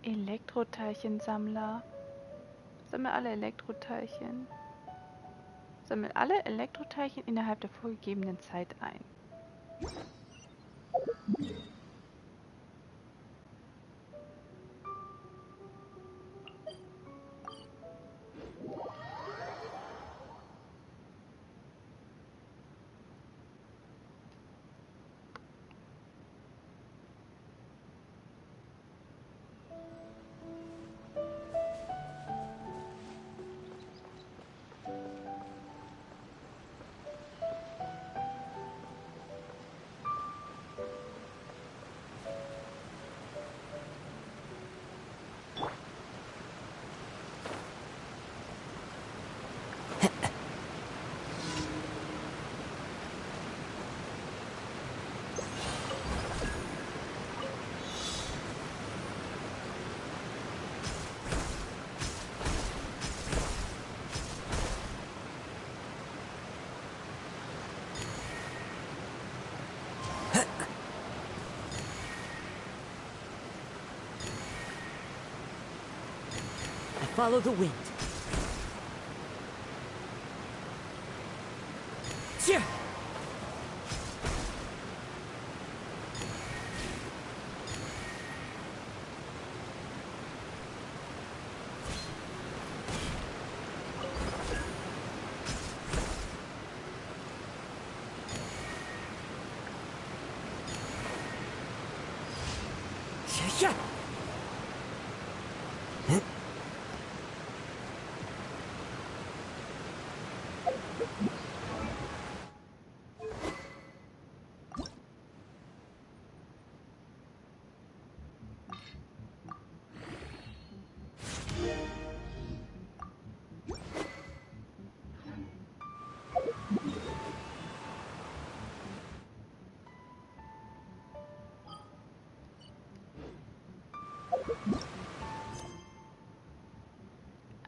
Elektroteilchensammler. Sammle alle Elektroteilchen. Sammle alle Elektroteilchen innerhalb der vorgegebenen Zeit ein. Follow the wind. Tja! Tja!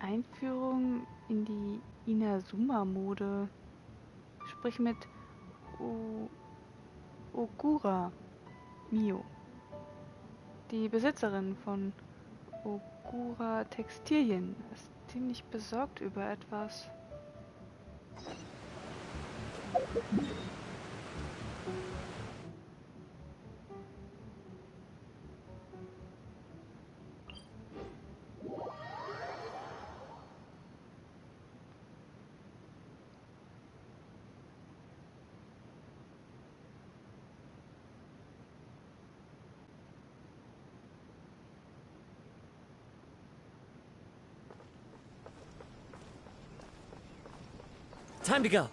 Einführung in die Inazuma-Mode. Sprich mit Ogura Mio, die Besitzerin von Ogura Textilien, ist ziemlich besorgt über etwas. Time to go.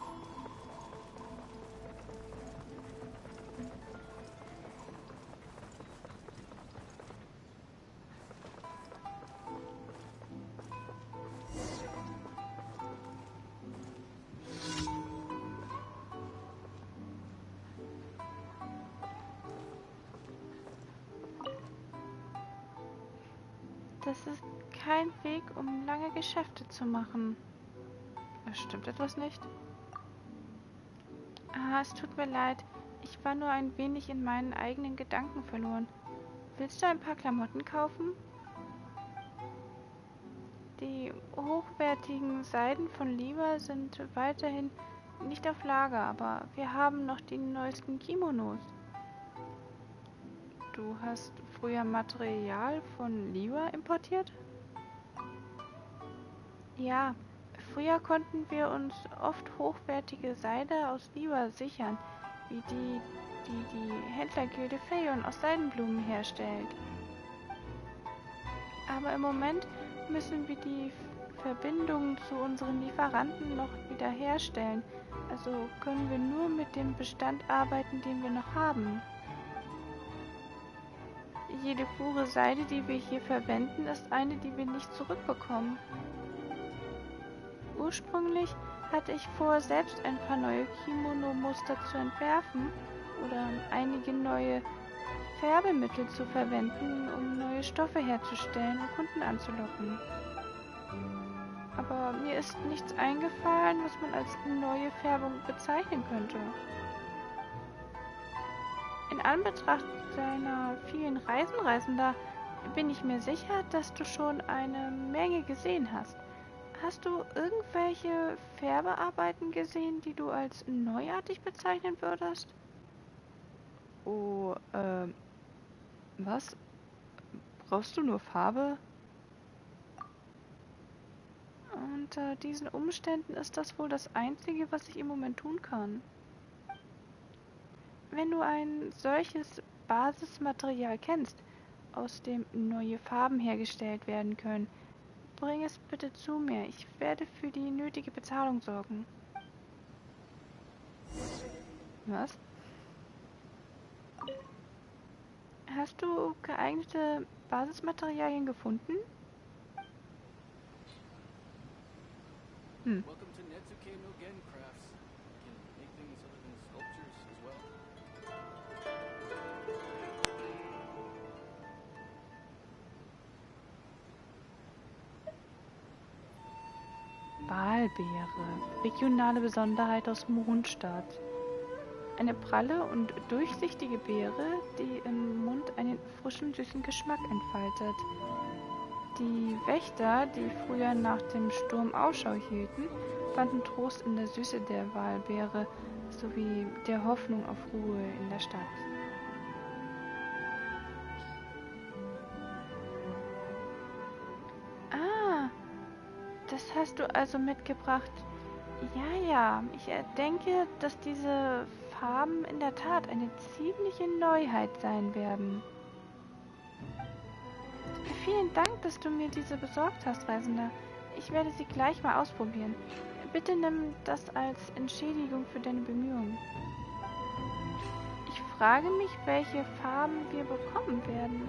Das ist kein Weg, um lange Geschäfte zu machen. Stimmt etwas nicht? Ah, es tut mir leid. Ich war nur ein wenig in meinen eigenen Gedanken verloren. Willst du ein paar Klamotten kaufen? Die hochwertigen Seiden von Liwa sind weiterhin nicht auf Lager, aber wir haben noch die neuesten Kimonos. Du hast früher Material von Liwa importiert? Ja. Früher konnten wir uns oft hochwertige Seide aus Liwa sichern, wie die Händlergilde Phaeon aus Seidenblumen herstellt. Aber im Moment müssen wir die Verbindung zu unseren Lieferanten noch wieder herstellen. Also können wir nur mit dem Bestand arbeiten, den wir noch haben. Jede Fuhre Seide, die wir hier verwenden, ist eine, die wir nicht zurückbekommen. Ursprünglich hatte ich vor, selbst ein paar neue Kimono-Muster zu entwerfen oder einige neue Färbemittel zu verwenden, um neue Stoffe herzustellen und Kunden anzulocken. Aber mir ist nichts eingefallen, was man als neue Färbung bezeichnen könnte. In Anbetracht deiner vielen Reisender bin ich mir sicher, dass du schon eine Menge gesehen hast. Hast du irgendwelche Färbearbeiten gesehen, die du als neuartig bezeichnen würdest? Oh, was? Brauchst du nur Farbe? Unter diesen Umständen ist das wohl das Einzige, was ich im Moment tun kann. Wenn du ein solches Basismaterial kennst, aus dem neue Farben hergestellt werden können, bring es bitte zu mir. Ich werde für die nötige Bezahlung sorgen. Was? Hast du geeignete Basismaterialien gefunden? Hm. Walbeere, regionale Besonderheit aus Mondstadt. Eine pralle und durchsichtige Beere, die im Mund einen frischen, süßen Geschmack entfaltet. Die Wächter, die früher nach dem Sturm Ausschau hielten, fanden Trost in der Süße der Walbeere sowie der Hoffnung auf Ruhe in der Stadt. Ah, das hast du also mitgebracht. Ja, ich denke, dass diese Farben in der Tat eine ziemliche Neuheit sein werden. Vielen Dank, dass du mir diese besorgt hast, Reisender. Ich werde sie gleich mal ausprobieren. Bitte nimm das als Entschädigung für deine Bemühungen. Ich frage mich, welche Farben wir bekommen werden.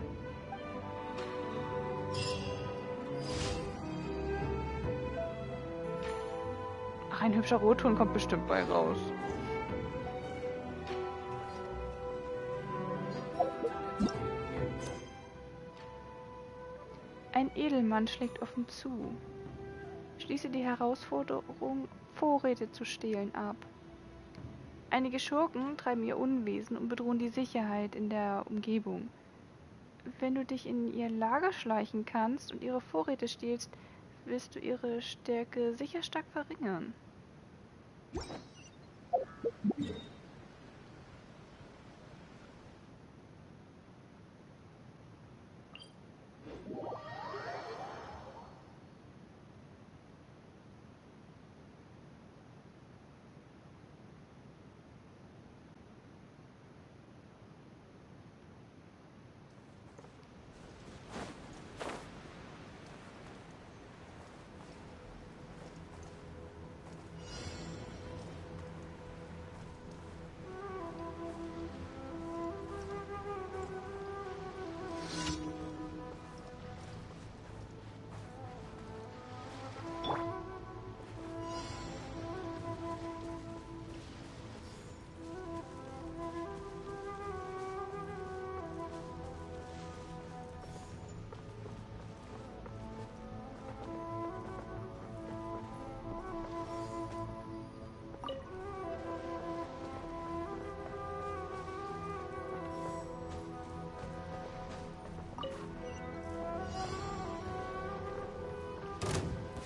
Ach, ein hübscher Rotton kommt bestimmt bei raus. Ein Edelmann schlägt offen zu. Schließe die Herausforderung, Vorräte zu stehlen, ab. Einige Schurken treiben ihr Unwesen und bedrohen die Sicherheit in der Umgebung. Wenn du dich in ihr Lager schleichen kannst und ihre Vorräte stiehlst, wirst du ihre Stärke sicher stark verringern.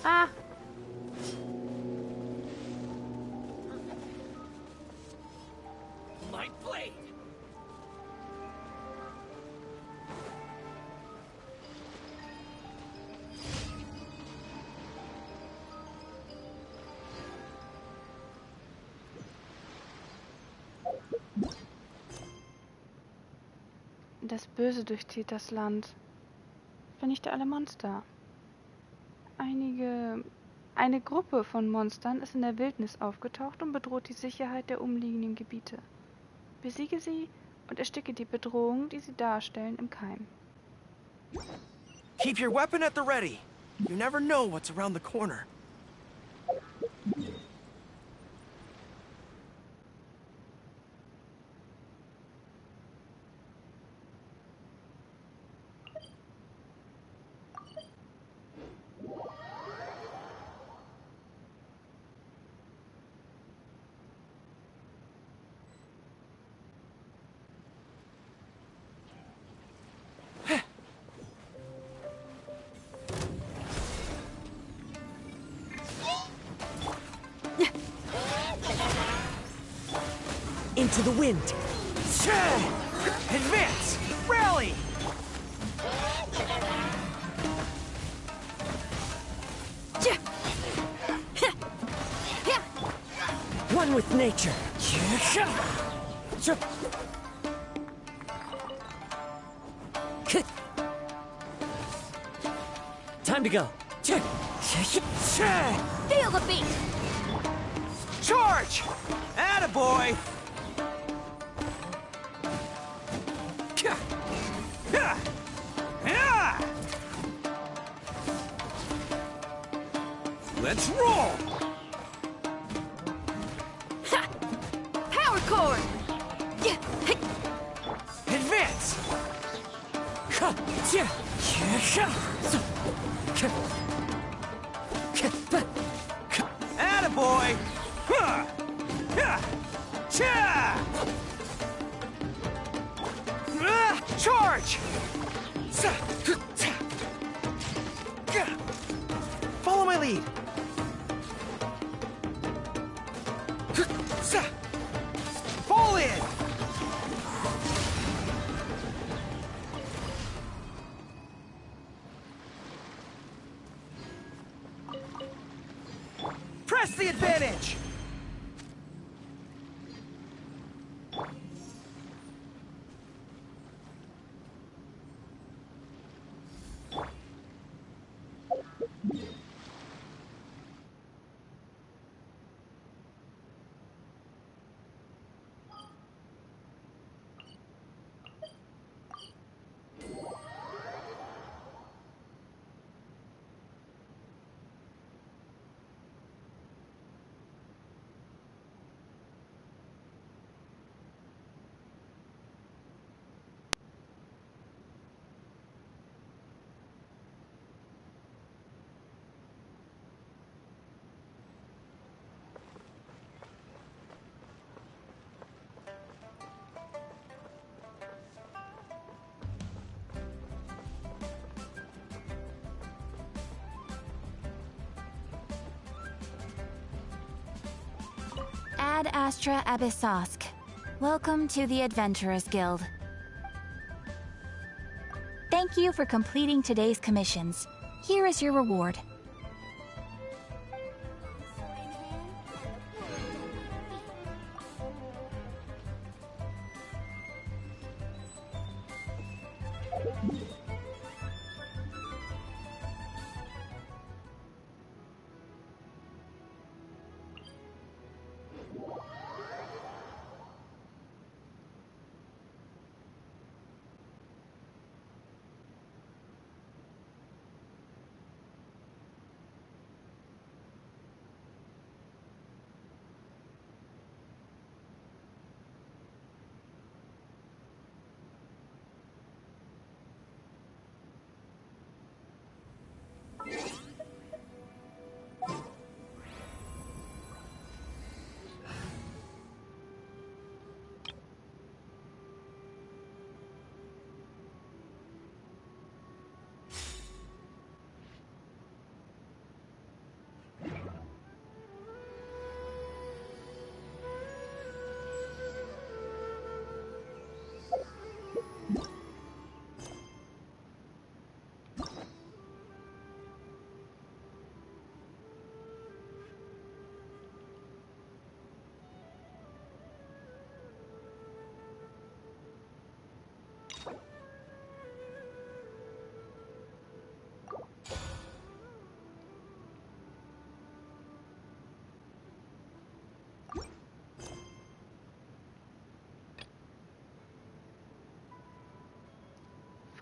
Ah! My blade! Das Böse durchzieht das Land. Vernichte alle Monster. Eine Gruppe von Monstern ist in der Wildnis aufgetaucht und bedroht die Sicherheit der umliegenden Gebiete. Besiege sie und ersticke die Bedrohung, die sie darstellen, im Keim. Keep your weapon at the ready. You never know what's around the corner. into the wind. Advance! Rally! One with nature. Time to go. Feel the beat! Charge! Attaboy! Let's roll! Power chord! Advance! Attaboy! Charge! Follow my lead. Fall in! Press the advantage! Ad Astra Abyssosk. Welcome to the Adventurers Guild. Thank you for completing today's commissions. Here is your reward.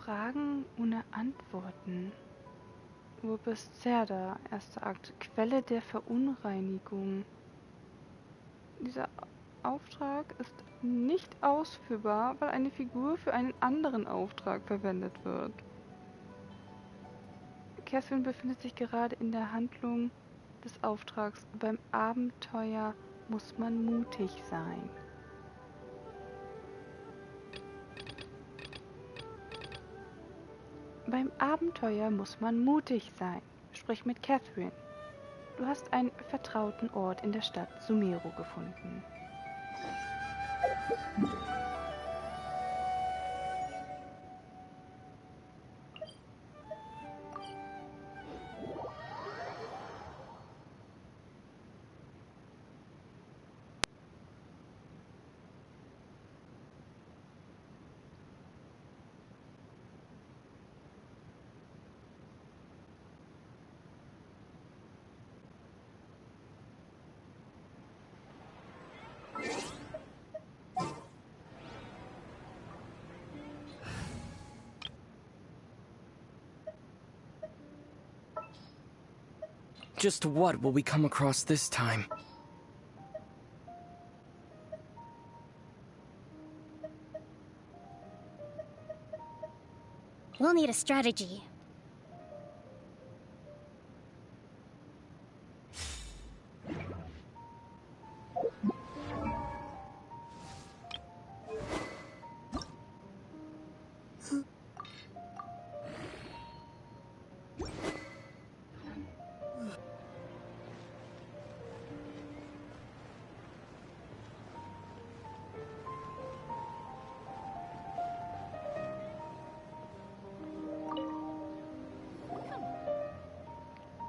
Fragen ohne Antworten. Vulpes Zerda, erster Akt, Quelle der Verunreinigung. Dieser Auftrag ist nicht ausführbar, weil eine Figur für einen anderen Auftrag verwendet wird. Catherine befindet sich gerade in der Handlung des Auftrags Beim Abenteuer muss man mutig sein. Beim Abenteuer muss man mutig sein. Sprich mit Catherine. Du hast einen vertrauten Ort in der Stadt Sumeru gefunden. Just what will we come across this time? We'll need a strategy.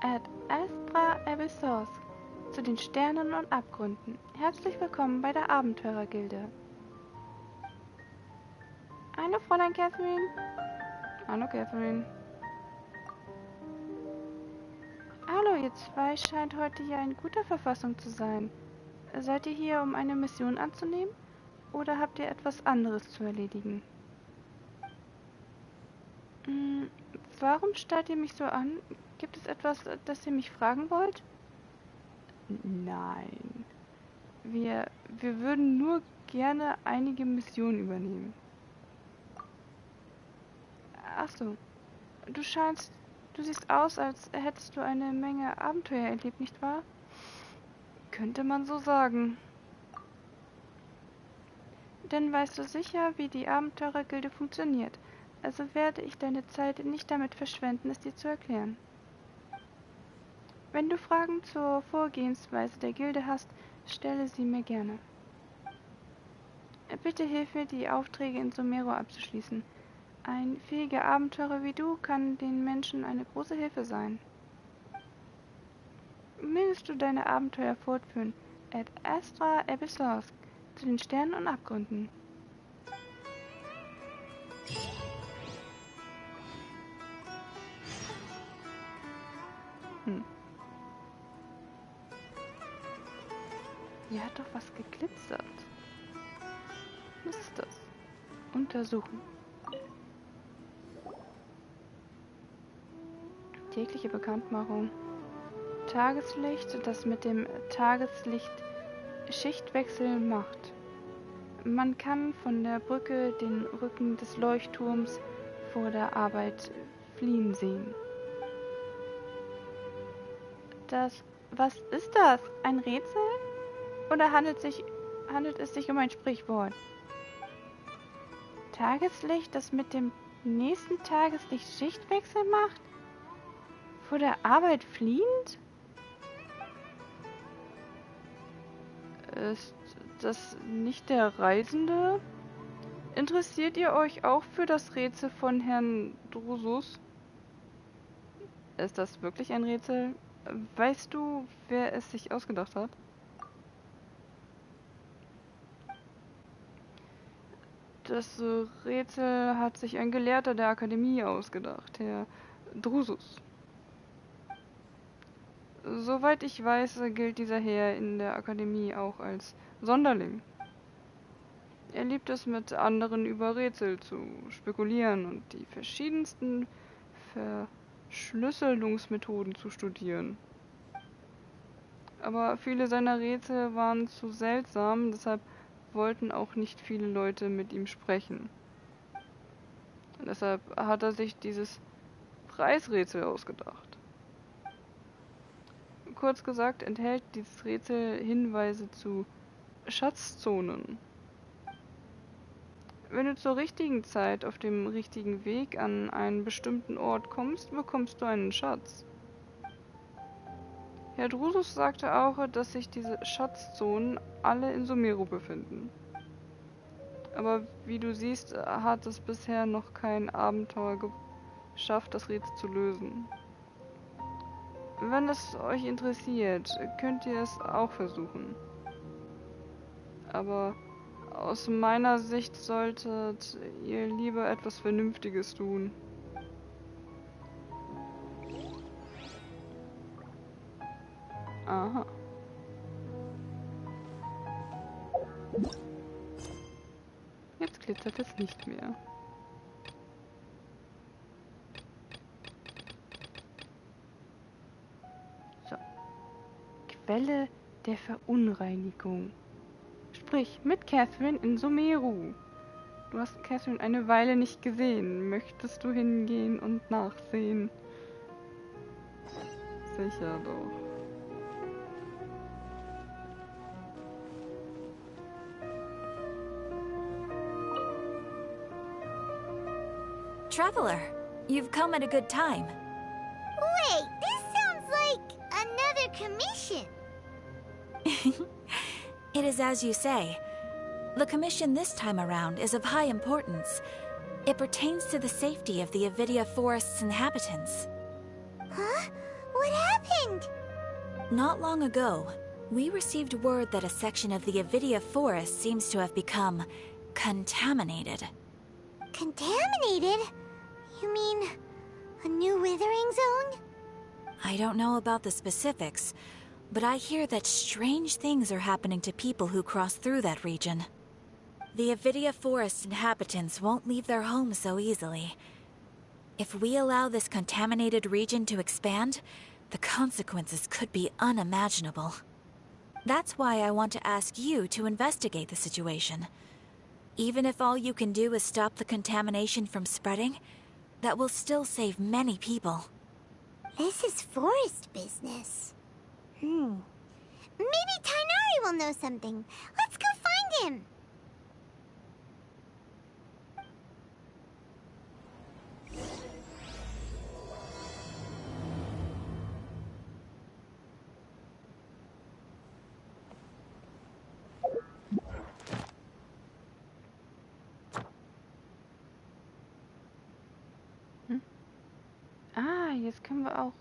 Ad Astra Abyssos, zu den Sternen und Abgründen. Herzlich willkommen bei der Abenteurergilde. Hallo, Fräulein Catherine. Hallo, Catherine. Hallo, ihr zwei scheint heute hier in guter Verfassung zu sein. Seid ihr hier, um eine Mission anzunehmen? Oder habt ihr etwas anderes zu erledigen? Warum starrt ihr mich so an? Gibt es etwas, das ihr mich fragen wollt? Nein. Wir würden nur gerne einige Missionen übernehmen. Ach so. Du siehst aus, als hättest du eine Menge Abenteuer erlebt, nicht wahr? Könnte man so sagen. Denn weißt du sicher, wie die Abenteurergilde funktioniert. Also werde ich deine Zeit nicht damit verschwenden, es dir zu erklären. Wenn du Fragen zur Vorgehensweise der Gilde hast, stelle sie mir gerne. Bitte hilf mir, die Aufträge in Sumeru abzuschließen. Ein fähiger Abenteurer wie du kann den Menschen eine große Hilfe sein. Mögest du deine Abenteuer fortführen. Ad Astra Abyssos, zu den Sternen und Abgründen. Hier hat doch was geglitzert. Was ist das? Untersuchen. Tägliche Bekanntmachung. Tageslicht, das mit dem Tageslicht Schichtwechsel macht. Man kann von der Brücke den Rücken des Leuchtturms vor der Arbeit fliehen sehen. Was ist das? Ein Rätsel? Oder handelt es sich um ein Sprichwort? Tageslicht, das mit dem nächsten Tageslicht Schichtwechsel macht? Vor der Arbeit fliehend? Ist das nicht der Reisende? Interessiert ihr euch auch für das Rätsel von Herrn Drusus? Ist das wirklich ein Rätsel? Weißt du, wer es sich ausgedacht hat? Das Rätsel hat sich ein Gelehrter der Akademie ausgedacht, Herr Drusus. Soweit ich weiß, gilt dieser Herr in der Akademie auch als Sonderling. Er liebt es, mit anderen über Rätsel zu spekulieren und die verschiedensten Verschlüsselungsmethoden zu studieren. Aber viele seiner Rätsel waren zu seltsam, deshalb wollten auch nicht viele Leute mit ihm sprechen. Und deshalb hat er sich dieses Preisrätsel ausgedacht. Kurz gesagt enthält dieses Rätsel Hinweise zu Schatzzonen. Wenn du zur richtigen Zeit auf dem richtigen Weg an einen bestimmten Ort kommst, bekommst du einen Schatz. Herr Drusus sagte auch, dass sich diese Schatzzonen alle in Sumeru befinden. Aber wie du siehst, hat es bisher noch kein Abenteuer geschafft, das Rätsel zu lösen. Wenn es euch interessiert, könnt ihr es auch versuchen. Aber aus meiner Sicht solltet ihr lieber etwas Vernünftiges tun. Aha. Jetzt glitzert es nicht mehr. So. Quelle der Verunreinigung. Sprich mit Catherine in Sumeru. Du hast Catherine eine Weile nicht gesehen. Möchtest du hingehen und nachsehen? Sicher doch. Traveler, you've come at a good time. Wait, this sounds like another commission. It is as you say. The commission this time around is of high importance. It pertains to the safety of the Avidia Forest's inhabitants. Huh? What happened? Not long ago, we received word that a section of the Avidia Forest seems to have become contaminated. Contaminated? You mean a new withering zone? I don't know about the specifics, but I hear that strange things are happening to people who cross through that region. The Avidia Forest inhabitants won't leave their homes so easily. If we allow this contaminated region to expand, the consequences could be unimaginable. That's why I want to ask you to investigate the situation. Even if all you can do is stop the contamination from spreading, that will still save many people. This is forest business. Maybe Tighnari will know something. Let's go find him. Ah, jetzt können wir auch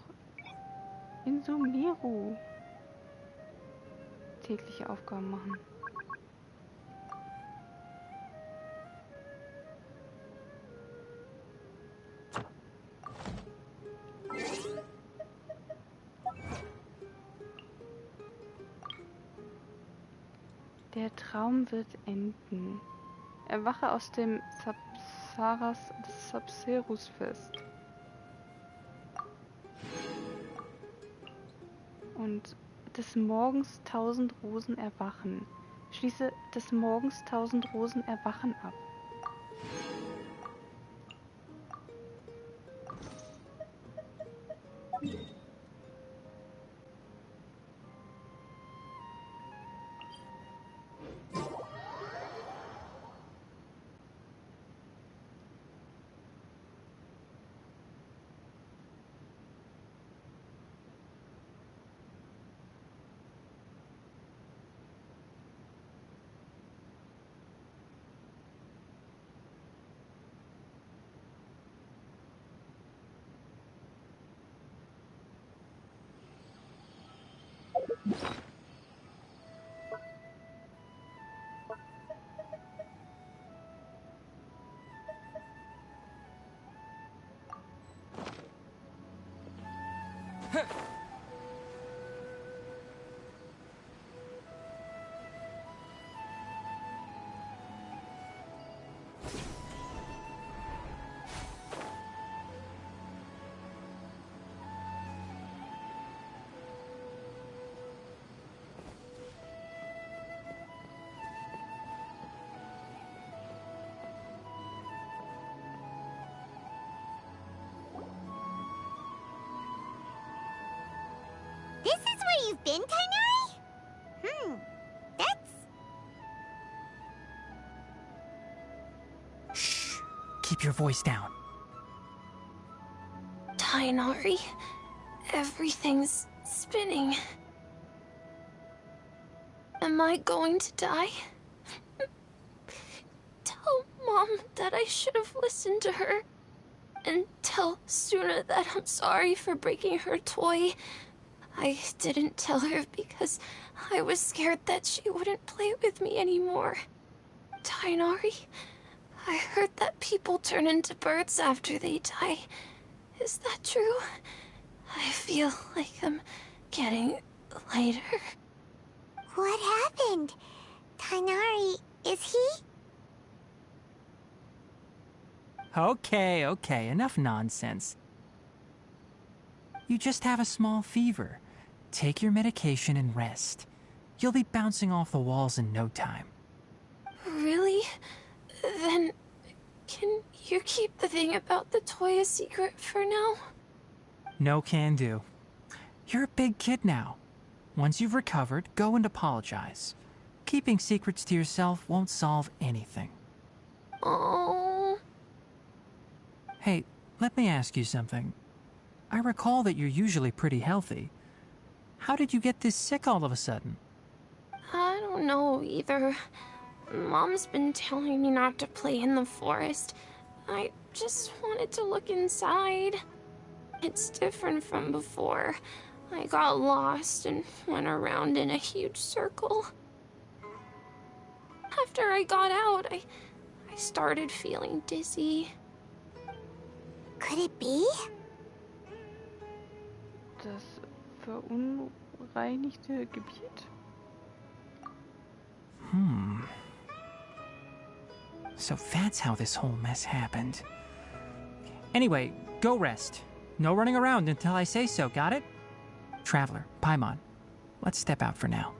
in Sumeru tägliche Aufgaben machen. Der Traum wird enden. Erwache aus dem Sapserus-Fest. Und des Morgens 1000 Rosen erwachen. Schließe des Morgens 1000 Rosen erwachen ab. This is where you've been, Tighnari? That's... Shh. Keep your voice down. Tighnari, everything's spinning. Am I going to die? Mom that I should have listened to her. And tell Suna that I'm sorry for breaking her toy. I didn't tell her because I was scared that she wouldn't play with me anymore. Tighnari, I heard that people turn into birds after they die. Is that true? I feel like I'm getting lighter. What happened? Tighnari, is he? Okay, enough nonsense. You just have a small fever. Take your medication and rest. You'll be bouncing off the walls in no time. Really? Then, can you keep the thing about the toy a secret for now? No can do. You're a big kid now. Once you've recovered, go and apologize. Keeping secrets to yourself won't solve anything. Oh. Hey, let me ask you something. I recall that you're usually pretty healthy. How did you get this sick all of a sudden? I don't know either. Mom's been telling me not to play in the forest. I just wanted to look inside. It's different from before. I got lost and went around in a huge circle. After I got out, I started feeling dizzy. Could it be? Das verunreinigte Gebiet? So that's how this whole mess happened. Anyway, go rest. No running around until I say so, got it? Traveler, Paimon, let's step out for now.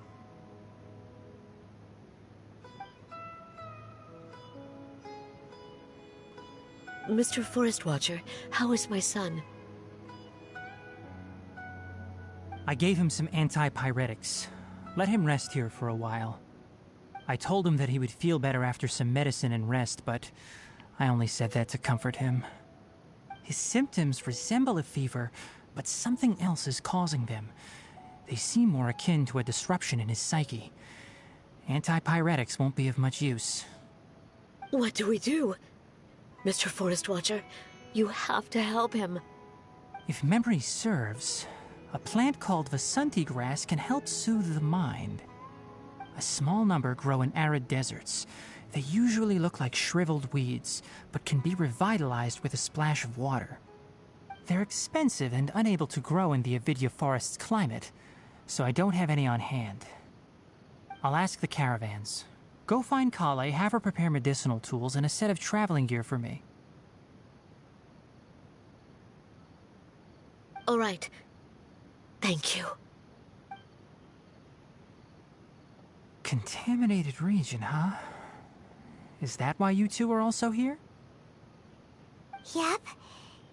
Mr. Forest Watcher, how is my son? I gave him some antipyretics. Let him rest here for a while. I told him that he would feel better after some medicine and rest, but I only said that to comfort him. His symptoms resemble a fever, but something else is causing them. They seem more akin to a disruption in his psyche. Antipyretics won't be of much use. What do we do? Mr. Forest Watcher, you have to help him. If memory serves, a plant called Vasanti grass can help soothe the mind. A small number grow in arid deserts. They usually look like shriveled weeds, but can be revitalized with a splash of water. They're expensive and unable to grow in the Avidya forest's climate, so I don't have any on hand. I'll ask the caravans. Go find Collei, have her prepare medicinal tools and a set of traveling gear for me. All right. Thank you. Contaminated region, huh? Is that why you two are also here? Yep.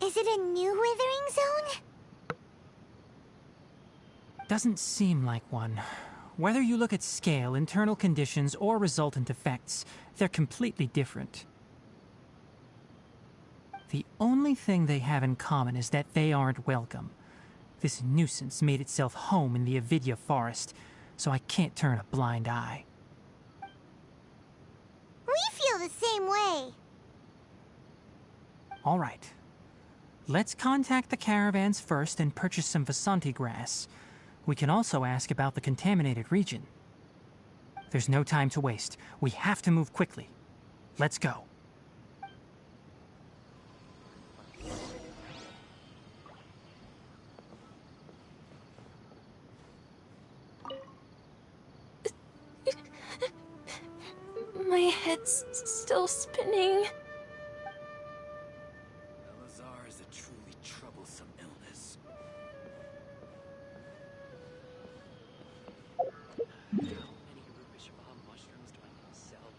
Is it a new withering zone? Doesn't seem like one. Whether you look at scale, internal conditions, or resultant effects, they're completely different. The only thing they have in common is that they aren't welcome. This nuisance made itself home in the Avidya forest, so I can't turn a blind eye. We feel the same way. All right. Let's contact the caravans first and purchase some Vasanti grass. We can also ask about the contaminated region. There's no time to waste. We have to move quickly. Let's go. My head's still spinning. Elazar is a truly troublesome illness. How many Rupeshima mushrooms do I need to sell?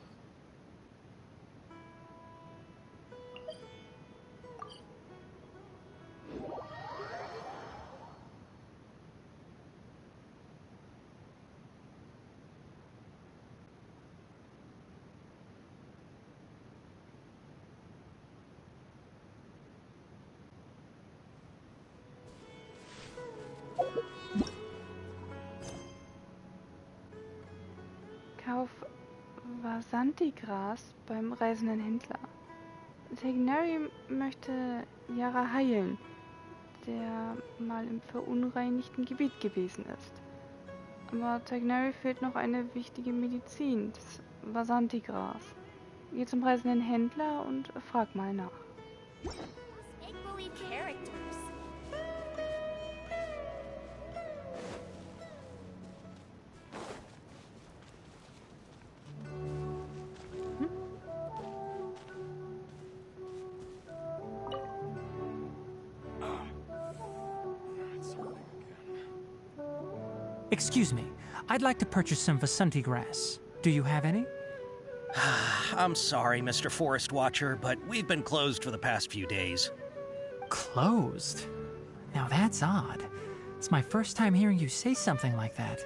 Vasanti-Gras beim reisenden Händler. Tighnari möchte Yara heilen, der mal im verunreinigten Gebiet gewesen ist. Aber Tighnari fehlt noch eine wichtige Medizin, das Vasanti-Gras. Geh zum reisenden Händler und frag mal nach. Excuse me, I'd like to purchase some Vasanti grass. Do you have any? I'm sorry, Mr. Forest Watcher, but we've been closed for the past few days. Closed? Now that's odd. It's my first time hearing you say something like that.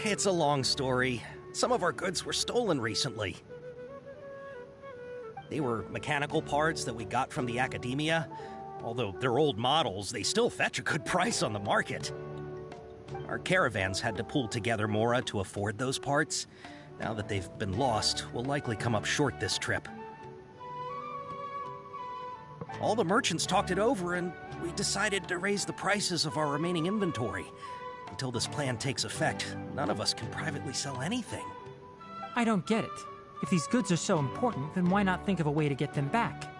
It's a long story. Some of our goods were stolen recently. They were mechanical parts that we got from the academia. Although they're old models, they still fetch a good price on the market. Our caravans had to pool together more to afford those parts. Now that they've been lost, we'll likely come up short this trip. All the merchants talked it over, and we decided to raise the prices of our remaining inventory. Until this plan takes effect, none of us can privately sell anything. I don't get it. If these goods are so important, then why not think of a way to get them back?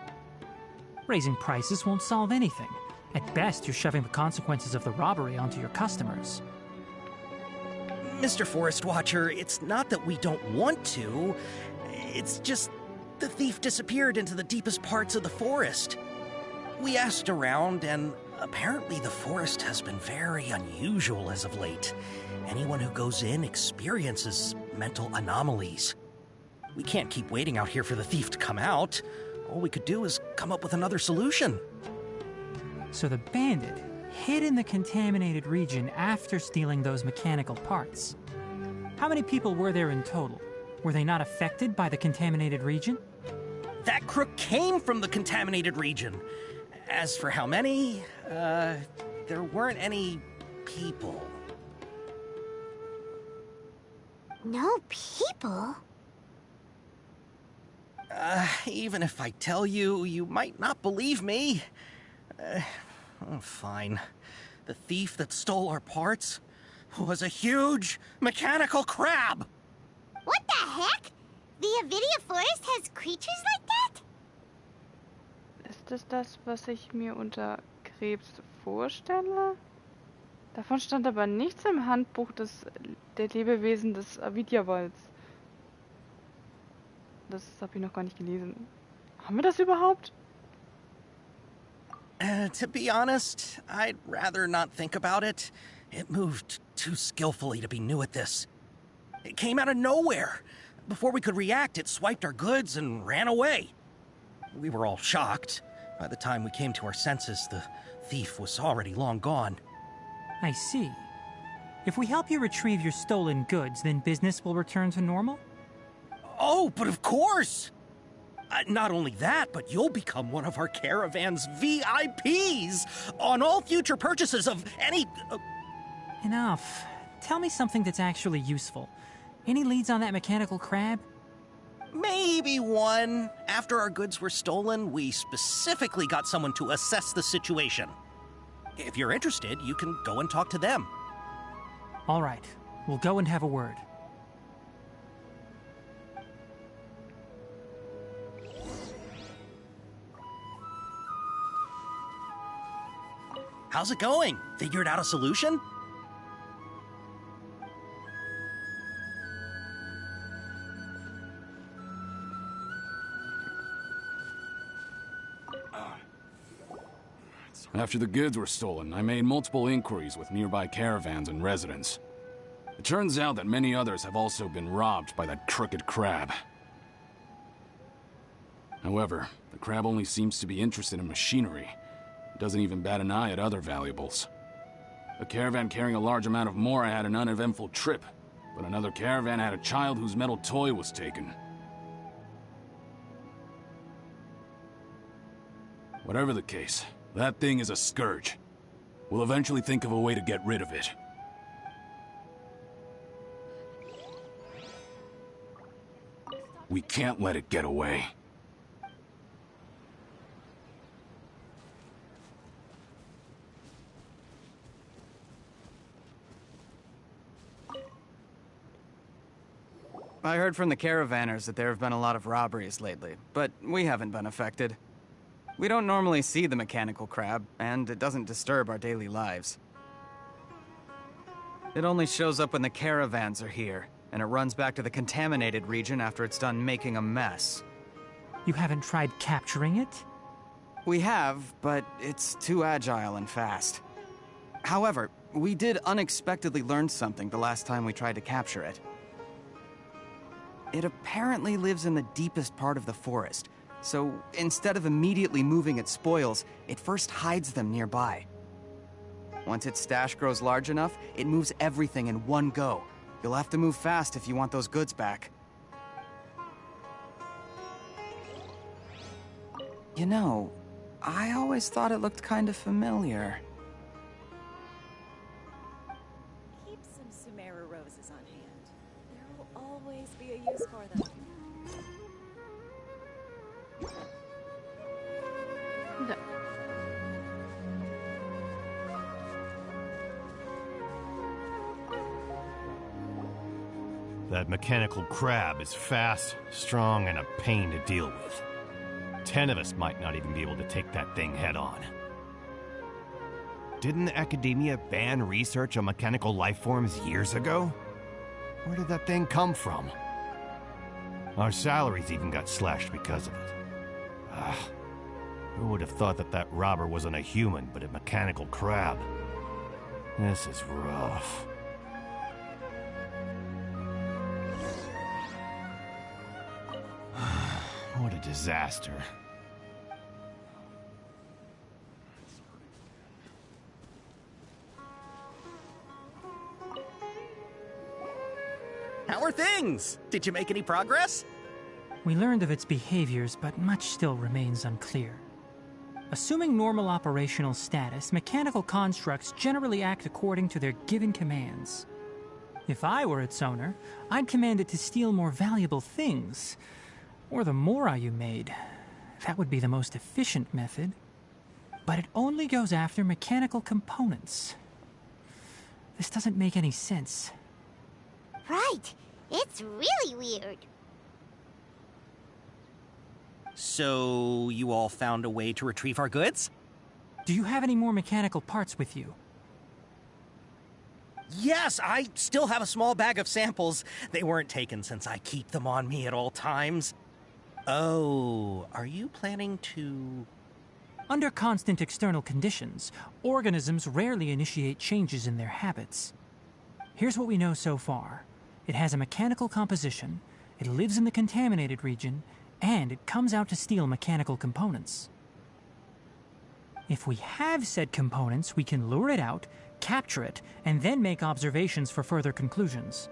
Raising prices won't solve anything. At best, you're shoving the consequences of the robbery onto your customers. Mr. Forest Watcher, it's not that we don't want to. It's just the thief disappeared into the deepest parts of the forest. We asked around, and apparently the forest has been very unusual as of late. Anyone who goes in experiences mental anomalies. We can't keep waiting out here for the thief to come out. All we could do is come up with another solution. So the bandit hid in the contaminated region after stealing those mechanical parts. How many people were there in total? Were they not affected by the contaminated region? That crook came from the contaminated region. As for how many, there weren't any people. No people? Even if I tell you, you might not believe me. Fine. The thief that stole our parts was a huge mechanical crab! What the heck? The Avidia Forest has creatures like that? Ist es das, was ich mir unter Krebs vorstelle? Davon stand aber nichts im Handbuch der Lebewesen des Avidia-Walds. Das habe ich noch gar nicht gelesen. Haben wir das überhaupt? To be honest, I'd rather not think about it. It moved too skillfully to be new at this. It came out of nowhere. Before we could react, it swiped our goods and ran away. We were all shocked. By the time we came to our senses, the thief was already long gone. I see. If we help you retrieve your stolen goods, then business will return to normal? Oh, but of course! Not only that, but you'll become one of our caravan's VIPs on all future purchases of any... Enough. Tell me something that's actually useful. Any leads on that mechanical crab? Maybe one. After our goods were stolen, we specifically got someone to assess the situation. If you're interested, you can go and talk to them. All right. We'll go and have a word. How's it going? Figured out a solution? After the goods were stolen, I made multiple inquiries with nearby caravans and residents. It turns out that many others have also been robbed by that crooked crab. However, the crab only seems to be interested in machinery. It doesn't even bat an eye at other valuables. A caravan carrying a large amount of Mora had an uneventful trip, but another caravan had a child whose metal toy was taken. Whatever the case, that thing is a scourge. We'll eventually think of a way to get rid of it. We can't let it get away. I heard from the caravanners that there have been a lot of robberies lately, but we haven't been affected. We don't normally see the mechanical crab, and it doesn't disturb our daily lives. It only shows up when the caravans are here, and it runs back to the contaminated region after it's done making a mess. You haven't tried capturing it? We have, but it's too agile and fast. However, we did unexpectedly learn something the last time we tried to capture it. It apparently lives in the deepest part of the forest, so instead of immediately moving its spoils, it first hides them nearby. Once its stash grows large enough, it moves everything in one go. You'll have to move fast if you want those goods back. You know, I always thought it looked kind of familiar. Keep some Sumeru roses on hand. There will always be a use for them. No. That mechanical crab is fast, strong, and a pain to deal with. 10 of us might not even be able to take that thing head on. Didn't academia ban research on mechanical life forms years ago? Where did that thing come from? Our salaries even got slashed because of it. Who would have thought that that robber wasn't a human, but a mechanical crab? This is rough. What a disaster. How are things? Did you make any progress? We learned of its behaviors, but much still remains unclear. Assuming normal operational status, mechanical constructs generally act according to their given commands. If I were its owner, I'd command it to steal more valuable things. Or the mora you made. That would be the most efficient method. But it only goes after mechanical components. This doesn't make any sense. Right. It's really weird. So, you all found a way to retrieve our goods? Do you have any more mechanical parts with you? Yes, I still have a small bag of samples. They weren't taken since I keep them on me at all times. Oh, are you planning to... Under constant external conditions, organisms rarely initiate changes in their habits. Here's what we know so far. It has a mechanical composition, it lives in the contaminated region, and it comes out to steal mechanical components. If we have said components, we can lure it out, capture it, and then make observations for further conclusions.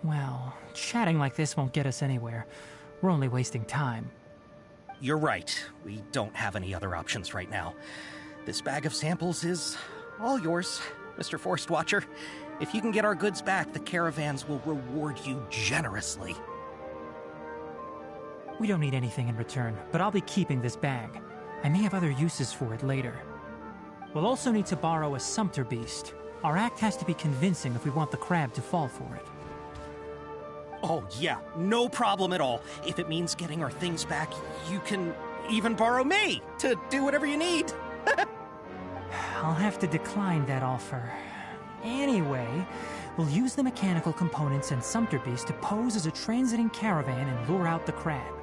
Well, chatting like this won't get us anywhere. We're only wasting time. You're right. We don't have any other options right now. This bag of samples is all yours, Mr. Forest Watcher. If you can get our goods back, the caravans will reward you generously. We don't need anything in return, but I'll be keeping this bag. I may have other uses for it later. We'll also need to borrow a sumpter beast. Our act has to be convincing if we want the crab to fall for it. Oh, yeah, no problem at all. If it means getting our things back, you can even borrow me to do whatever you need. I'll have to decline that offer. Anyway, we'll use the mechanical components and sumpter beast to pose as a transiting caravan and lure out the crab.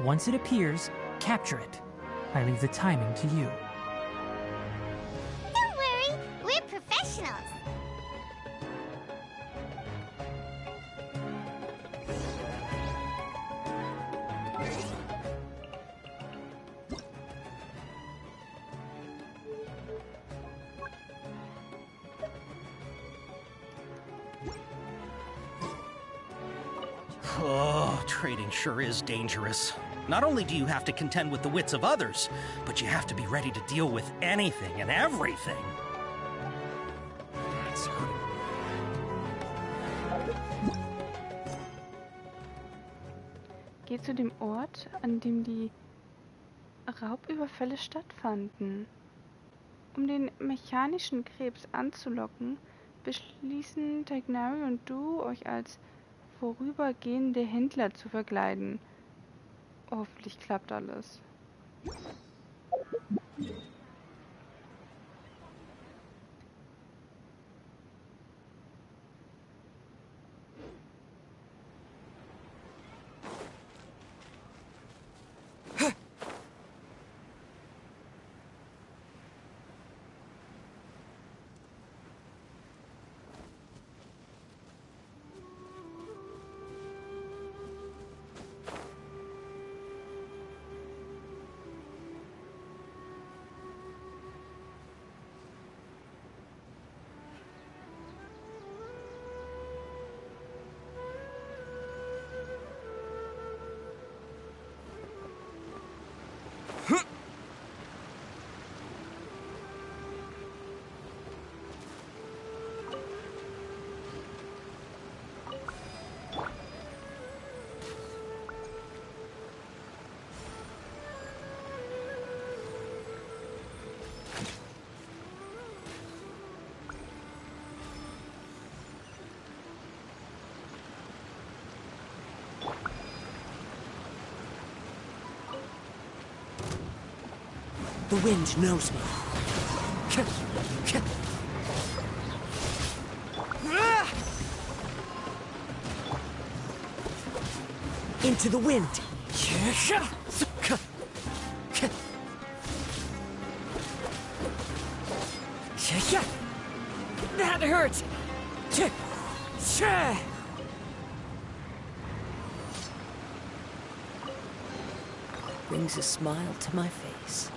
Once it appears, capture it. I leave the timing to you. Don't worry, we're professionals. Oh, trading sure is dangerous. Not only do you have to contend with the wits of others, but you have to be ready to deal with anything and everything. Geh zu dem Ort, an dem die Raubüberfälle stattfanden. Um den mechanischen Krebs anzulocken, beschließen Tighnari und du, euch als vorübergehende Händler zu verkleiden. Hoffentlich klappt alles. The wind knows me. Into the wind. That hurts. Brings a smile to my face.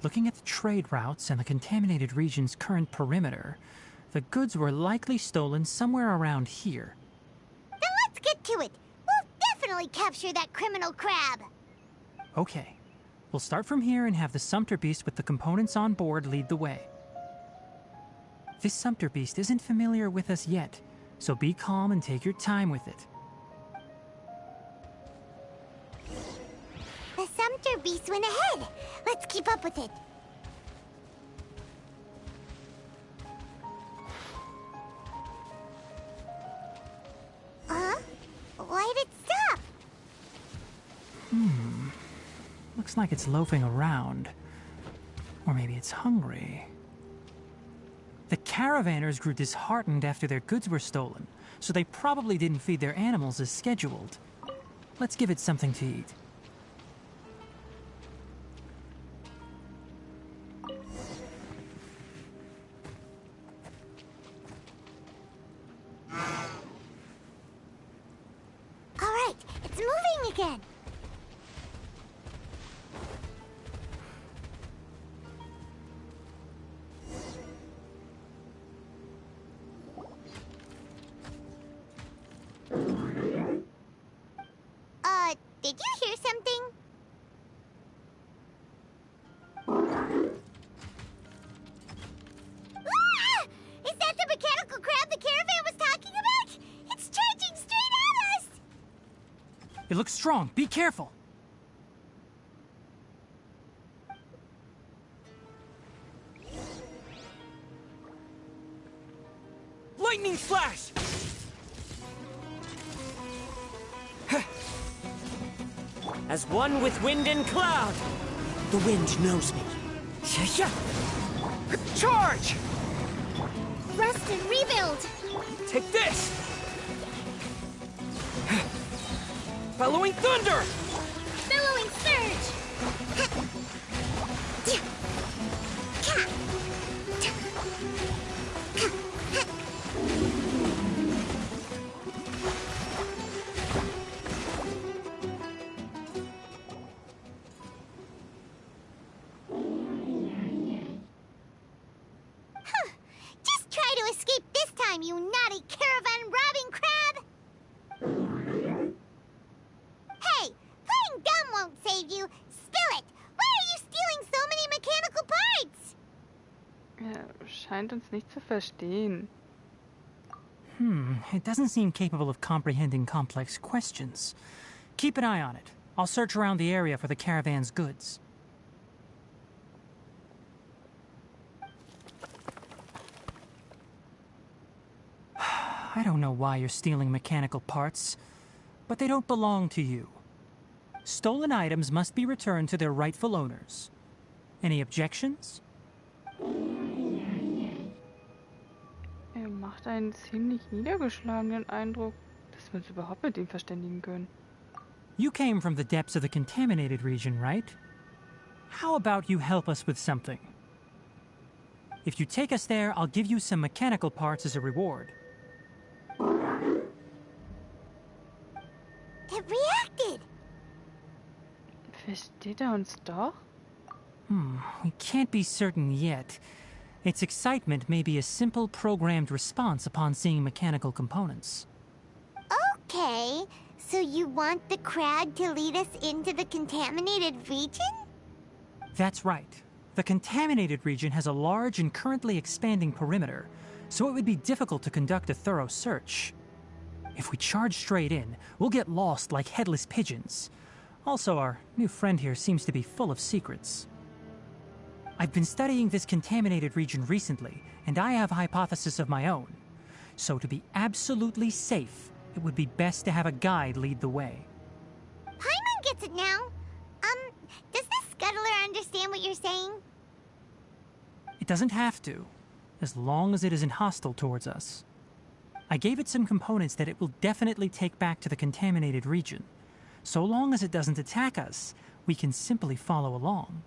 Looking at the trade routes and the contaminated region's current perimeter, the goods were likely stolen somewhere around here. Then let's get to it. We'll definitely capture that criminal crab. Okay. We'll start from here and have the sumpter beast with the components on board lead the way. This sumpter beast isn't familiar with us yet, so be calm and take your time with it. The sumpter beast went ahead. Let's keep up with it. Huh? Why'd it stop? Looks like it's loafing around. Or maybe it's hungry. The caravanners grew disheartened after their goods were stolen, so they probably didn't feed their animals as scheduled. Let's give it something to eat. Again. Did you hear something? Ah! Is that the mechanical crab the caravan was talking about? It's charging straight at us! It looks strong. Be careful. Lightning flash! As one with wind and cloud, the wind knows me. Charge! Rest and rebuild! Take this! Bellowing thunder! Billowing surge! scheint uns nicht zu verstehen. It doesn't seem capable of comprehending complex questions. Keep an eye on it. I'll search around the area for the caravan's goods. I don't know why you're stealing mechanical parts, but they don't belong to you. Stolen items must be returned to their rightful owners. Any objections? Er macht einen ziemlich niedergeschlagenen Eindruck, dass wir uns überhaupt mit ihm verständigen können. You came from the depths of the contaminated region, right? How about you help us with something? If you take us there, I'll give you some mechanical parts as a reward. It reacted! Versteht er uns doch? We can't be certain yet. Its excitement may be a simple programmed response upon seeing mechanical components. Okay, so you want the crag to lead us into the contaminated region? That's right. The contaminated region has a large and currently expanding perimeter, so it would be difficult to conduct a thorough search. If we charge straight in, we'll get lost like headless pigeons. Also, our new friend here seems to be full of secrets. I've been studying this contaminated region recently, and I have a hypothesis of my own. So to be absolutely safe, it would be best to have a guide lead the way. Paimon gets it now. Does the scuttler understand what you're saying? It doesn't have to, as long as it isn't hostile towards us. I gave it some components that it will definitely take back to the contaminated region. So long as it doesn't attack us, we can simply follow along.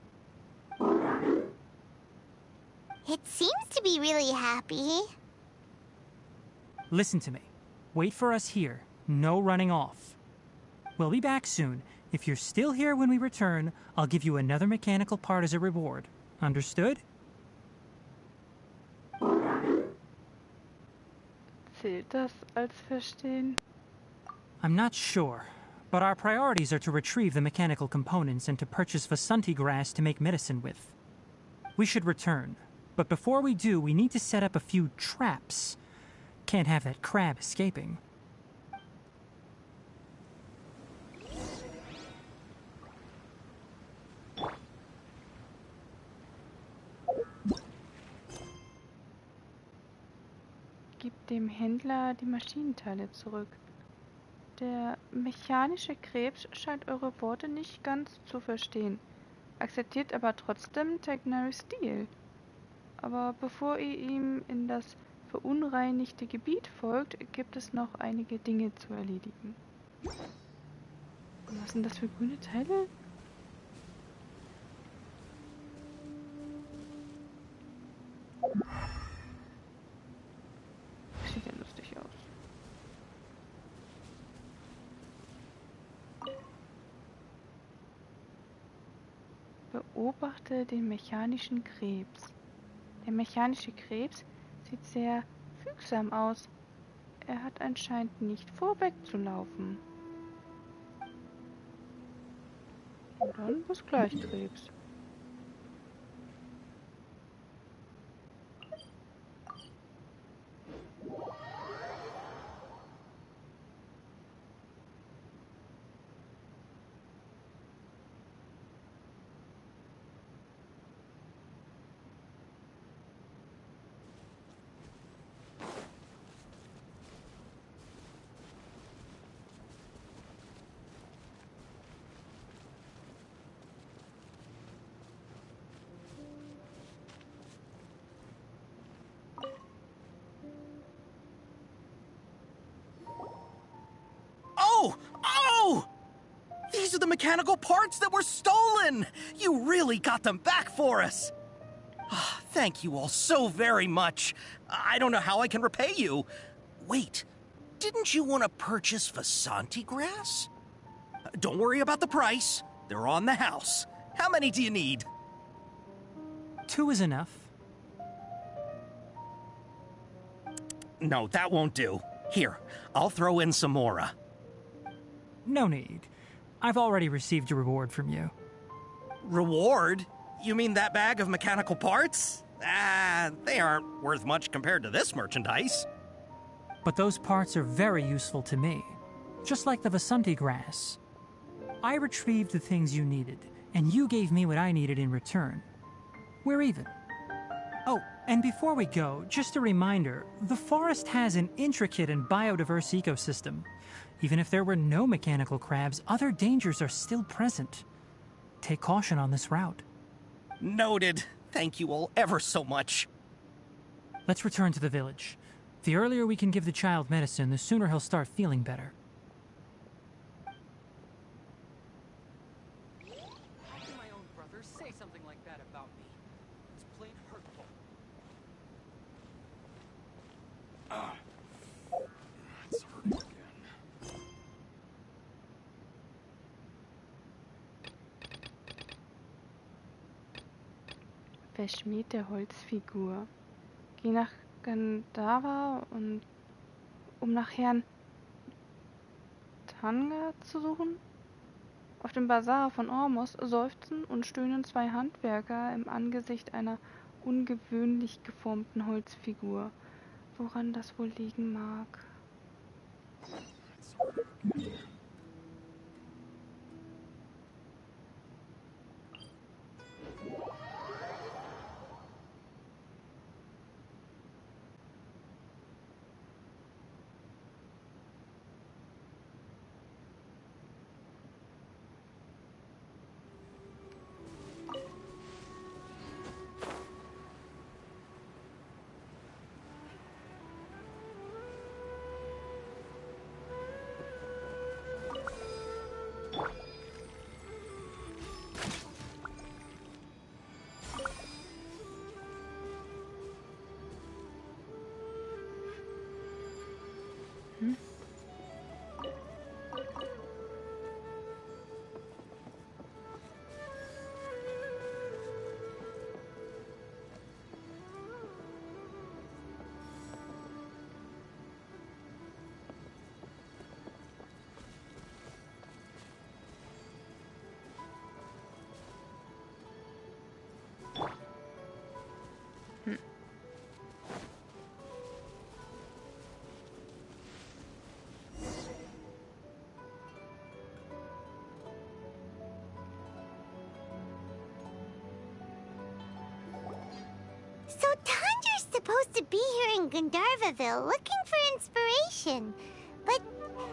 It seems to be really happy. Listen to me. Wait for us here. No running off. We'll be back soon. If you're still here when we return, I'll give you another mechanical part as a reward. Understood? Zählt das als Verstehen? I'm not sure, but our priorities are to retrieve the mechanical components and to purchase Vasanti grass to make medicine with. We should return, but before we do, we need to set up a few traps. Can't have that crab escaping. Gib dem Händler die Maschinenteile zurück. Der mechanische Krebs scheint eure Worte nicht ganz zu verstehen, akzeptiert aber trotzdem Tighnaris Stil. Aber bevor ihr ihm in das verunreinigte Gebiet folgt, gibt es noch einige Dinge zu erledigen. Was sind das für grüne Teile? Sieht ja lustig aus. Beobachte den mechanischen Krebs. Der mechanische Krebs sieht sehr fügsam aus. Er hat anscheinend nicht vor, wegzulaufen. Und dann bis gleich, Krebs. Oh! These are the mechanical parts that were stolen! You really got them back for us! Thank you all so very much. I don't know how I can repay you. Wait, didn't you want to purchase Vasanti grass? Don't worry about the price. They're on the house. How many do you need? 2 is enough. No, that won't do. Here, I'll throw in some more. No need. I've already received a reward from you. Reward? You mean that bag of mechanical parts? They aren't worth much compared to this merchandise. But those parts are very useful to me. Just like the Vasanti grass. I retrieved the things you needed, and you gave me what I needed in return. We're even. Oh, and before we go, just a reminder, the forest has an intricate and biodiverse ecosystem. Even if there were no mechanical crabs, other dangers are still present. Take caution on this route. Noted. Thank you all ever so much. Let's return to the village. The earlier we can give the child medicine, the sooner he'll start feeling better. How can my own brother say something like that about me? It's plain hurtful. It's hurting again. Verschmähte Holzfigur. Geh nach Gandhara und um nach Herrn Tanga zu suchen? Auf dem Bazar von Ormos seufzen und stöhnen zwei Handwerker im Angesicht einer ungewöhnlich geformten Holzfigur. Woran das wohl liegen mag? So Tandra's supposed to be here in Gandharvaville looking for inspiration. But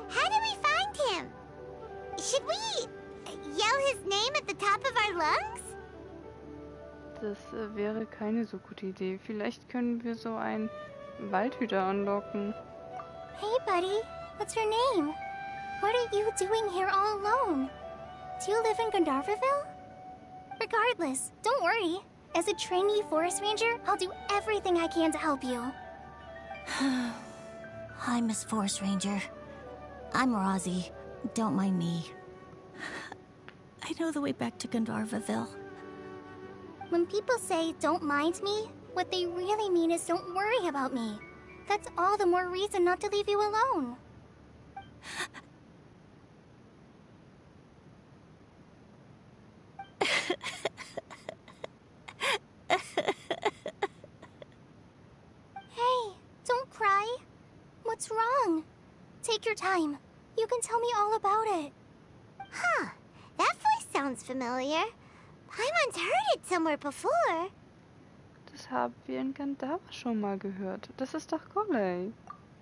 how do we find him? Should we yell his name at the top of our lungs? Das wäre keine so gute Idee. Vielleicht können wir so einen Waldhüter anlocken. Hey, buddy. What's your name? What are you doing here all alone? Do you live in Gandharvaville? Regardless, don't worry. As a trainee forest ranger, I'll do everything I can to help you. Hi, Miss Forest Ranger. I'm Rozzy. Don't mind me. I know the way back to Gandharvaville. When people say, don't mind me, what they really mean is don't worry about me. That's all the more reason not to leave you alone. Hey, don't cry. What's wrong? Take your time. You can tell me all about it. Huh, that voice sounds familiar. Paimon's heard it somewhere before. Das haben wir in Gandhara schon mal gehört. Das ist doch Collei.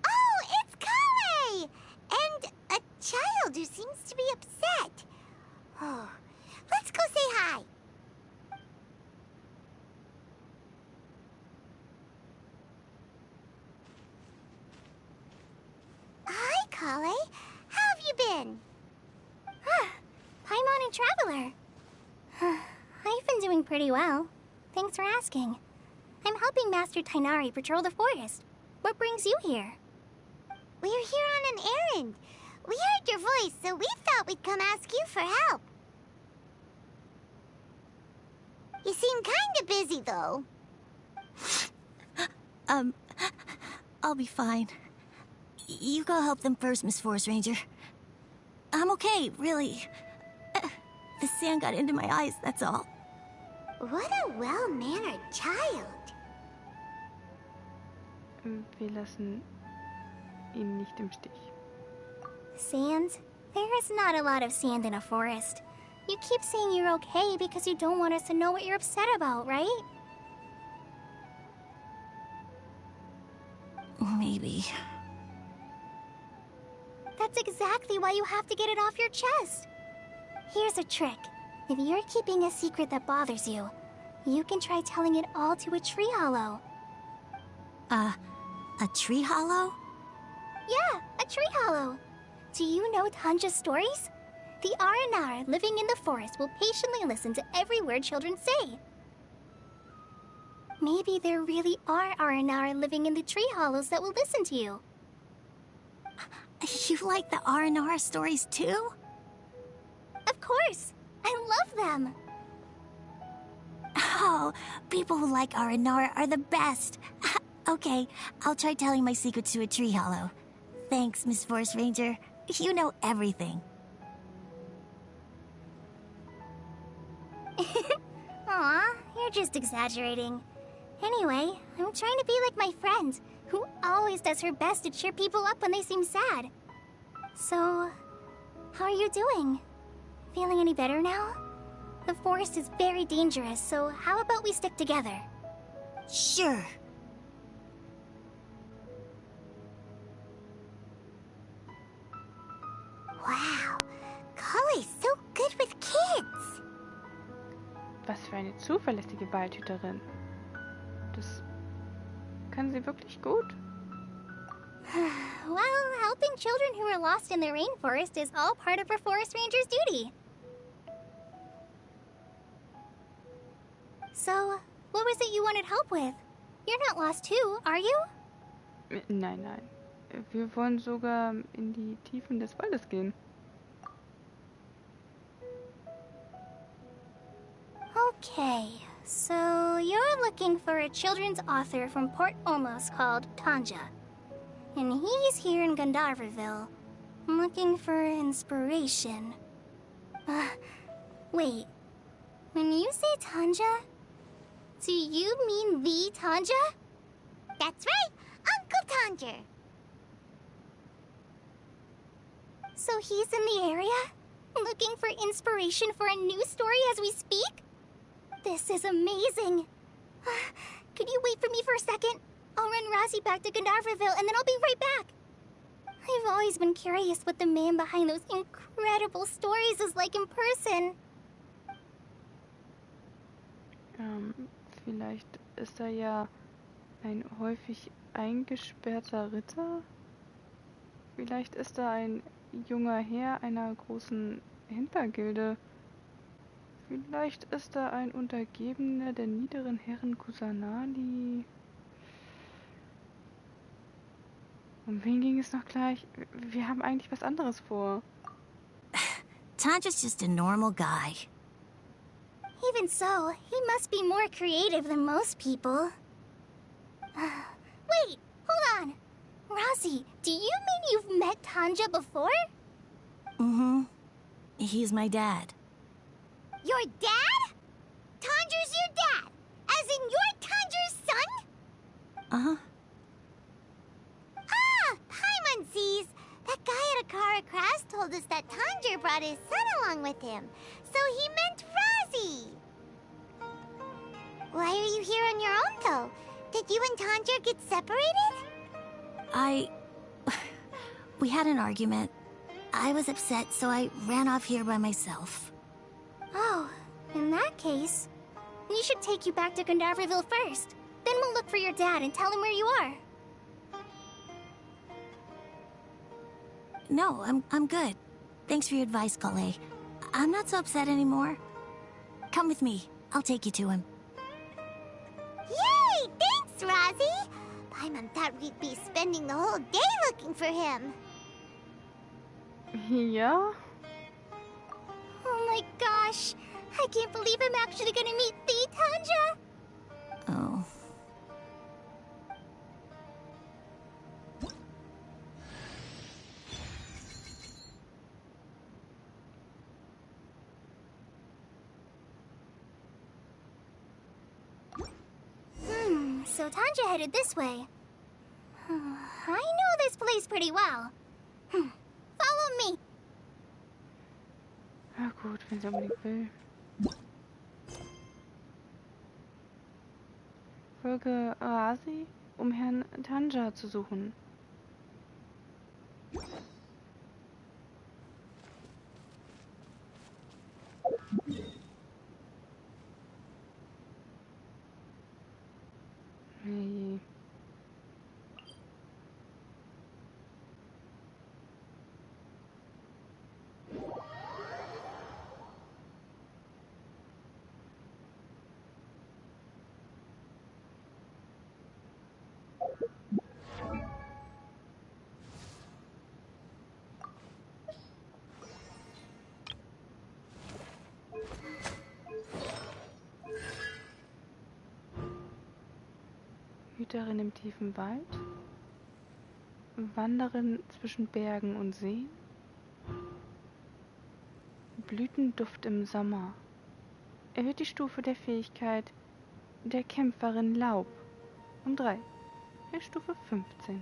Oh, it's Collei! And a child who seems to be upset. Oh, let's go say hi. Hi, Collei. How have you been? Paimon and Traveler. I've been doing pretty well. Thanks for asking. I'm helping Master Tighnari patrol the forest. What brings you here? We're here on an errand. We heard your voice, so we thought we'd come ask you for help. You seem kinda busy, though. I'll be fine. You go help them first, Miss Forest Ranger. I'm okay, really. The sand got into my eyes, that's all. What a well-mannered child. Wir lassen ihn nicht im Stich. Sand? There is not a lot of sand in a forest. You keep saying you're okay because you don't want us to know what you're upset about, right? Maybe. That's exactly why you have to get it off your chest. Here's a trick. If you're keeping a secret that bothers you, you can try telling it all to a tree hollow. A tree hollow? Yeah, a tree hollow. Do you know Tanja's stories? The Aranar living in the forest will patiently listen to every word children say. Maybe there really are Aranar living in the tree hollows that will listen to you. You like the R&R stories too? Of course! I love them! Oh, people who like R&R are the best. Okay, I'll try telling my secrets to a tree hollow. Thanks, Miss Forest Ranger. You know everything. Aw, you're just exaggerating. Anyway, I'm trying to be like my friend, who always does her best to cheer people up when they seem sad. So, how are you doing? Feeling any better now? The forest is very dangerous, so how about we stick together? Sure. Wow, Collei's so good with kids. Was für eine zuverlässige Waldhüterin. Das kann sie wirklich gut. Well, helping children who are lost in the rainforest is all part of a forest ranger's duty. So, what was it you wanted help with? You're not lost too, are you? Nein, nein. Wir wollen sogar in die Tiefen des Waldes gehen. Okay, so you're looking for a children's author from Port Olmos called Tanja. And he's here in Gandharvaville, looking for inspiration. Wait. When you say Tanja, do you mean the Tanja? That's right, Uncle Tanja. So he's in the area, looking for inspiration for a new story as we speak? This is amazing. Could you wait for me for a second? I'll run Razi back to Gandharvaville and then I'll be right back. I've always been curious what the man behind those incredible stories is like in person. Vielleicht ist er ja ein häufig eingesperrter Ritter. Vielleicht ist er ein junger Herr einer großen Händlergilde. Vielleicht ist er ein Untergebener der niederen Herren Kusanali. Um wen ging es noch gleich? Wir haben eigentlich was anderes vor. Tanja's just a normal guy. Even so, he must be more creative than most people. Wait, hold on. Razi, do you mean you've met Tanja before? Mm-hmm. He's my dad. Your dad? Tanja's your dad? As in you're Tanja's son? Uh-huh. Ah, Paimonsees. That guy at Akara Crash told us that Tanja brought his son along with him. So he meant Razi. Why are you here on your own, though? Did you and Tanja get separated? We had an argument. I was upset, so I ran off here by myself. Oh, in that case, we should take you back to Gandharvaville first. Then we'll look for your dad and tell him where you are. No, I'm good. Thanks for your advice, Collei. I'm not so upset anymore. Come with me. I'll take you to him. Yay! Thanks, Razi! Paimon thought we'd be spending the whole day looking for him. Ja? Oh my gosh! I can't believe I'm actually gonna meet the Tanja! Oh. So Tanja headed this way. I know this place pretty well. Follow me. Ja gut, wenn sie unbedingt will. Folge Rasi, um Herrn Tanja zu suchen. Hey. Hüterin im tiefen Wald, Wanderin zwischen Bergen und Seen, Blütenduft im Sommer, erhöht die Stufe der Fähigkeit der Kämpferin Laub um 3, für Stufe 15.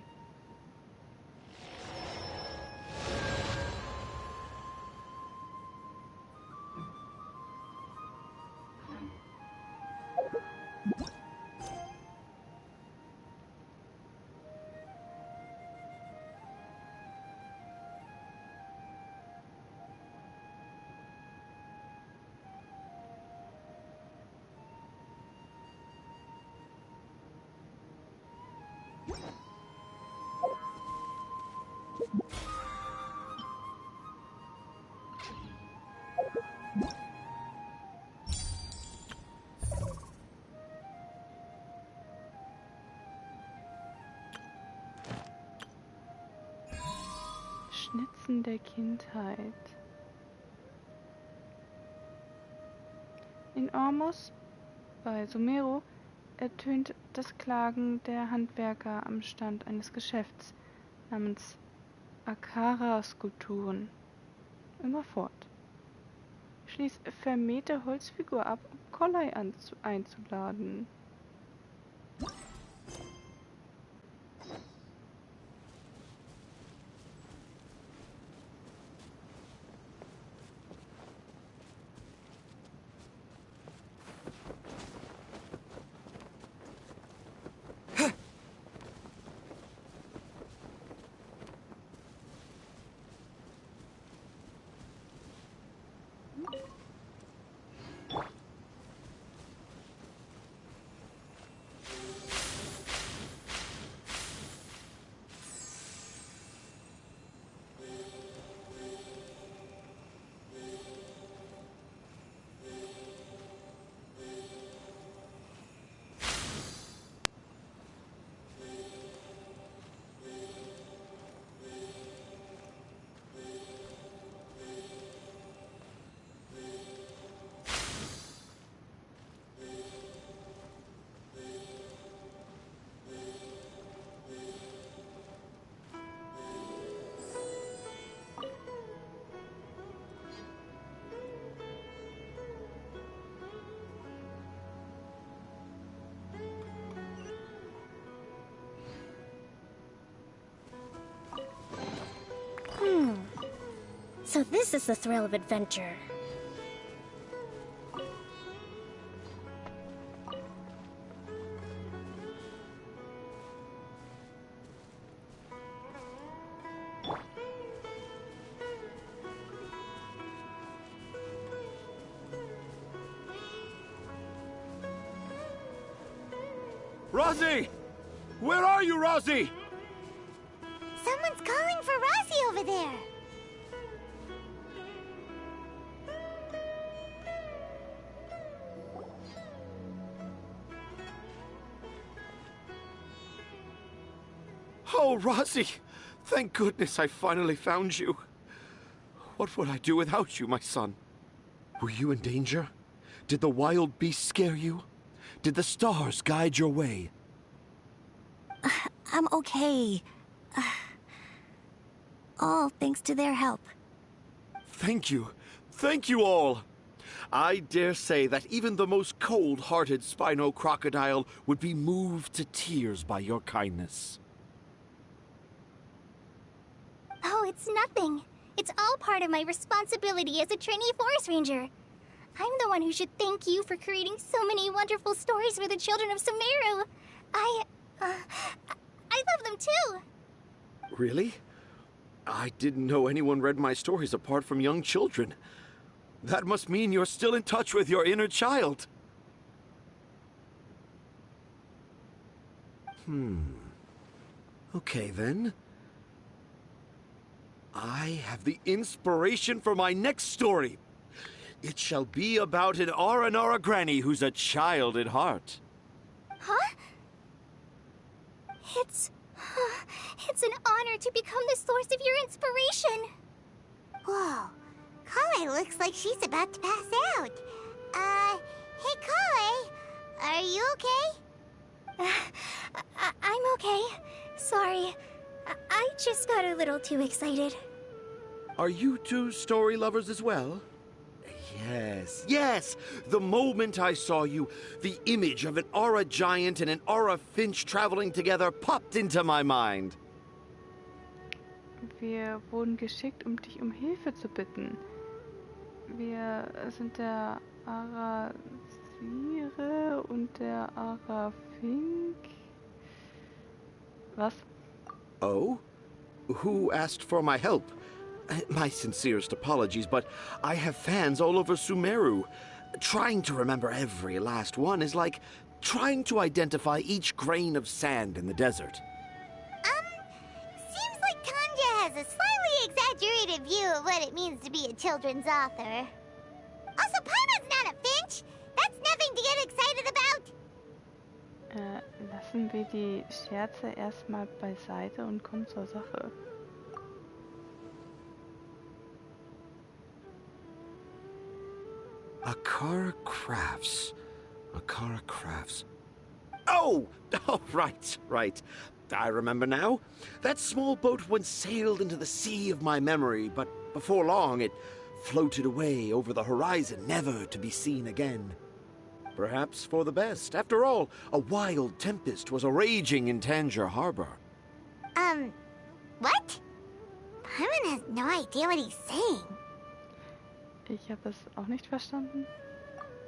Schnitzen der Kindheit. In Ormus, bei Sumeru, ertönt das Klagen der Handwerker am Stand eines Geschäfts namens Akara-Skulpturen immer fort. Schließ verschmähte Holzfigur ab, um Collei einzuladen. So this is the thrill of adventure. Rosie! Where are you, Rosie? Someone's calling for Rosie over there. Oh, Rosie! Thank goodness I finally found you. What would I do without you, my son? Were you in danger? Did the wild beasts scare you? Did the stars guide your way? I'm okay. All thanks to their help. Thank you. Thank you all. I dare say that even the most cold-hearted Spino crocodile would be moved to tears by your kindness. Oh, it's nothing. It's all part of my responsibility as a trainee forest ranger. I'm the one who should thank you for creating so many wonderful stories for the children of Sumeru. I love them too. Really? I didn't know anyone read my stories apart from young children. That must mean you're still in touch with your inner child. Okay, then. I have the inspiration for my next story. It shall be about an Aranara granny who's a child at heart. Huh? It's an honor to become the source of your inspiration. Whoa. Collei looks like she's about to pass out. Hey Collei, are you okay? I'm okay. Sorry. I just got a little too excited. Are you two story lovers as well? Yes. The moment I saw you, the image of an Aura giant and an Aura finch traveling together popped into my mind. Wir wurden geschickt, um dich um Hilfe zu bitten. Wir sind der Arasire und der Arafink. Was? Oh? Who asked for my help? My sincerest apologies, but I have fans all over Sumeru. Trying to remember every last one is like trying to identify each grain of sand in the desert. Seems like Tanja has a slightly exaggerated view of what it means to be a children's author. Also, Paimon's not a finch. That's nothing to get excited about. Lassen wir die Scherze erstmal beiseite und kommen zur Sache. Akara Crafts. Oh, right. I remember now. That small boat once sailed into the sea of my memory, but before long it floated away over the horizon, never to be seen again. Perhaps for the best. After all, a wild tempest was raging in Tanger Harbor. What? Paimon has no idea what he's saying. Ich habe es auch nicht verstanden.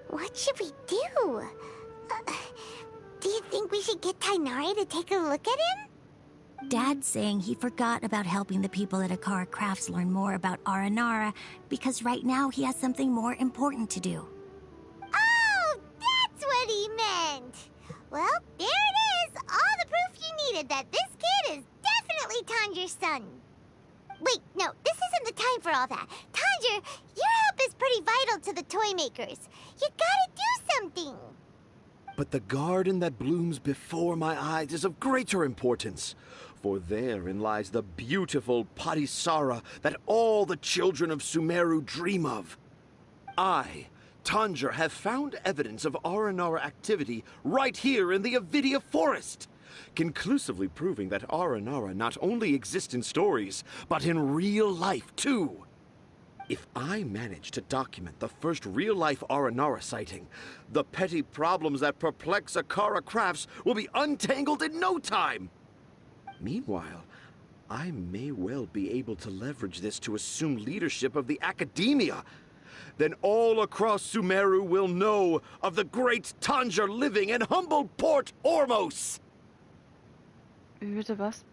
What should we do? Do you think we should get Tighnari to take a look at him? Dad's saying he forgot about helping the people at Akara Crafts learn more about Aranara because right now he has something more important to do. Oh, that's what he meant! Well, there it is! All the proof you needed that this kid is definitely Tanger's son. Wait, no, this isn't the time for all that. Tanger, your help is pretty vital to the toy makers. You gotta do something! But the garden that blooms before my eyes is of greater importance, for therein lies the beautiful Patisara that all the children of Sumeru dream of. I, Tanger, have found evidence of Aranara activity right here in the Avidia Forest, conclusively proving that Aranara not only exist in stories, but in real life too. If I manage to document the first real-life Aranara sighting, the petty problems that perplex Akara Crafts will be untangled in no time. Meanwhile, I may well be able to leverage this to assume leadership of the academia. Then all across Sumeru will know of the great Tanger living in humble Port Ormos. Bitte was?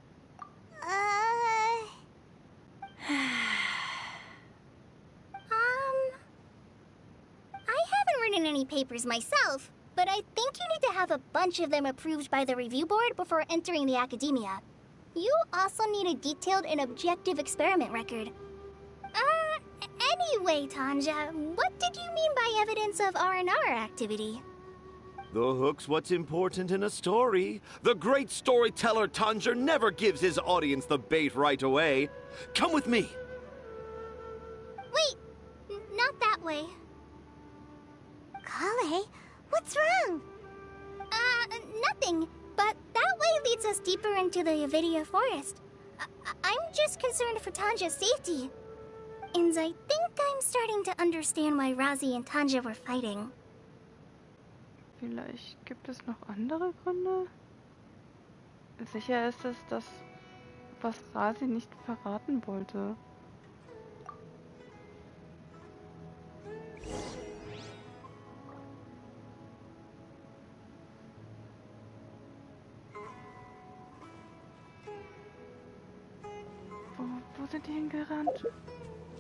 I haven't written any papers myself, but I think you need to have a bunch of them approved by the review board before entering the academia. You also need a detailed and objective experiment record. Anyway, Tanja, what did you mean by evidence of Aranara activity? The hook's what's important in a story. The great storyteller Tanger never gives his audience the bait right away. Come with me. Wait, not that way. Collei, what's wrong? Nothing. But that way leads us deeper into the Avidia Forest. I'm just concerned for Tanja's safety. And I think I'm starting to understand why Razi and Tanja were fighting. Vielleicht gibt es noch andere Gründe? Sicher ist es, dass was Rasi nicht verraten wollte. Wo sind die hingerannt?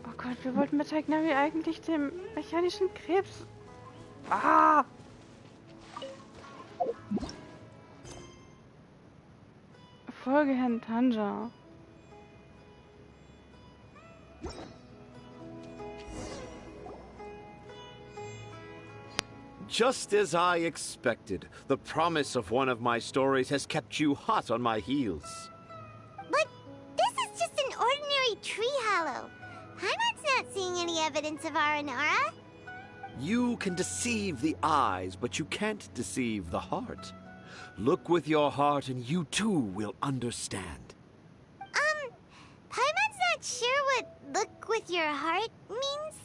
Oh Gott, wir wollten mit Tighnari eigentlich dem mechanischen Krebs... Ah! Folge Herrn Tanja. Just as I expected, the promise of one of my stories has kept you hot on my heels. But this is just an ordinary tree hollow. Heimat's not seeing any evidence of Aranara. You can deceive the eyes, but you can't deceive the heart. Look with your heart and you too will understand. Paimon's not sure what look with your heart means,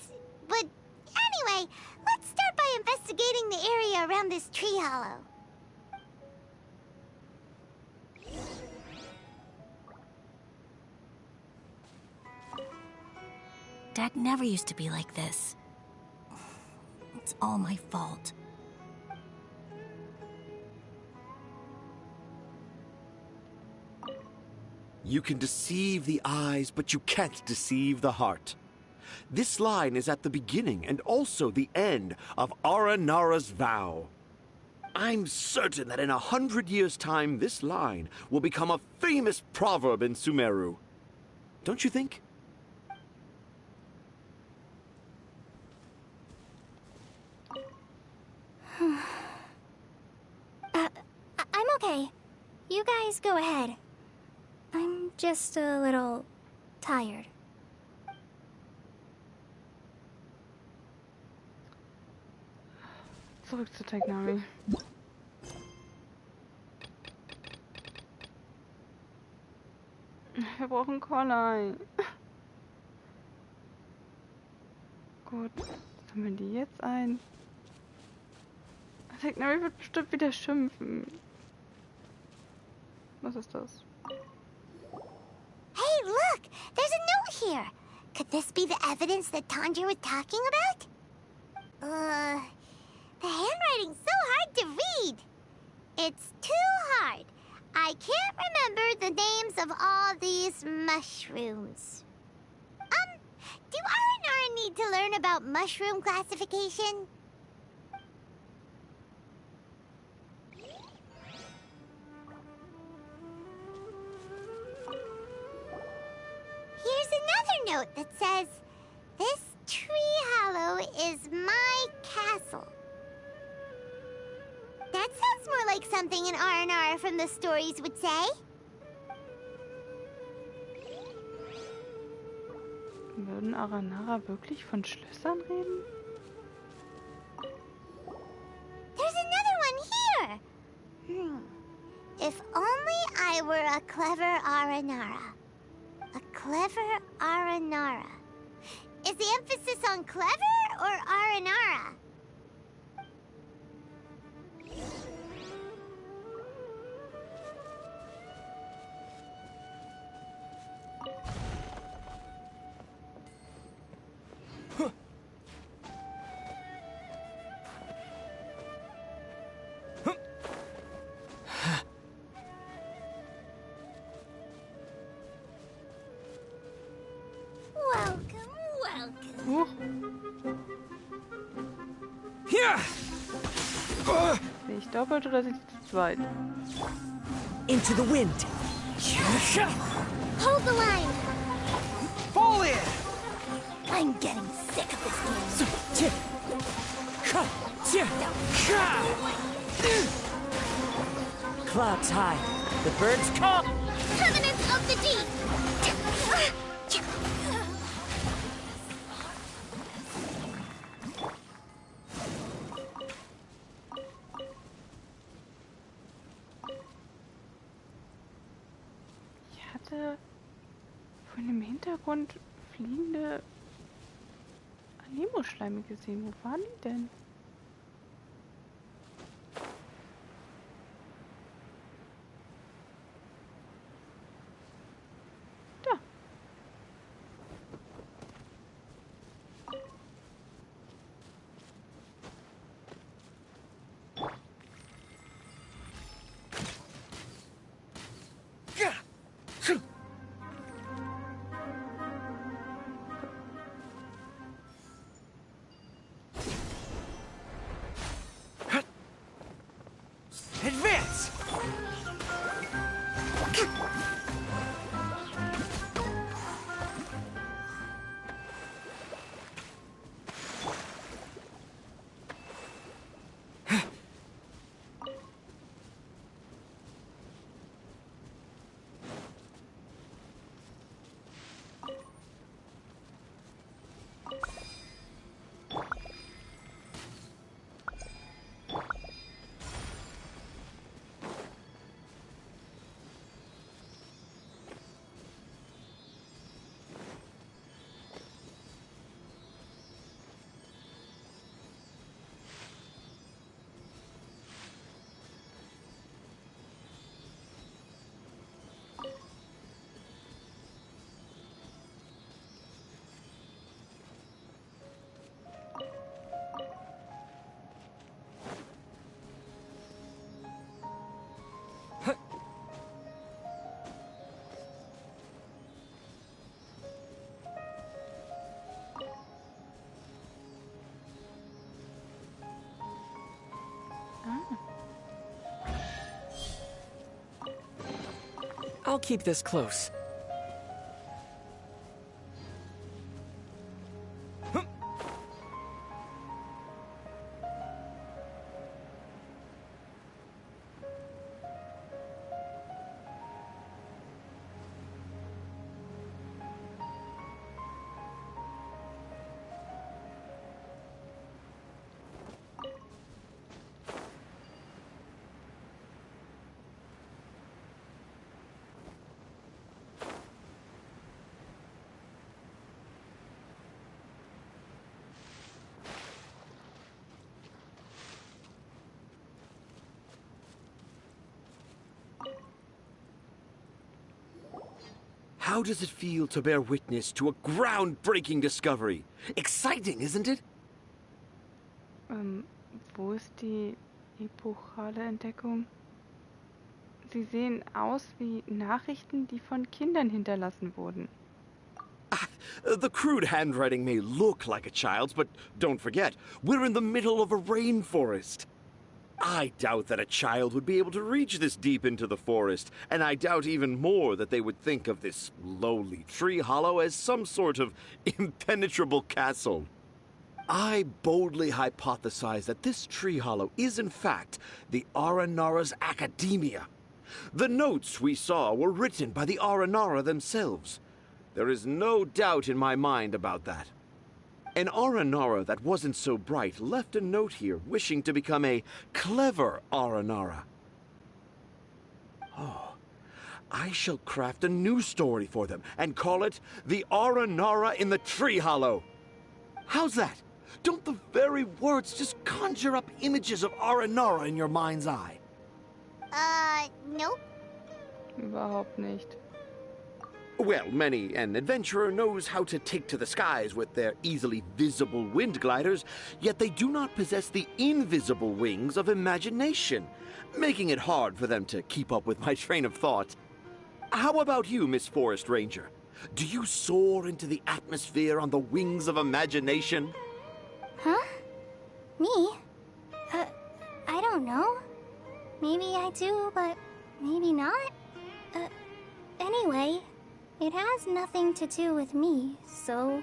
but anyway, let's start by investigating the area around this tree hollow. Dad never used to be like this. It's all my fault. You can deceive the eyes, but you can't deceive the heart. This line is at the beginning and also the end of Aranara's vow. I'm certain that in 100 years' time, this line will become a famous proverb in Sumeru. Don't you think? I'm okay. You guys go ahead. I'm just a little tired. Zurück zu Tighnari. Wir brauchen Collei. Gut, sammeln die jetzt ein. Tighnari wird bestimmt wieder schimpfen. Was ist das? Hey, look! There's a note here! Could this be the evidence that Tanja was talking about? The handwriting's so hard to read. It's too hard. I can't remember the names of all these mushrooms. Do Aranara need to learn about mushroom classification? Here's another note that says, "This tree hollow is my castle." That sounds more like something an Aranara from the stories would say. Würden Aranara wirklich von Schlössern reden? There's another one here! If only I were a clever Aranara. A clever Aranara. Is the emphasis on clever or Aranara? Sehe ich doppelt oder sehe ich zu zweit? Into the wind. Hold the line! Fall in! I'm getting sick of this game. Clouds high. The birds call. Covenants of the deep! Von dem Hintergrund fliegende Anemo-Schleime gesehen. Wo waren die denn? I'll keep this close. How does it feel to bear witness to a groundbreaking discovery? Exciting, isn't it? Wo ist die epochale Entdeckung? Sie sehen aus wie Nachrichten, die von Kindern hinterlassen wurden. The crude handwriting may look like a child's, but don't forget, we're in the middle of a rainforest. I doubt that a child would be able to reach this deep into the forest, and I doubt even more that they would think of this lowly tree hollow as some sort of impenetrable castle. I boldly hypothesize that this tree hollow is in fact the Aranara's academia. The notes we saw were written by the Aranara themselves. There is no doubt in my mind about that. An Aranara that wasn't so bright left a note here wishing to become a clever Aranara. Oh, I shall craft a new story for them and call it The Aranara in the Tree Hollow. How's that? Don't the very words just conjure up images of Aranara in your mind's eye? Nope. Überhaupt nicht. Well, many an adventurer knows how to take to the skies with their easily visible wind gliders, yet they do not possess the invisible wings of imagination, making it hard for them to keep up with my train of thought. How about you, Miss Forest Ranger? Do you soar into the atmosphere on the wings of imagination? Huh? Me? I don't know. Maybe I do, but maybe not. Anyway, it has nothing to do with me, so...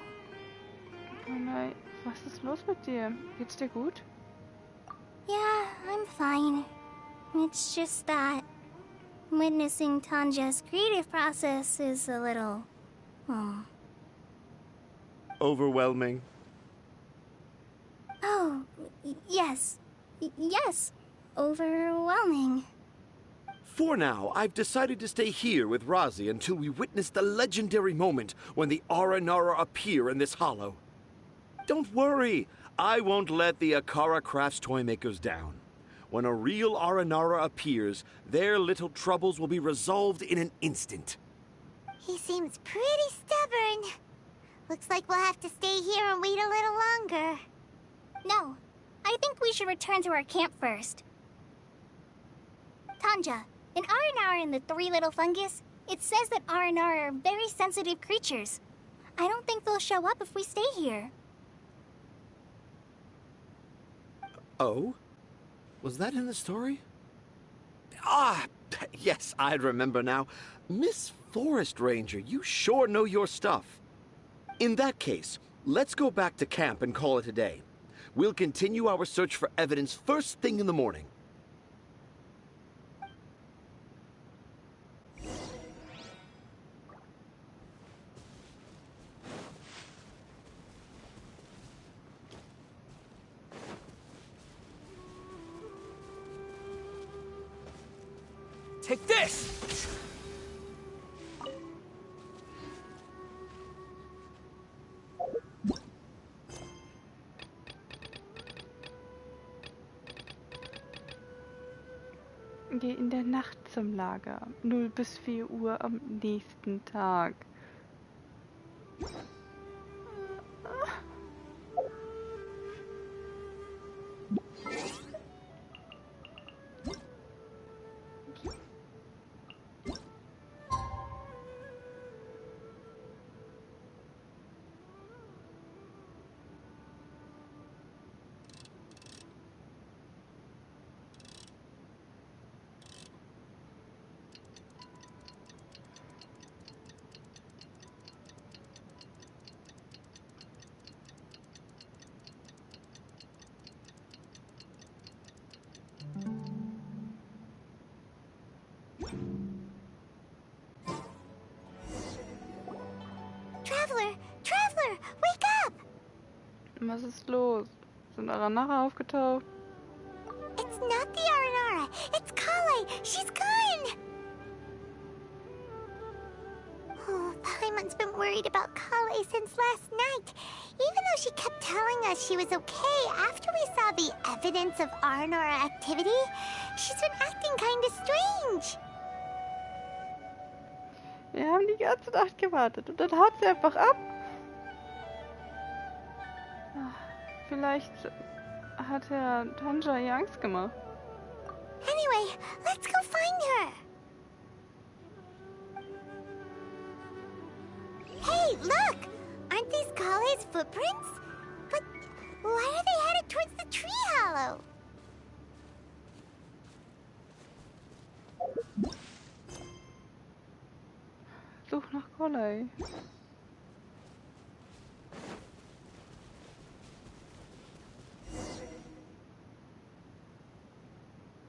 Collei, was ist los mit dir? Geht's dir gut? Yeah, I'm fine. It's just that witnessing Tanja's creative process is a little... Overwhelming. Oh, yes. Yes. Overwhelming. For now, I've decided to stay here with Razi until we witness the legendary moment when the Aranara appear in this hollow. Don't worry, I won't let the Akara Crafts toymakers down. When a real Aranara appears, their little troubles will be resolved in an instant. He seems pretty stubborn. Looks like we'll have to stay here and wait a little longer. No, I think we should return to our camp first. Tanja, in Aranara and the Three Little Fungus, it says that Aranara are very sensitive creatures. I don't think they'll show up if we stay here. Oh? Was that in the story? Ah, yes, I remember now. Miss Forest Ranger, you sure know your stuff. In that case, let's go back to camp and call it a day. We'll continue our search for evidence first thing in the morning. Take this! Geh in der Nacht zum Lager. 0 bis 4 Uhr am nächsten Tag. Was ist los? Sind Aranara aufgetaucht? It's not the Aranara. It's Collei. She's gone. Oh, Paimon's been worried about Collei since last night. Even though she kept telling us she was okay after we saw the evidence of Aranara activity, she's been acting kind of strange. Wir haben die ganze Nacht gewartet und dann haut sie einfach ab. Vielleicht hat Herr Tanja ihr Angst gemacht. Anyway, let's go find her. Hey, look! Aren't these Collei's footprints? But why are they headed towards the tree hollow? Such nach Collei.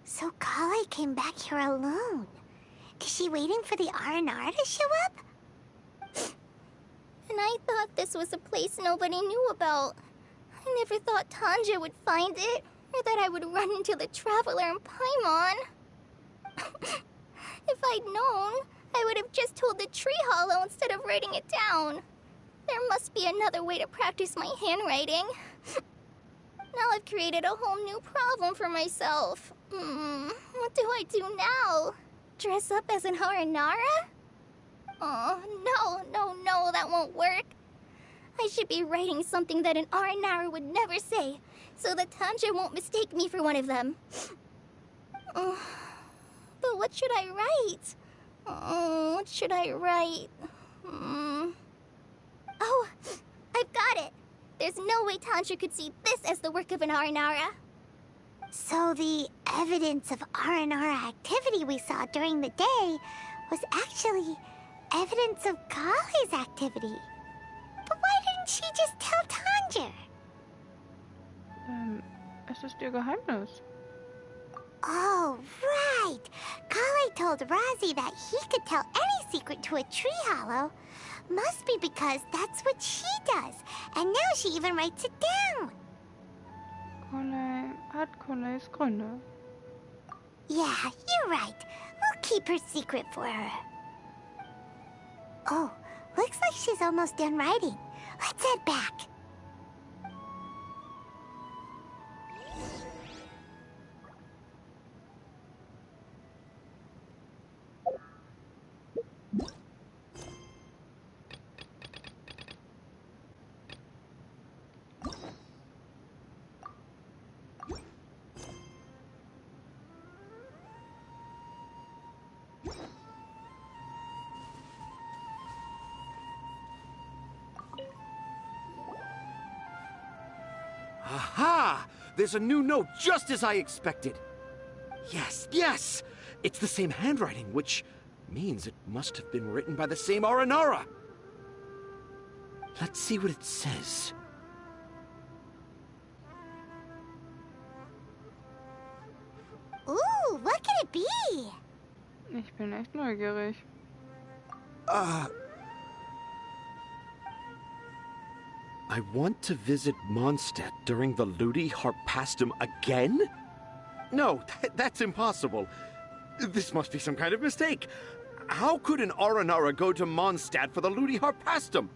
So Collei came back here alone. Is she waiting for the Aranara to show up? And I thought this was a place nobody knew about. I never thought Tanja would find it, or that I would run into the Traveler in Paimon. If I'd known, I would have just told the tree hollow instead of writing it down. There must be another way to practice my handwriting. Now I've created a whole new problem for myself. What do I do now? Dress up as an Aranara? Oh, no, that won't work. I should be writing something that an Aranara would never say, so that Tanja won't mistake me for one of them. But what should I write? What should I write? Oh, I've got it! There's no way Tanja could see this as the work of an Aranara. So the evidence of Aranara activity we saw during the day was actually evidence of Collei's activity. But why didn't she just tell Tanja? Es ist ihr Geheimnis. Oh, right! Collei told Razi that he could tell any secret to a tree hollow. Must be because that's what she does. And now she even writes it down. Collei hat Colleis Gründe. Yeah, you're right. We'll keep her secret for her. Oh, looks like she's almost done writing. Let's head back. Aha! There's a new note just as I expected. Yes! It's the same handwriting, which means it must have been written by the same Aranara. Let's see what it says. Ooh, what could it be? Ich bin echt neugierig. I want to visit Mondstadt during the Ludi Harpastum again? No, that's impossible. This must be some kind of mistake. How could an Aranara go to Mondstadt for the Ludi Harpastum?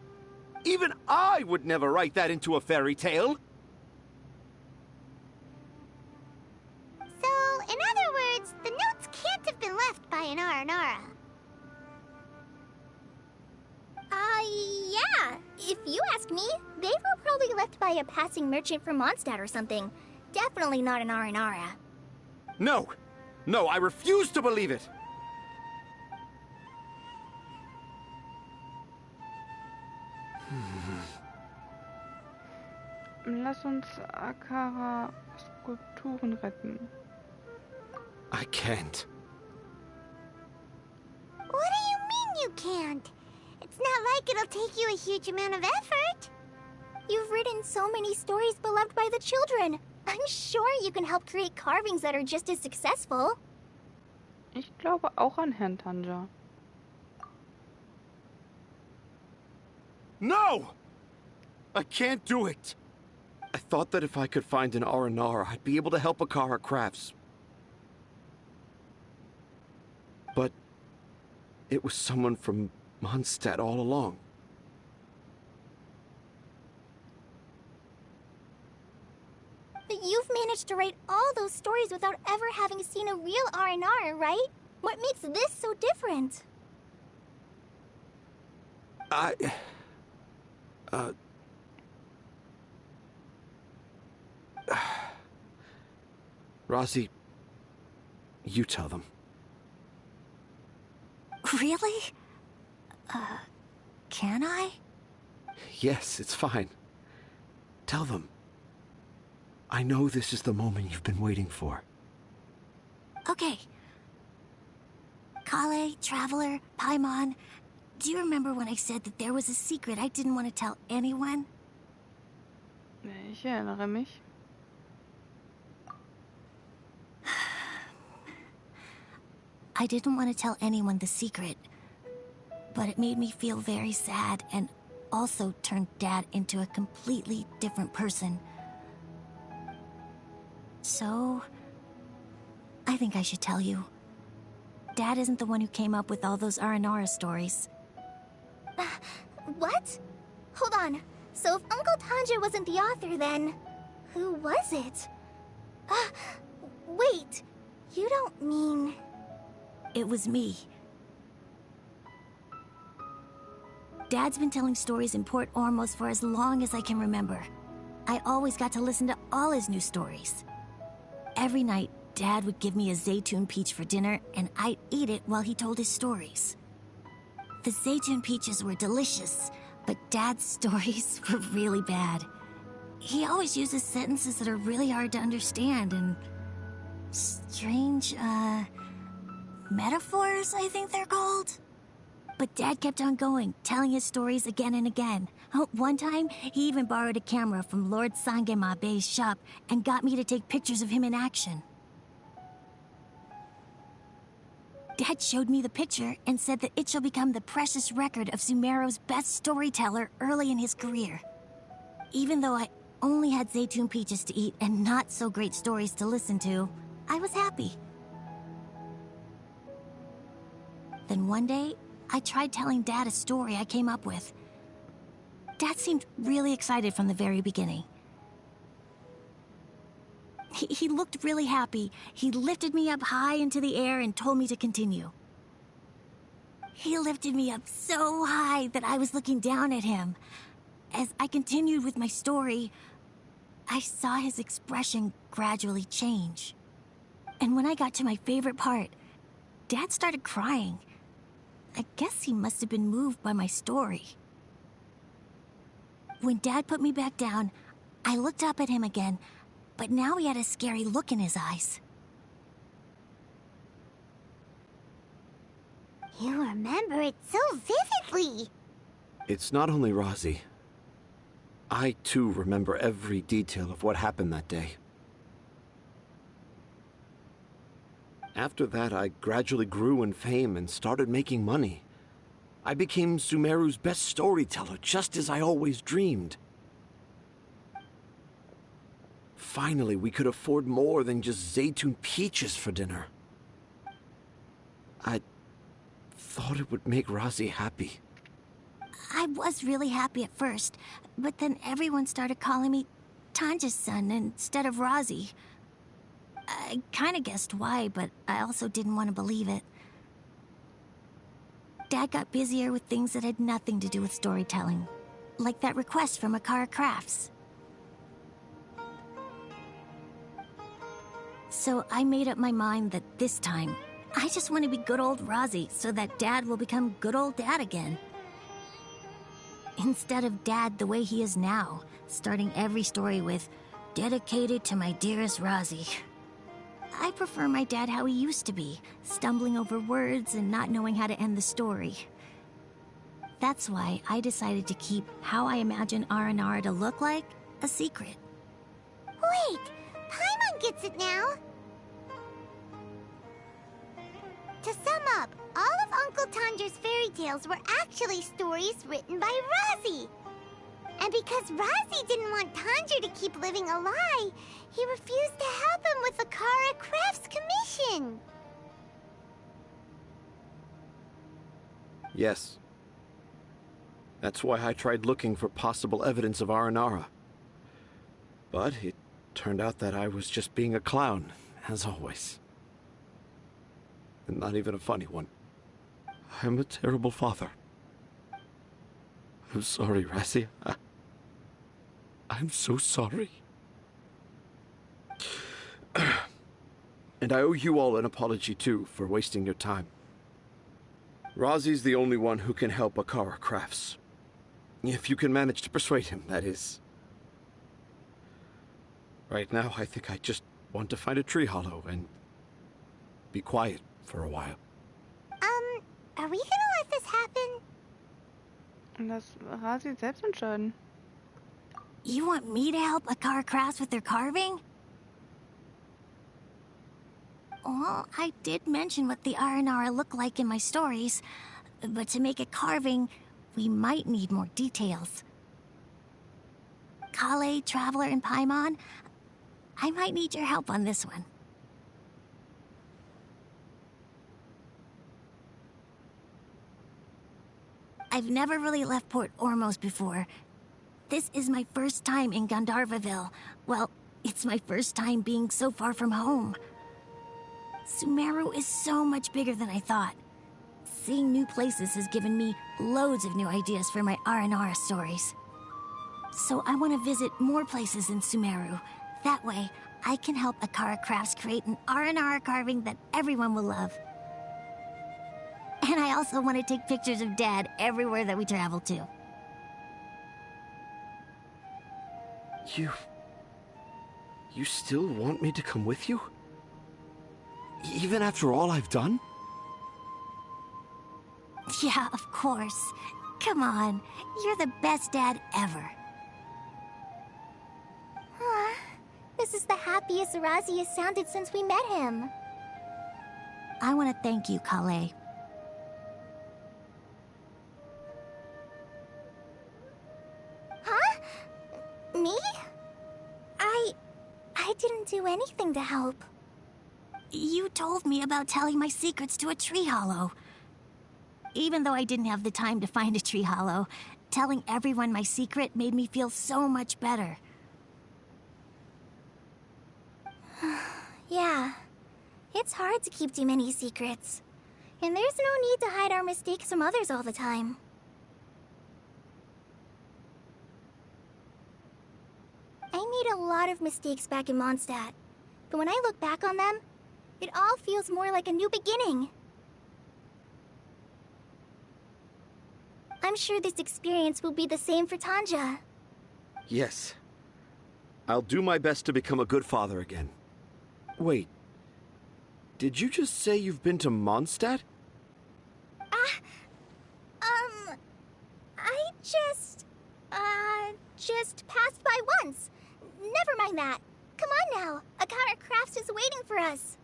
Even I would never write that into a fairy tale. So, in other words, the notes can't have been left by an Aranara. Yeah. If you ask me, they were probably left by a passing merchant from Mondstadt or something. Definitely not an Aranara. No, I refuse to believe it. Lass uns Akara Skulpturen retten. I can't. What do you mean you can't? It's not like it'll take you a huge amount of effort. You've written so many stories beloved by the children. I'm sure you can help create carvings that are just as successful. Ich glaube auch an Herrn Tanja. No! I can't do it. I thought that if I could find an R&R, I'd be able to help Akara Crafts. But it was someone from Mondstadt all along. But you've managed to write all those stories without ever having seen a real R&R, right? What makes this so different? Rosie, you tell them. Really? Can I? Yes, it's fine. Tell them. I know this is the moment you've been waiting for. Okay. Collei, Traveler, Paimon, do you remember when I said that there was a secret I didn't want to tell anyone? Ich erinnere mich. I didn't want to tell anyone the secret, but it made me feel very sad and also turned Dad into a completely different person. So, I think I should tell you. Dad isn't the one who came up with all those Aranara stories. What? Hold on. So if Uncle Tanja wasn't the author, then who was it? Wait. You don't mean... It was me. Dad's been telling stories in Port Ormos for as long as I can remember. I always got to listen to all his new stories. Every night, Dad would give me a Zaytun peach for dinner, and I'd eat it while he told his stories. The Zaytun peaches were delicious, but Dad's stories were really bad. He always uses sentences that are really hard to understand and strange, metaphors, I think they're called. But Dad kept on going, telling his stories again and again. One time, he even borrowed a camera from Lord Sangema Bey's shop and got me to take pictures of him in action. Dad showed me the picture and said that it shall become the precious record of Sumeru's best storyteller early in his career. Even though I only had Zaytun peaches to eat and not so great stories to listen to, I was happy. Then one day, I tried telling Dad a story I came up with. Dad seemed really excited from the very beginning. He looked really happy. He lifted me up high into the air and told me to continue. He lifted me up so high that I was looking down at him. As I continued with my story, I saw his expression gradually change. And when I got to my favorite part, Dad started crying. I guess he must have been moved by my story. When Dad put me back down, I looked up at him again, but now he had a scary look in his eyes. You remember it so vividly. It's not only Rosie. I, too, remember every detail of what happened that day. After that, I gradually grew in fame and started making money. I became Sumeru's best storyteller, just as I always dreamed. Finally, we could afford more than just Zaytun peaches for dinner. I thought it would make Rosie happy. I was really happy at first, but then everyone started calling me Tanja's son instead of Rosie. I kinda guessed why, but I also didn't want to believe it. Dad got busier with things that had nothing to do with storytelling, like that request from Akara Crafts. So I made up my mind that this time, I just want to be good old Rosie so that Dad will become good old Dad again. Instead of Dad the way he is now, starting every story with, "Dedicated to my dearest Rosie." I prefer my dad how he used to be, stumbling over words and not knowing how to end the story. That's why I decided to keep how I imagine Aranara to look like a secret. Wait, Paimon gets it now. To sum up, all of Uncle Tanja's fairy tales were actually stories written by Rosie. And because Razi didn't want Tanjir to keep living a lie, he refused to help him with the Kara Crafts commission. Yes. That's why I tried looking for possible evidence of Aranara. But it turned out that I was just being a clown, as always. And not even a funny one. I'm a terrible father. I'm sorry, Razi. I'm so sorry. And I owe you all an apology, too, for wasting your time. Razi's the only one who can help Akara Crafts. If you can manage to persuade him, that is. Right now, I think I just want to find a tree hollow and be quiet for a while. Are we gonna let this happen? Das Razi selbst entscheiden. You want me to help Akara Crafts with their carving? Well, I did mention what the Aranara look like in my stories, but to make a carving, we might need more details. Collei, Traveler, and Paimon, I might need your help on this one. I've never really left Port Ormos before. This is my first time in Gandharvaville. Well, it's my first time being so far from home. Sumeru is so much bigger than I thought. Seeing new places has given me loads of new ideas for my Aranara stories. So I want to visit more places in Sumeru. That way, I can help Akara Crafts create an Aranara carving that everyone will love. And I also want to take pictures of Dad everywhere that we travel to. You still want me to come with you? Even after all I've done? Yeah, of course. Come on, you're the best dad ever. This is the happiest Razi has sounded since we met him. I want to thank you, Collei. Huh? Me? I didn't do anything to help. You told me about telling my secrets to a tree hollow. Even though I didn't have the time to find a tree hollow, telling everyone my secret made me feel so much better. Yeah. It's hard to keep too many secrets. And there's no need to hide our mistakes from others all the time. I made a lot of mistakes back in Mondstadt. But when I look back on them, it all feels more like a new beginning. I'm sure this experience will be the same for Tanja. Yes. I'll do my best to become a good father again. Wait. Did you just say you've been to Mondstadt? I just passed by once. Never mind that. Come on now. Akara Crafts is waiting for us.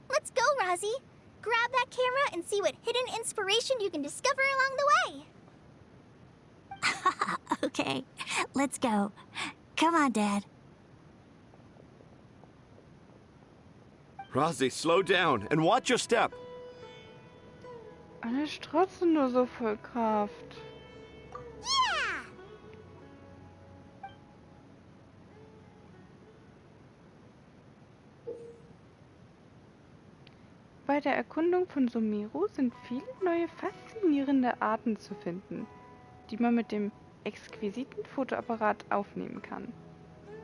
Let's go, Razi. Grab that camera and see what hidden inspiration you can discover along the way. Okay, let's go. Come on, Dad. Razi, slow down and watch your step. Alle strotzen nur so voll Kraft. Yeah! Bei der Erkundung von Sumeru sind viele neue faszinierende Arten zu finden, die man mit dem exquisiten Fotoapparat aufnehmen kann.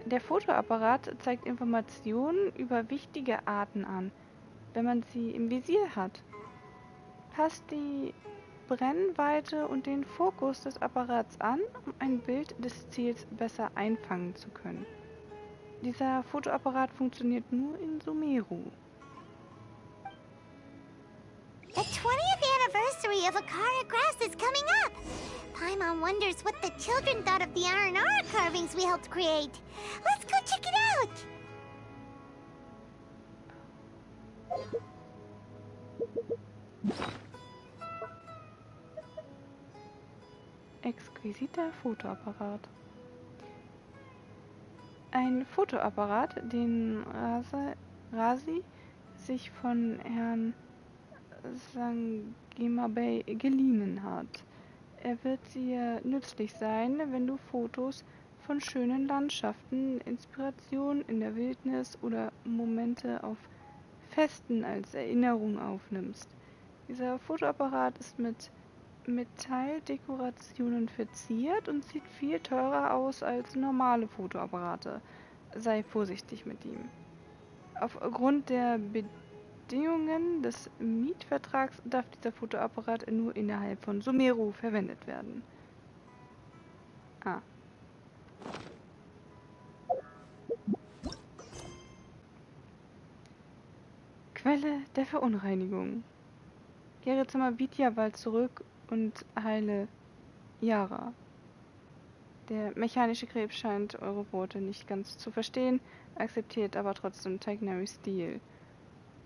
Der Fotoapparat zeigt Informationen über wichtige Arten an, wenn man sie im Visier hat. Passt die Brennweite und den Fokus des Apparats an, um ein Bild des Ziels besser einfangen zu können. Dieser Fotoapparat funktioniert nur in Sumeru. The 20th anniversary of Akara Crafts is coming up! Paimon wonders what the children thought of the Aranara carvings we helped create. Let's go check it out! Wie sieht der Fotoapparat? Ein Fotoapparat, den Rasi sich von Herrn Sangimabei geliehen hat. Er wird dir nützlich sein, wenn du Fotos von schönen Landschaften, Inspiration in der Wildnis oder Momente auf Festen als Erinnerung aufnimmst. Dieser Fotoapparat ist mit Metalldekorationen verziert und sieht viel teurer aus als normale Fotoapparate. Sei vorsichtig mit ihm. Aufgrund der Bedingungen des Mietvertrags darf dieser Fotoapparat nur innerhalb von Sumeru verwendet werden. Quelle der Verunreinigung. Kehre zum Abitya-Wald zurück und heile Yara. Der mechanische Krebs scheint eure Worte nicht ganz zu verstehen, akzeptiert aber trotzdem Tighnaris Stil.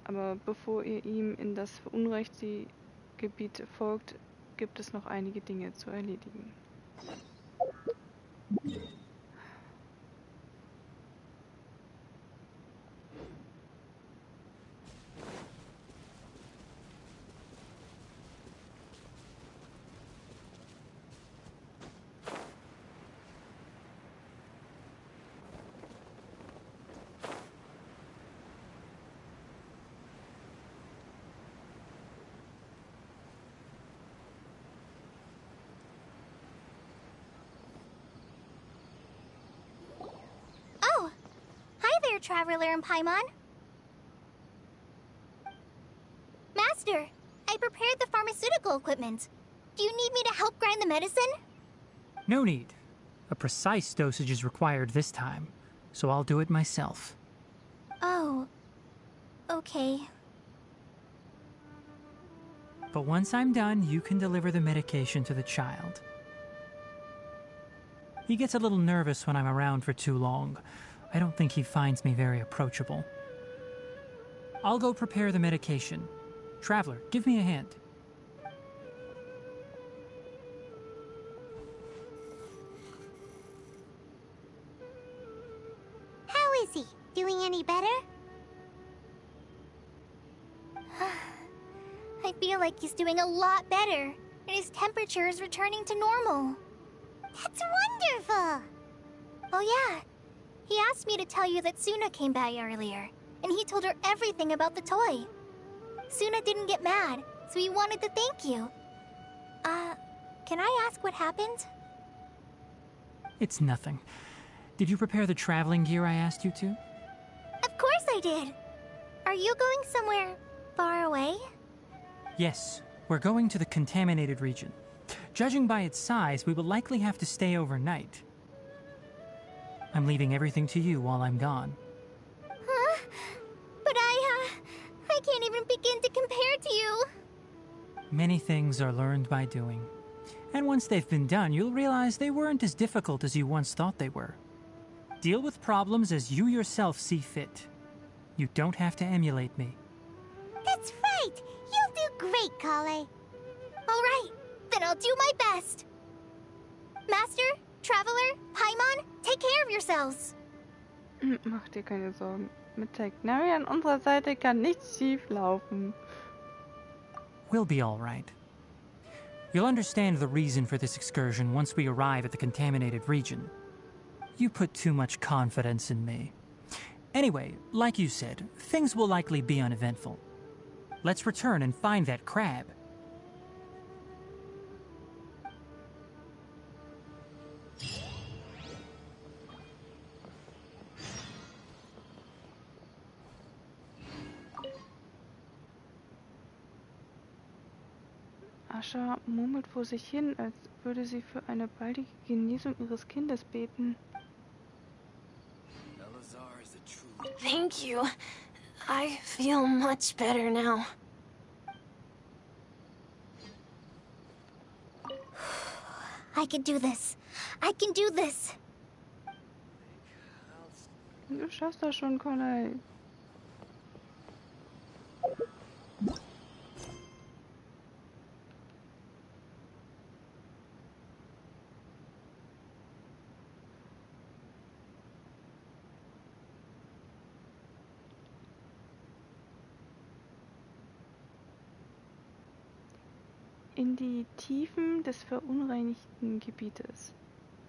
Aber bevor ihr ihm in das verunreinigte Gebiet folgt, gibt es noch einige Dinge zu erledigen. Traveler in Paimon. Master, I prepared the pharmaceutical equipment. Do you need me to help grind the medicine? No need. A precise dosage is required this time, so I'll do it myself. Oh, okay. But once I'm done, you can deliver the medication to the child. He gets a little nervous when I'm around for too long. I don't think he finds me very approachable. I'll go prepare the medication. Traveler, give me a hand. How is he? Doing any better? I feel like he's doing a lot better, and his temperature is returning to normal. That's wonderful! Oh yeah, he asked me to tell you that Suna came by earlier, and he told her everything about the toy. Suna didn't get mad, so he wanted to thank you. Can I ask what happened? It's nothing. Did you prepare the traveling gear I asked you to? Of course I did! Are you going somewhere far away? Yes, we're going to the contaminated region. Judging by its size, we will likely have to stay overnight. I'm leaving everything to you while I'm gone. Huh? But I can't even begin to compare to you. Many things are learned by doing. And once they've been done, you'll realize they weren't as difficult as you once thought they were. Deal with problems as you yourself see fit. You don't have to emulate me. That's right! You'll do great, Collei. All right, then I'll do my best. Master, Traveler, Paimon, take care of yourselves. Mach dir keine Sorgen. Mit Tighnari an unserer Seite kann nichts schief laufen. We'll be all right. You'll understand the reason for this excursion once we arrive at the contaminated region. You put too much confidence in me. Anyway, like you said, things will likely be uneventful. Let's return and find that crab. Asha murmelt vor sich hin, als würde sie für eine baldige Genesung ihres Kindes beten. Thank you. I feel much better now. I can do this. I can do this. Du schaffst das schon, Collei. in die Tiefen des verunreinigten Gebietes.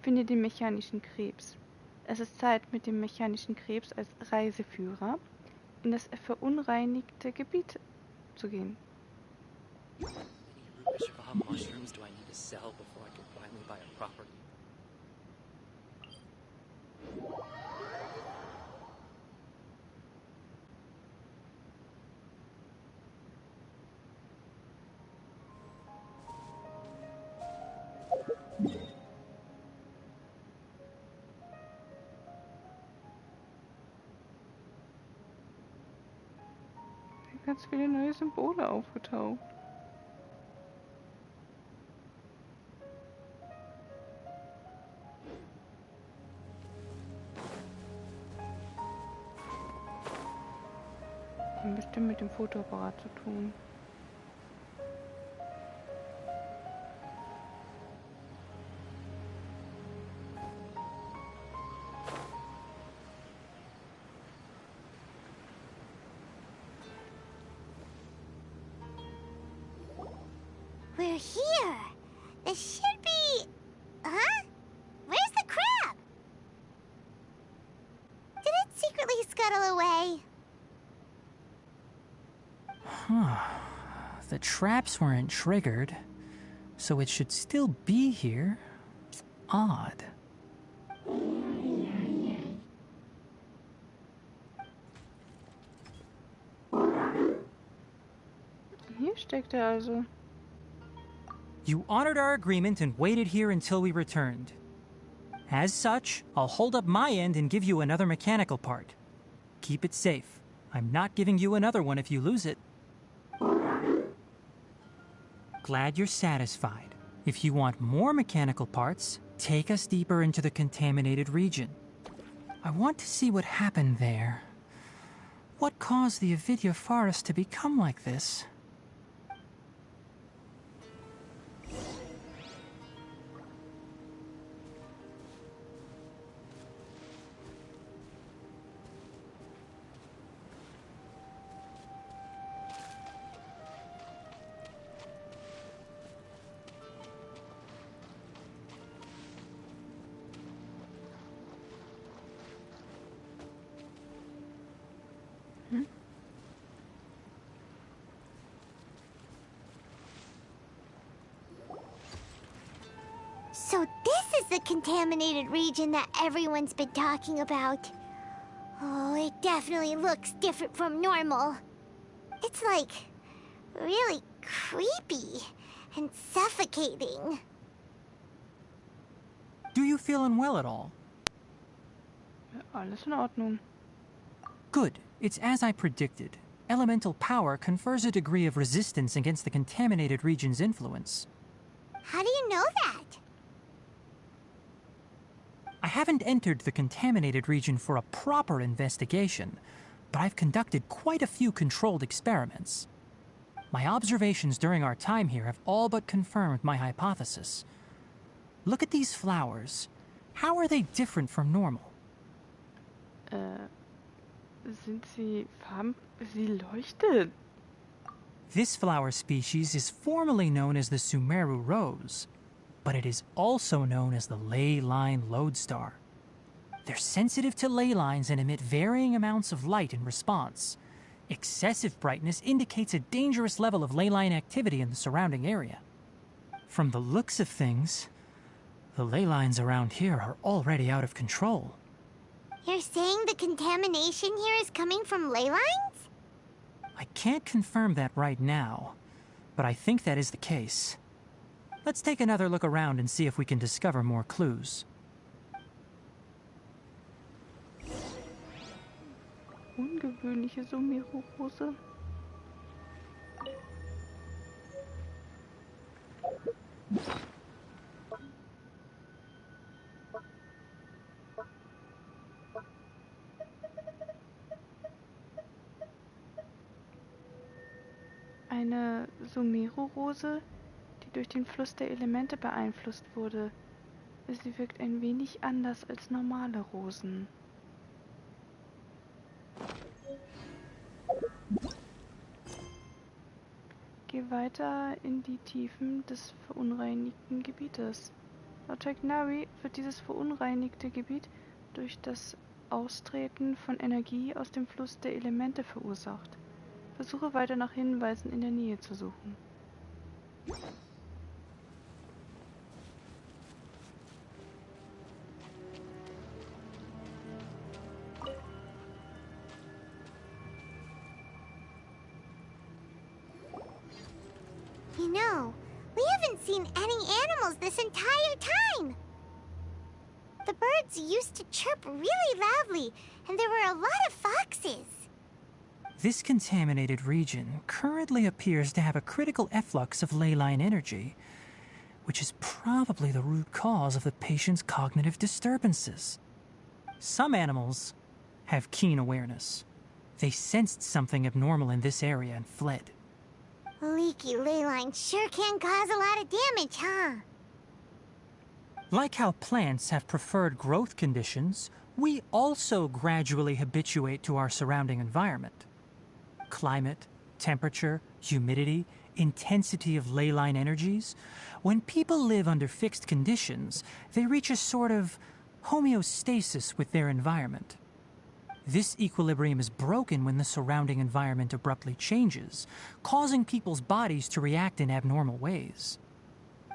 Finde den mechanischen Krebs. Es ist Zeit, mit dem mechanischen Krebs als Reiseführer in das verunreinigte Gebiet zu gehen. How many Rupa mushrooms do I need to sell before I can finally buy a property? Ganz viele neue Symbole aufgetaucht. Haben bestimmt mit dem Fotoapparat zu tun. We're here. This should be... Huh? Where's the crab? Did it secretly scuttle away? Huh. The traps weren't triggered, so it should still be here. Odd. Hier steckt er also. You honored our agreement and waited here until we returned. As such, I'll hold up my end and give you another mechanical part. Keep it safe. I'm not giving you another one if you lose it. Glad you're satisfied. If you want more mechanical parts, take us deeper into the contaminated region. I want to see what happened there. What caused the Avidya forest to become like this? So this is the contaminated region that everyone's been talking about. Oh, it definitely looks different from normal. It's like really creepy and suffocating. Do you feel unwell at all? Alles in Ordnung. Good. It's as I predicted. Elemental power confers a degree of resistance against the contaminated region's influence. How do you know that? I haven't entered the contaminated region for a proper investigation, but I've conducted quite a few controlled experiments. My observations during our time here have all but confirmed my hypothesis. Look at these flowers. How are they different from normal? Sind sie Farben? Sie leuchtet. This flower species is formally known as the Sumeru rose, but it is also known as the ley line lodestar. They're sensitive to ley lines and emit varying amounts of light in response. Excessive brightness indicates a dangerous level of ley line activity in the surrounding area. From the looks of things, the ley lines around here are already out of control. You're saying the contamination here is coming from ley lines? I can't confirm that right now, but I think that is the case. Let's take another look around and see if we can discover more clues. Ungewöhnliche Sumeru-Rose. Eine Sumeru-Rose, die durch den Fluss der Elemente beeinflusst wurde. Sie wirkt ein wenig anders als normale Rosen. wir weiter in die Tiefen des verunreinigten Gebietes. Laut Tighnari wird dieses verunreinigte Gebiet durch das Austreten von Energie aus dem Fluss der Elemente verursacht. Versuche weiter nach Hinweisen in der Nähe zu suchen. You know, we haven't seen any animals this entire time. The birds used to chirp really loudly, and there were a lot of foxes. This contaminated region currently appears to have a critical efflux of ley line energy, which is probably the root cause of the patient's cognitive disturbances. Some animals have keen awareness. They sensed something abnormal in this area and fled. Leaky ley lines sure can cause a lot of damage, huh? Like how plants have preferred growth conditions, we also gradually habituate to our surrounding environment. Climate, temperature, humidity, intensity of ley line energies. When people live under fixed conditions, they reach a sort of homeostasis with their environment. This equilibrium is broken when the surrounding environment abruptly changes, causing people's bodies to react in abnormal ways.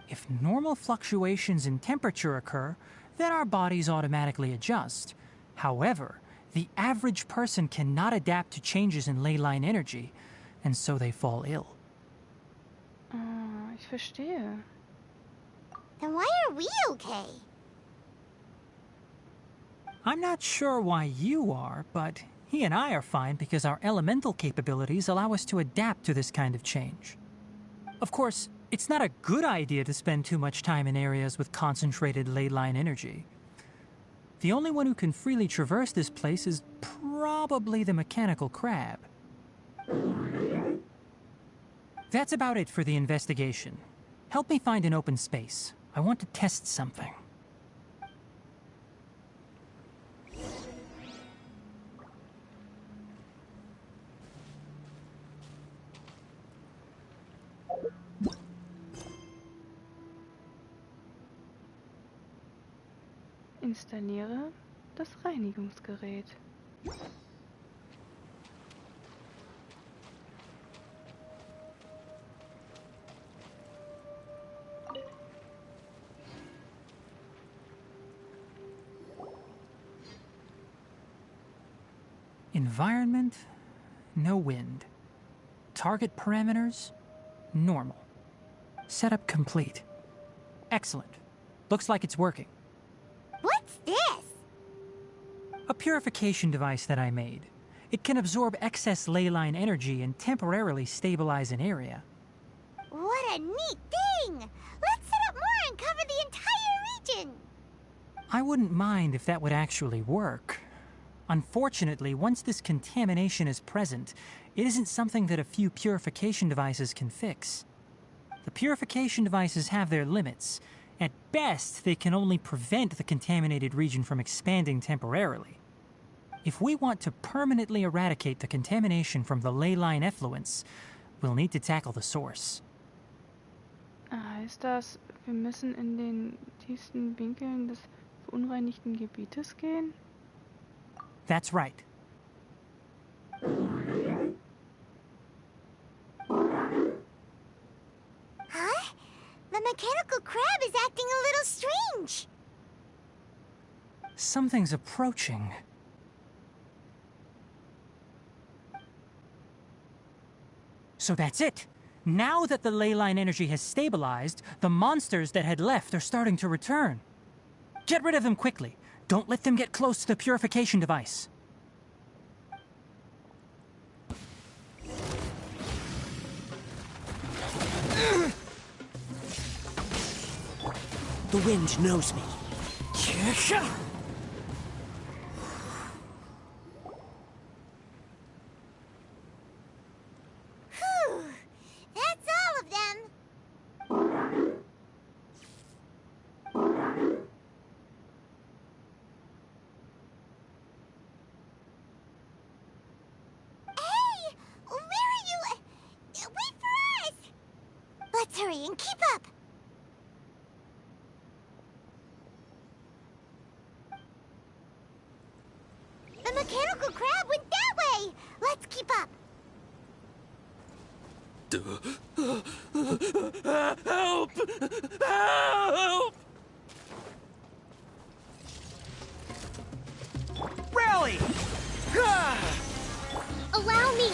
If normal fluctuations in temperature occur, then our bodies automatically adjust. However, the average person cannot adapt to changes in ley line energy, and so they fall ill. Ich verstehe. Then why are we okay? I'm not sure why you are, but he and I are fine because our elemental capabilities allow us to adapt to this kind of change. Of course, it's not a good idea to spend too much time in areas with concentrated ley line energy. The only one who can freely traverse this place is probably the mechanical crab. That's about it for the investigation. Help me find an open space. I want to test something. Installiere das Reinigungsgerät. Environment, no wind. Target parameters, normal. Setup complete. Excellent. Looks like it's working. What's this? A purification device that I made. It can absorb excess ley line energy and temporarily stabilize an area. What a neat thing! Let's set up more and cover the entire region! I wouldn't mind if that would actually work. Unfortunately, once this contamination is present, it isn't something that a few purification devices can fix. The purification devices have their limits. At best, they can only prevent the contaminated region from expanding temporarily. If we want to permanently eradicate the contamination from the ley line effluents, we'll need to tackle the source. Heißt das, wir müssen in den tiefsten Winkeln des verunreinigten Gebietes gehen? That's right. Huh? The mechanical crab is acting a little strange. Something's approaching. So that's it. Now that the ley line energy has stabilized, the monsters that had left are starting to return. Get rid of them quickly. Don't let them get close to the purification device. The wind knows me. Phew! That's all of them. Hey! Where are you? Wait for us! mechanical crab went that way! Let's keep up! Help! Help! Rally! Allow me!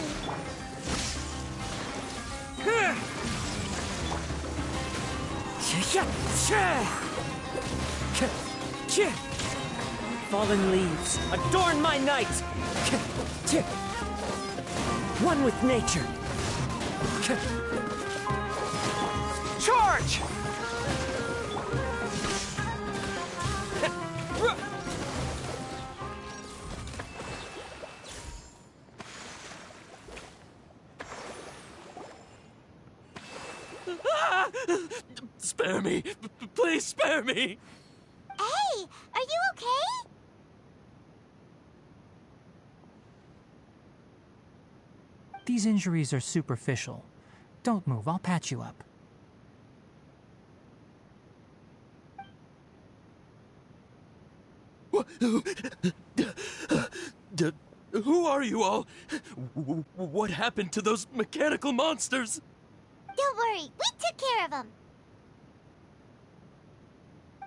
Fallen leaves, adorn my night! One with nature. Charge! Spare me! Please spare me! Hey, are you okay? These injuries are superficial. Don't move, I'll patch you up. Who are you all? What happened to those mechanical monsters? Don't worry, we took care of them.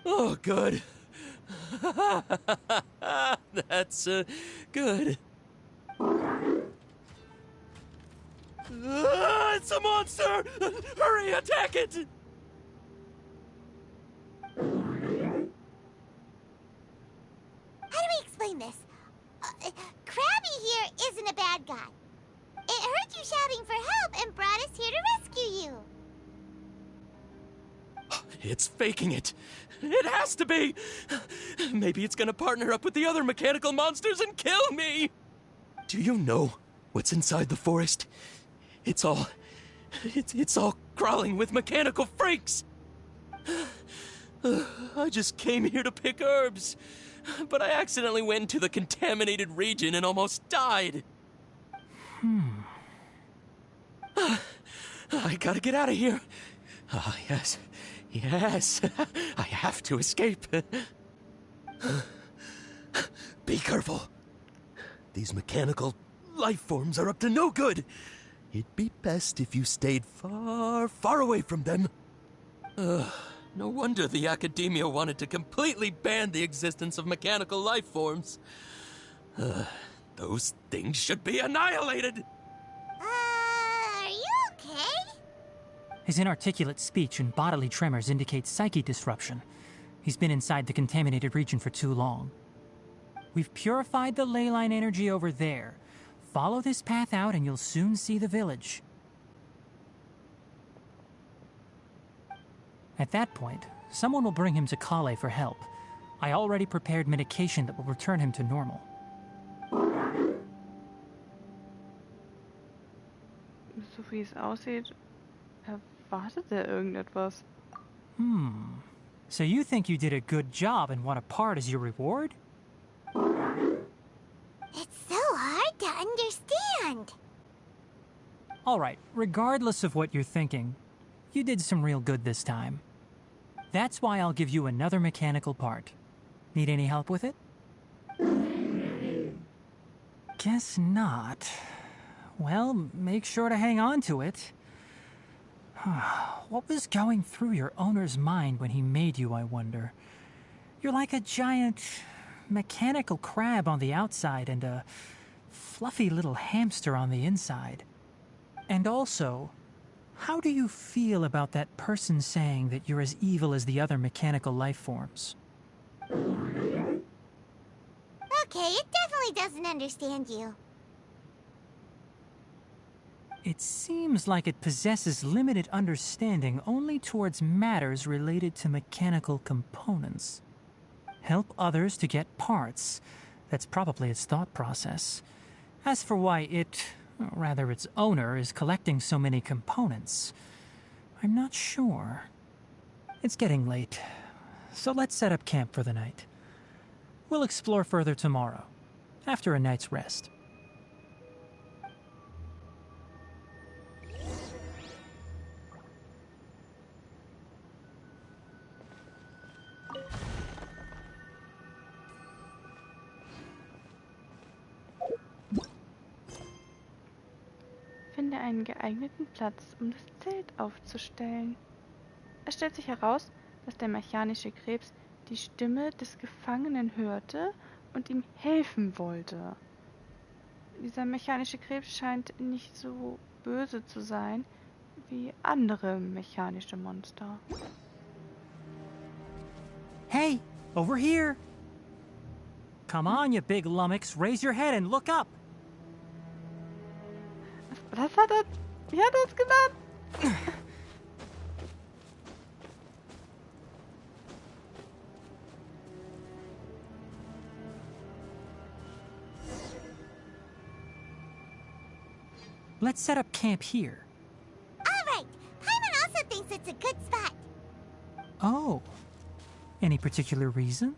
Oh, good. That's, good. It's a monster! Hurry, attack it! How do we explain this? Krabby here isn't a bad guy. It heard you shouting for help and brought us here to rescue you. It's faking it. It has to be. Maybe it's gonna partner up with the other mechanical monsters and kill me. Do you know what's inside the forest? It's all crawling with mechanical freaks. I just came here to pick herbs, but I accidentally went into the contaminated region and almost died. I gotta get out of here. Ah, yes. Yes. I have to escape. Be careful. These mechanical life forms are up to no good. It'd be best if you stayed far, far away from them. No wonder the academia wanted to completely ban the existence of mechanical life forms. Those things should be annihilated. Are you okay? His inarticulate speech and bodily tremors indicate psyche disruption. He's been inside the contaminated region for too long. We've purified the ley line energy over there. Follow this path out and you'll soon see the village. At that point, someone will bring him to Collei for help. I already prepared medication that will return him to normal. So wie es aussieht, erwartet er irgendetwas. So you think you did a good job and want a part as your reward? It's so hard to understand. Alright, regardless of what you're thinking, you did some real good this time. That's why I'll give you another mechanical part. Need any help with it? Guess not. Well, make sure to hang on to it. What was going through your owner's mind when he made you, I wonder? You're like a giant mechanical crab on the outside and a fluffy little hamster on the inside. And also, how do you feel about that person saying that you're as evil as the other mechanical life forms? Okay, it definitely doesn't understand you. It seems like it possesses limited understanding only towards matters related to mechanical components. Help others to get parts. That's probably its thought process. As for why it, or rather its owner, is collecting so many components, I'm not sure. It's getting late, so let's set up camp for the night. We'll explore further tomorrow, after a night's rest. einen geeigneten Platz, um das Zelt aufzustellen. Es stellt sich heraus, dass der mechanische Krebs die Stimme des Gefangenen hörte und ihm helfen wollte. Dieser mechanische Krebs scheint nicht so böse zu sein wie andere mechanische Monster. Hey, over here! Come on, you big lummox, raise your head and look up! Was hat er? Wie hat er es gemacht? Let's set up camp here. All right. Paimon also thinks it's a good spot. Oh. Any particular reason?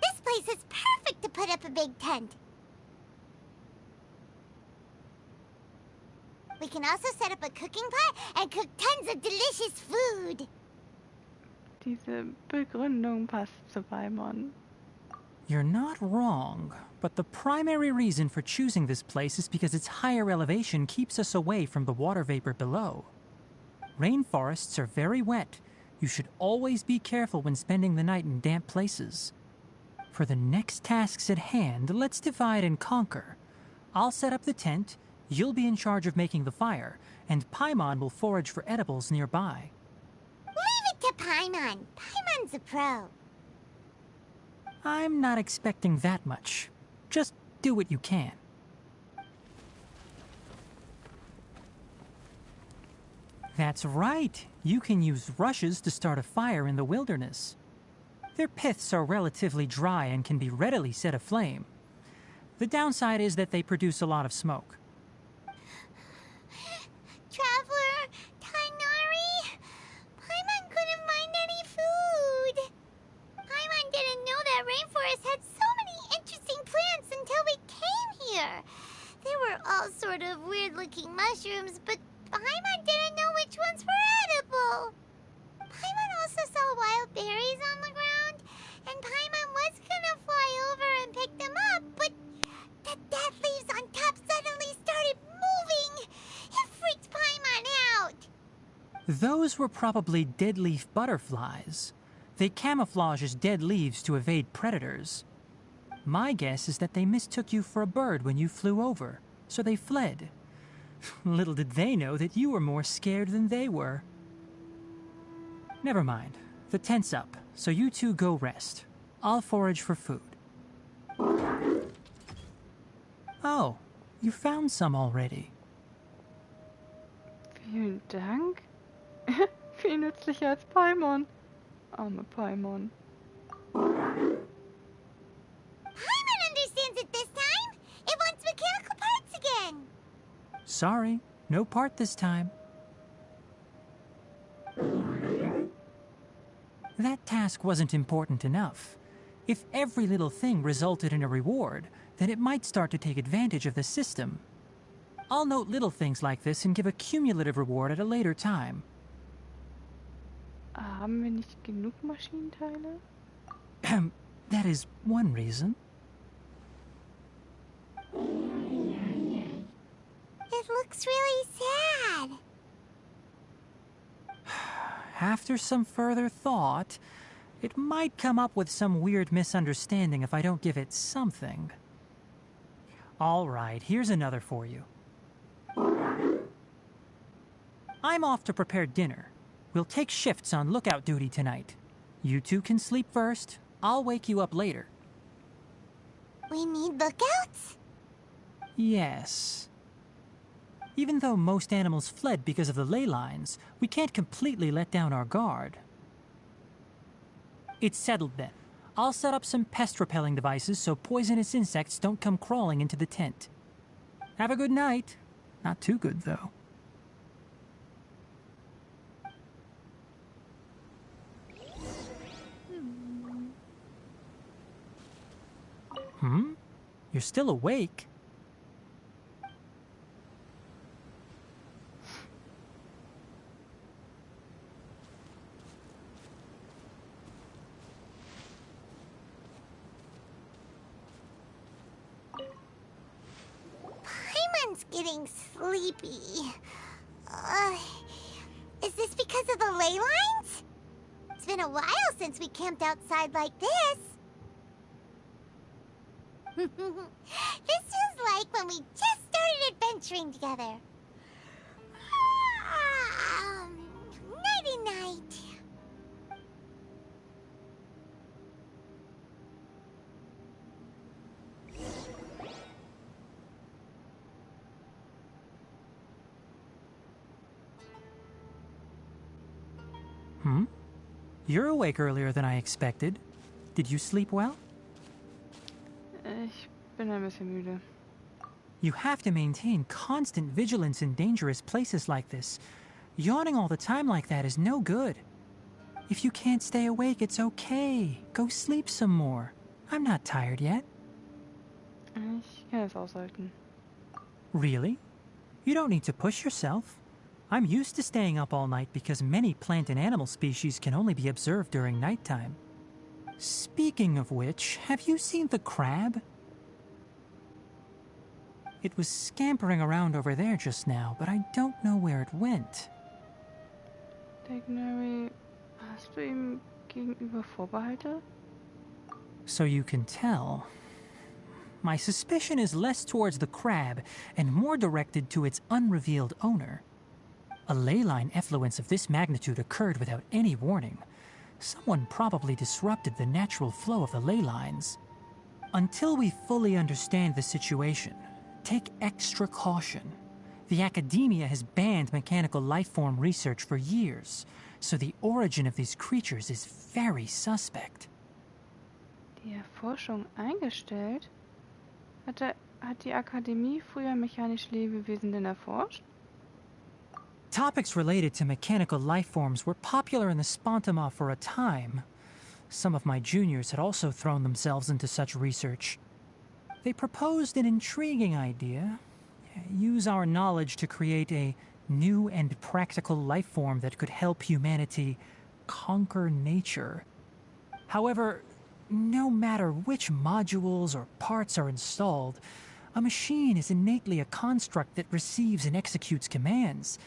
This place is perfect to put up a big tent. We can also set up a cooking pot and cook tons of delicious food. Diese Begründung passt zu Paimon. You're not wrong, but the primary reason for choosing this place is because its higher elevation keeps us away from the water vapor below. Rainforests are very wet. You should always be careful when spending the night in damp places. For the next tasks at hand, let's divide and conquer. I'll set up the tent, you'll be in charge of making the fire, and Paimon will forage for edibles nearby. Leave it to Paimon. Paimon's a pro. I'm not expecting that much. Just do what you can. That's right. You can use rushes to start a fire in the wilderness. Their piths are relatively dry and can be readily set aflame. The downside is that they produce a lot of smoke. Traveler, Tighnari, Paimon couldn't find any food. Paimon didn't know that rainforest had so many interesting plants until we came here. They were all sort of weird-looking mushrooms, but Paimon didn't know which ones were edible. Paimon also saw wild berries on the ground, and Paimon was gonna fly over and pick them up, but the dead leaves on top suddenly started moving. It freaked Paimon out. Those were probably dead leaf butterflies. They camouflage as dead leaves to evade predators. My guess is that they mistook you for a bird when you flew over, so they fled. Little did they know that you were more scared than they were. Never mind. The tent's up, so you two go rest. I'll forage for food. Oh, you found some already. Vielen Dank. Viel nützlicher als Paimon. Arme Paimon. Paimon understands it this time. It wants mechanical parts again. Sorry, no part this time. That task wasn't important enough. If every little thing resulted in a reward, then it might start to take advantage of the system. I'll note little things like this and give a cumulative reward at a later time. Haben wir nicht genug Maschinenteile? That is one reason. It looks really sad. After some further thought, it might come up with some weird misunderstanding if I don't give it something. All right, here's another for you. I'm off to prepare dinner. We'll take shifts on lookout duty tonight. You two can sleep first. I'll wake you up later. We need lookouts? Yes. Even though most animals fled because of the ley lines, we can't completely let down our guard. It's settled then. I'll set up some pest-repelling devices so poisonous insects don't come crawling into the tent. Have a good night. Not too good, though. You're still awake? Everyone's getting sleepy. Is this because of the ley lines? It's been a while since we camped outside like this. This feels like when we just started adventuring together. Nighty-night. You're awake earlier than I expected. Did you sleep well? Ich bin ein bisschen müde. You have to maintain constant vigilance in dangerous places like this. Yawning all the time like that is no good. If you can't stay awake, it's okay. Go sleep some more. I'm not tired yet. Ich kann es aushalten. Really? You don't need to push yourself. I'm used to staying up all night because many plant and animal species can only be observed during nighttime. Speaking of which, have you seen the crab? It was scampering around over there just now, but I don't know where it went. Tighnari, hast du ihm gegenüber Vorbehalte? So you can tell. My suspicion is less towards the crab and more directed to its unrevealed owner. A ley line effluence of this magnitude occurred without any warning. Someone probably disrupted the natural flow of the ley lines. Until we fully understand the situation, take extra caution. The academia has banned mechanical lifeform research for years, so the origin of these creatures is very suspect. Die Erforschung eingestellt? Hat die Akademie früher mechanische Lebewesen denn erforscht? Topics related to mechanical lifeforms were popular in the Spontama for a time. Some of my juniors had also thrown themselves into such research. They proposed an intriguing idea. Use our knowledge to create a new and practical lifeform that could help humanity conquer nature. However, no matter which modules or parts are installed, a machine is innately a construct that receives and executes commands.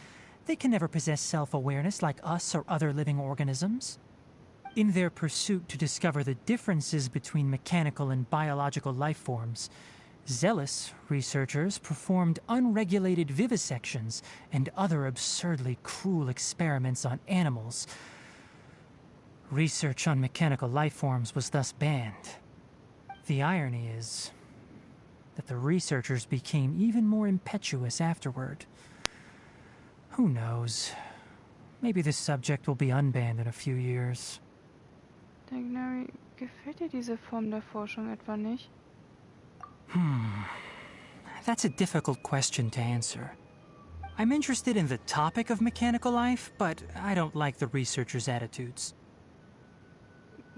They can never possess self-awareness like us or other living organisms. In their pursuit to discover the differences between mechanical and biological lifeforms, zealous researchers performed unregulated vivisections and other absurdly cruel experiments on animals. Research on mechanical lifeforms was thus banned. The irony is that the researchers became even more impetuous afterward. Who knows? Maybe this subject will be unbanned in a few years. Tighnari, gefällt dir diese Form der Forschung etwa nicht? That's a difficult question to answer. I'm interested in the topic of mechanical life, but I don't like the researchers' attitudes.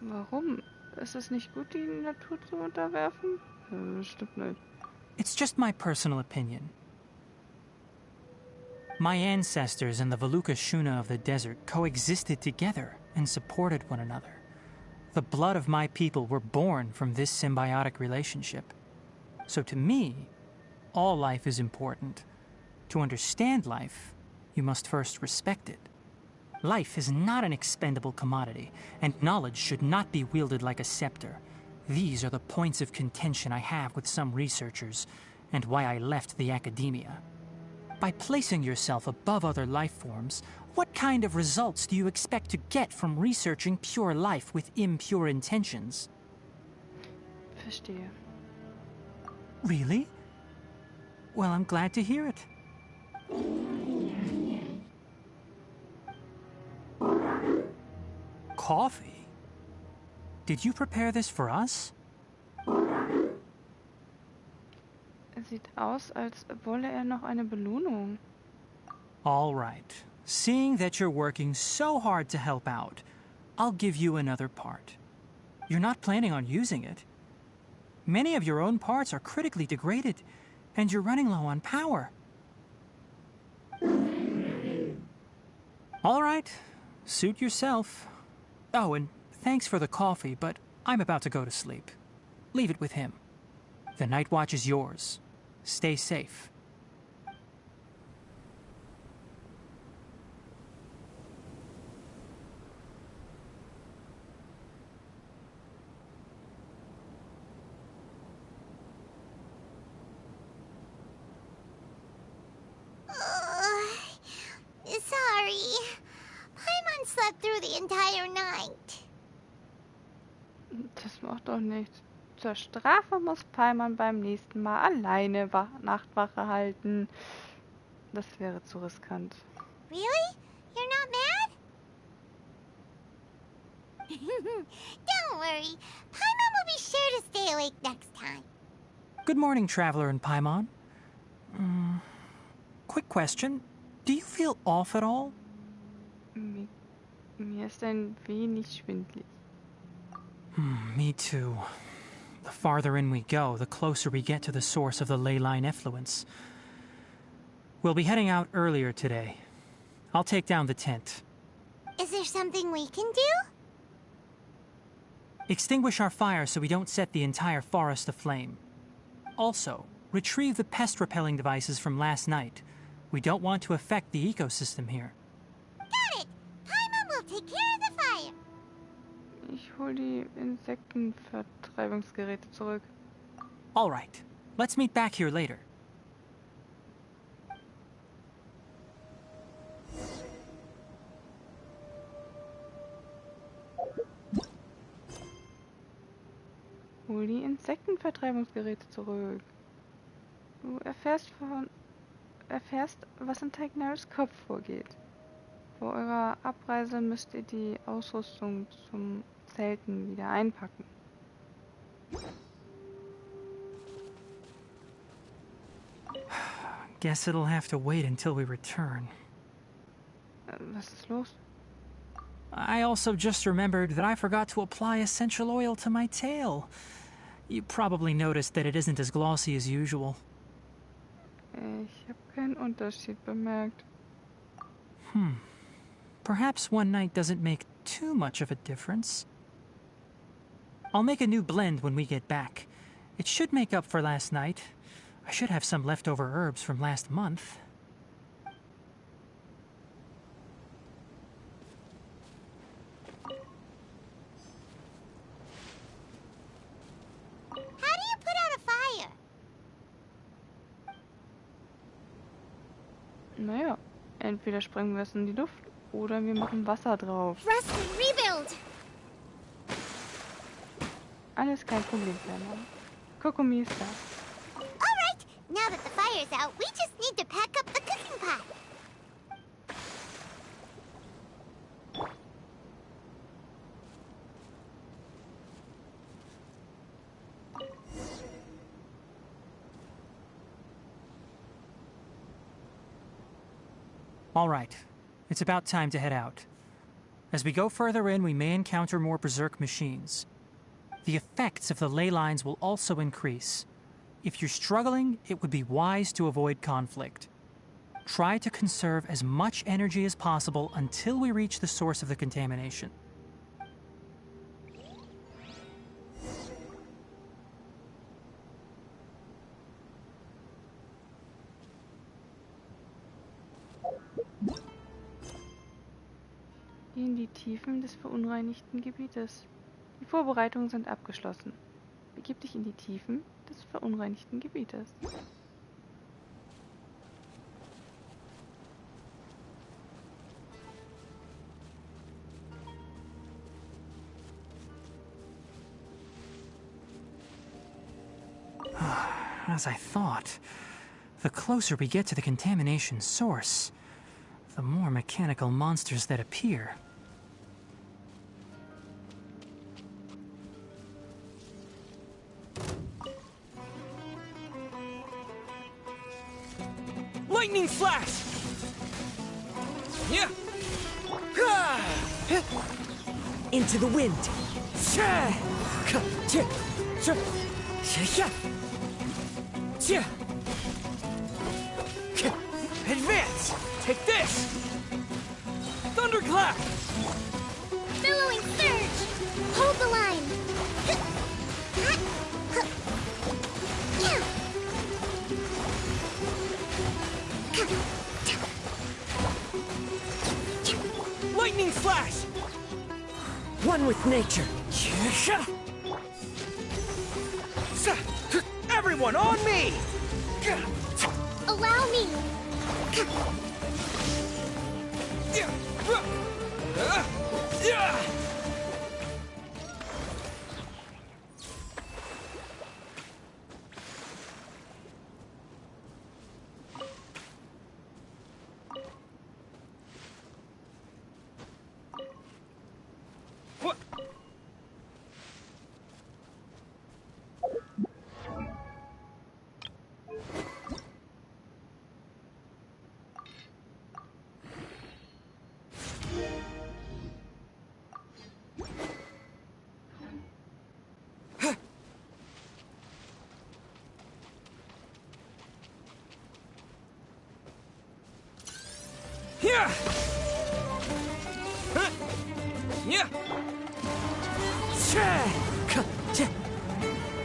Warum? Ist es nicht gut, die Natur zu unterwerfen? Stimmt nicht. It's just my personal opinion. My ancestors and the Vulpes Zerda of the desert coexisted together and supported one another. The blood of my people were born from this symbiotic relationship. So to me, all life is important. To understand life, you must first respect it. Life is not an expendable commodity, and knowledge should not be wielded like a scepter. These are the points of contention I have with some researchers, and why I left the academia. By placing yourself above other life forms, what kind of results do you expect to get from researching pure life with impure intentions? Verstehe. Really? Well, I'm glad to hear it. Coffee? Did you prepare this for us? Es sieht aus, als wolle noch eine Belohnung. All right. Seeing that you're working so hard to help out, I'll give you another part. You're not planning on using it. Many of your own parts are critically degraded, and you're running low on power. All right. Suit yourself. Oh, and thanks for the coffee, but I'm about to go to sleep. Leave it with him. The night watch is yours. Stay safe. macht doch nichts. Zur Strafe muss Paimon beim nächsten Mal alleine Nachtwache halten. Das wäre zu riskant. Really? You're not mad? Don't worry. Paimon will be sure to stay awake next time. Good morning, Traveler and Paimon. Quick question. Do you feel off at all? Mir ist ein wenig schwindlig. Me too. The farther in we go, the closer we get to the source of the ley line effluence. We'll be heading out earlier today. I'll take down the tent. Is there something we can do? Extinguish our fire so we don't set the entire forest aflame. Also, retrieve the pest-repelling devices from last night. We don't want to affect the ecosystem here. Got it! Paimon will take care of the fire. Ich hol die Insektenvertreibungsgeräte zurück. All right. Let's meet back here later. Hol die Insektenvertreibungsgeräte zurück. Du erfährst, was in Tighnaris Kopf vorgeht. Vor eurer Abreise müsst ihr die Ausrüstung zum Zelten wieder einpacken. Guess it'll have to wait until we return. Was ist los? I also just remembered that I forgot to apply essential oil to my tail. You probably noticed that it isn't as glossy as usual. Ich habe keinen Unterschied bemerkt. Perhaps one night doesn't make too much of a difference. I'll make a new blend when we get back. It should make up for last night. I should have some leftover herbs from last month. How do you put out a fire? Naja, entweder sprengen wir es in die Luft oder wir machen Wasser drauf. Rusted, rebuild! Alles kein Problem, Kleiner. Kokomi ist da. Alright, now that the fire's out, we just need to pack up the cooking pot. All right. It's about time to head out. As we go further in, we may encounter more berserk machines. The effects of the ley lines will also increase. If you're struggling, it would be wise to avoid conflict. Try to conserve as much energy as possible until we reach the source of the contamination. In die Tiefen des verunreinigten Gebietes. Die Vorbereitungen sind abgeschlossen. Begib dich in die Tiefen des verunreinigten Gebietes. As I thought, the closer we get to the contamination source, the more mechanical monsters that appear. Lightning flash! Yeah! Into the wind! Advance! Take this! Thunderclap! Billowing surge! Hold the line! Lightning flash! One with nature. Everyone on me! Allow me! Yeah. Yeah.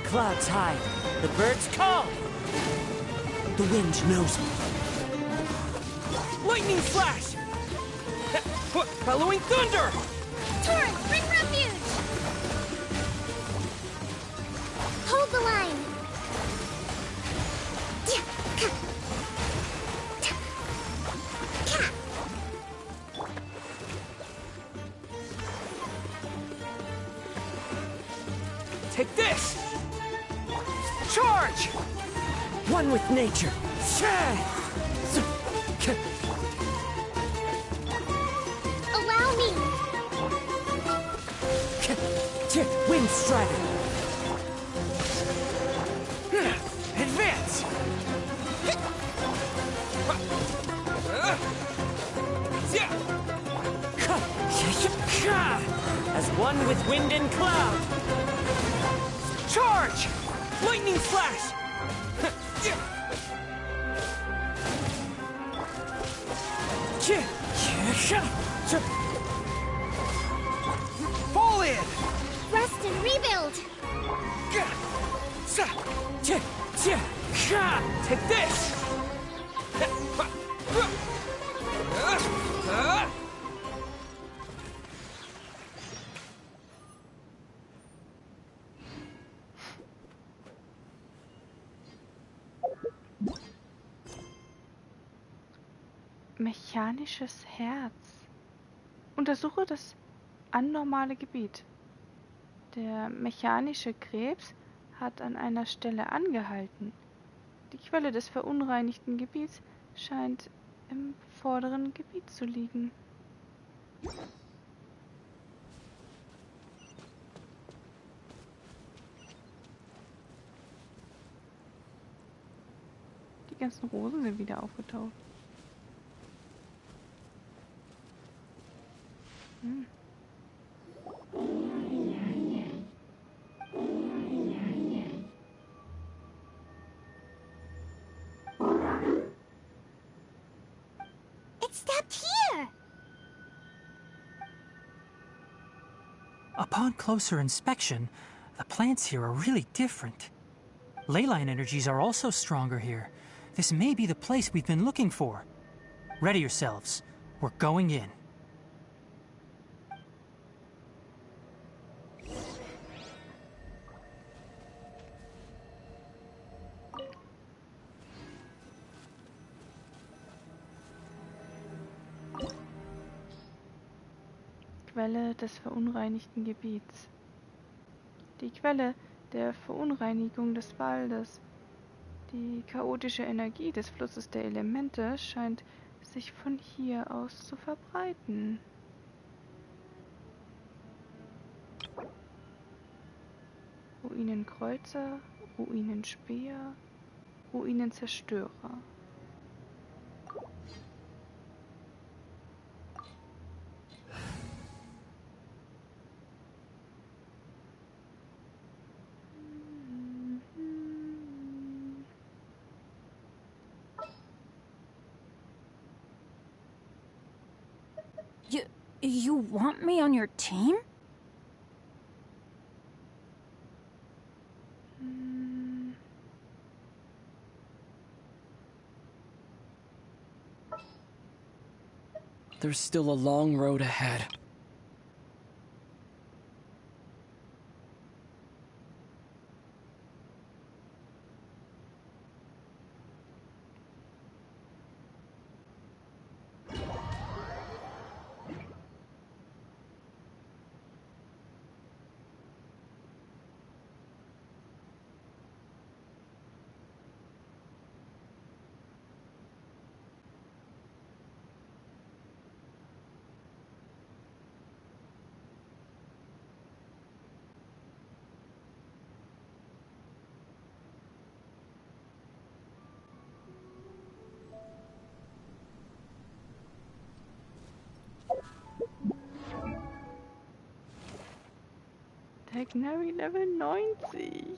Clouds high. The birds call. The wind knows me. Lightning flash. Following thunder. Torrent, bring refuge! Hold the line. Take this! Charge! One with nature. Allow me. Wind strider. Advance! As one with wind and cloud. Charge! Lightning flash! Fall in! Rest and rebuild. Take this! Mechanisches Herz. Untersuche das anormale Gebiet. Der mechanische Krebs hat an einer Stelle angehalten. Die Quelle des verunreinigten Gebiets scheint im vorderen Gebiet zu liegen. Die ganzen Rosen sind wieder aufgetaucht. It stopped here. Upon closer inspection, the plants here are really different. Leyline energies are also stronger here. This may be the place we've been looking for. Ready yourselves. We're going in. Quelle des verunreinigten Gebiets. Die Quelle der Verunreinigung des Waldes. Die chaotische Energie des Flusses der Elemente scheint sich von hier aus zu verbreiten. Ruinenkreuzer, Ruinenspäher, Ruinenzerstörer. You want me on your team? There's still a long road ahead. Tighnari Level 90.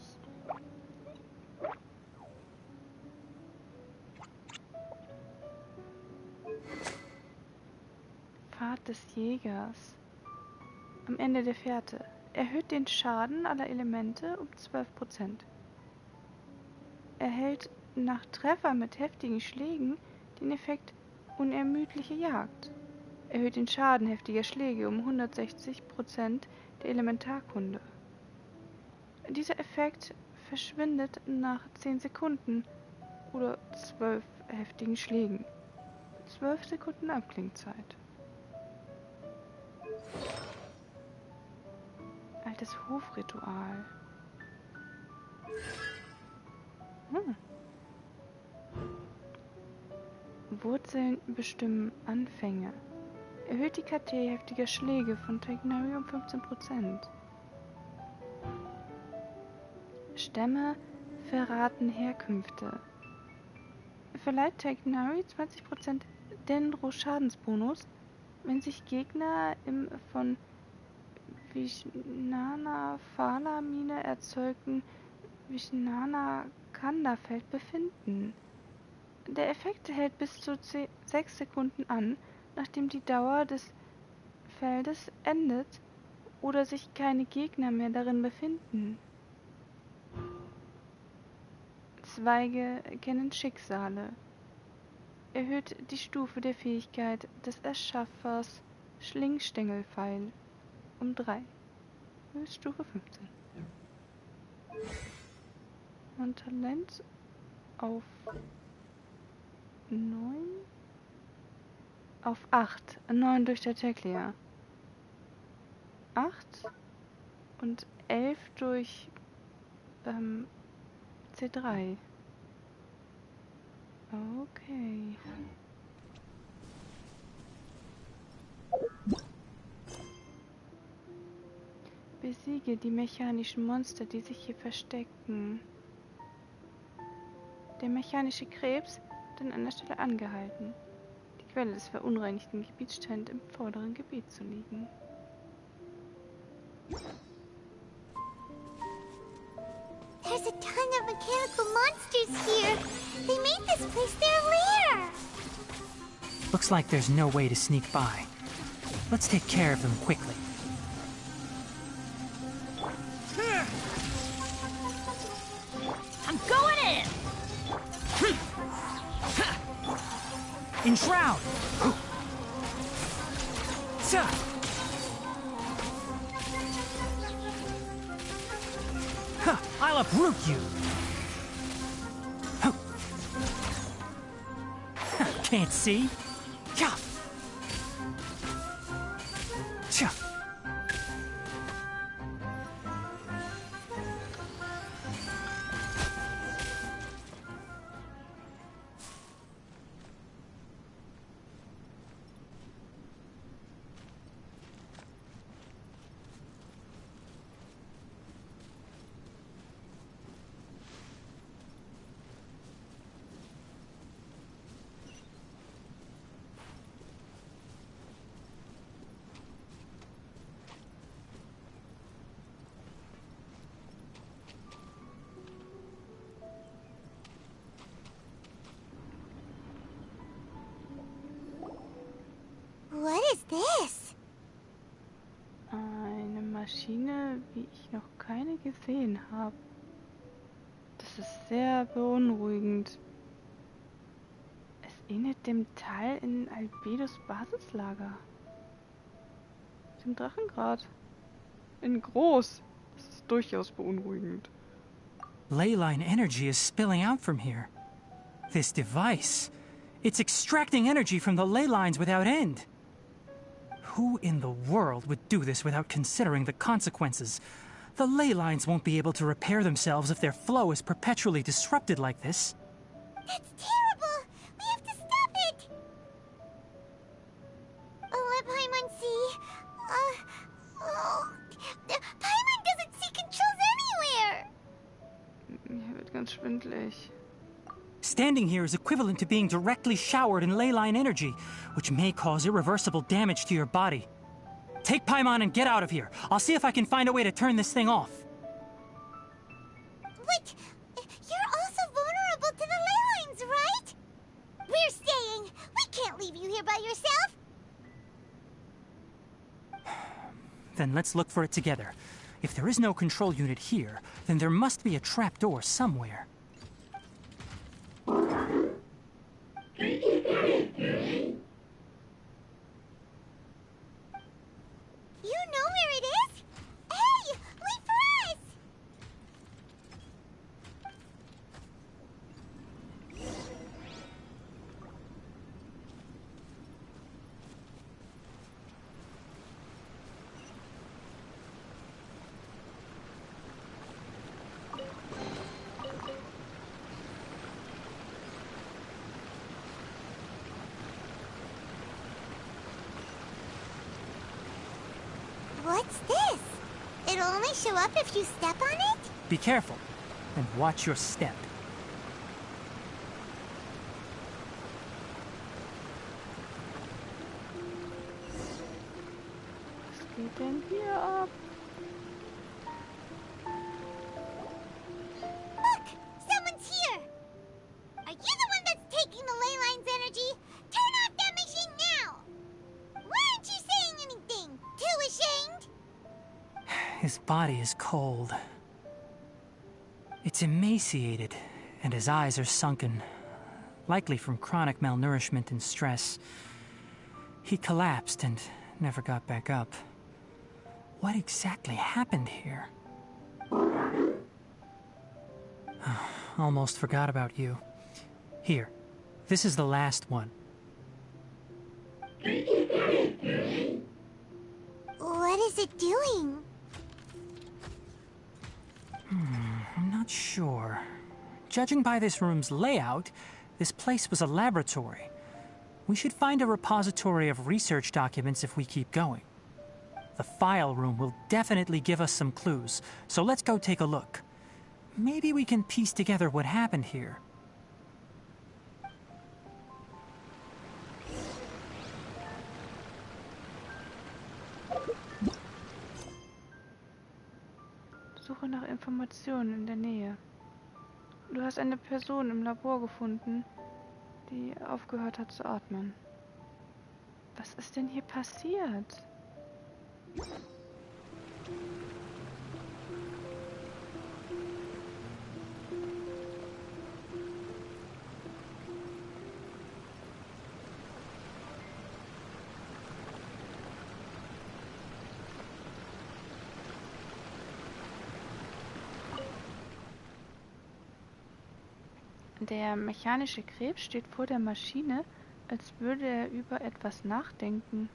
Art des Jägers. Am Ende der Fährte. Erhöht den Schaden aller Elemente um 12%. Erhält nach Treffer mit heftigen Schlägen den Effekt unermüdliche Jagd. Erhöht den Schaden heftiger Schläge um 160% der Elementarkunde. Dieser Effekt verschwindet nach 10 Sekunden oder 12 heftigen Schlägen. 12 Sekunden Abklingzeit. Altes Hofritual. Wurzeln bestimmen Anfänge. Erhöht die KT heftiger Schläge von Tighnari um 15%. Stämme verraten Herkünfte. Verleiht Tighnari 20% Dendro Schadensbonus, wenn sich Gegner im von Vishnana Phala Mine erzeugten Vishnana Kanda-Feld befinden. Der Effekt hält bis zu 6 Sekunden an, nachdem die Dauer des Feldes endet oder sich keine Gegner mehr darin befinden. Zweige kennen Schicksale. Erhöht die Stufe der Fähigkeit des Erschaffers Schlingstängelpfeil um 3. Höchststufe 15. Und Talent auf 9? Auf 8. 9 durch der Teklia. 8 und 11 durch C3. Okay. Besiege die mechanischen Monster, die sich hier verstecken. Der mechanische Krebs wird an einer Stelle angehalten. Die Quelle des verunreinigten Gebiets scheint im vorderen Gebiet zu liegen. There's a ton of mechanical monsters here. They made this place their lair. Looks like there's no way to sneak by. Let's take care of them quickly. I'm going in! Enshroud! I'll uproot you! Can't see? What is this? Eine Maschine, wie ich noch keine gesehen habe. Das ist sehr beunruhigend. Es ähnelt dem Teil in Albedos Basislager. Dem Drachengrad. In groß. Das ist durchaus beunruhigend. Leyline energy is spilling out from here. This device, it's extracting energy from the ley lines without end. Who in the world would do this without considering the consequences? The ley lines won't be able to repair themselves if their flow is perpetually disrupted like this. That's terrible! We have to stop it! Let Paimon see. Paimon doesn't see controls anywhere! Mir wird ganz schwindelig. Standing here is equivalent to being directly showered in leyline energy, which may cause irreversible damage to your body. Take Paimon and get out of here. I'll see if I can find a way to turn this thing off. But you're also vulnerable to the ley lines, right? We're staying. We can't leave you here by yourself. Then let's look for it together. If there is no control unit here, then there must be a trapdoor somewhere. You know where it is? Hey, wait for us! What's this? It'll only show up if you step on it? Be careful, and watch your step. Was geht denn hier ab? Look! Someone's here! Are you the one that's taking the ley line's energy? Turn off that machine now! Why aren't you saying anything? Too ashamed? His body is cold. It's emaciated, and his eyes are sunken, likely from chronic malnourishment and stress. He collapsed and never got back up. What exactly happened here? Almost forgot about you. Here, this is the last one. What is it doing? I'm not sure. Judging by this room's layout, this place was a laboratory. We should find a repository of research documents if we keep going. The file room will definitely give us some clues, so let's go take a look. Maybe we can piece together what happened here. Suche nach Informationen in der Nähe. Du hast eine Person im Labor gefunden, die aufgehört hat zu atmen. Was ist denn hier passiert? Der mechanische Krebs steht vor der Maschine, als würde er über etwas nachdenken.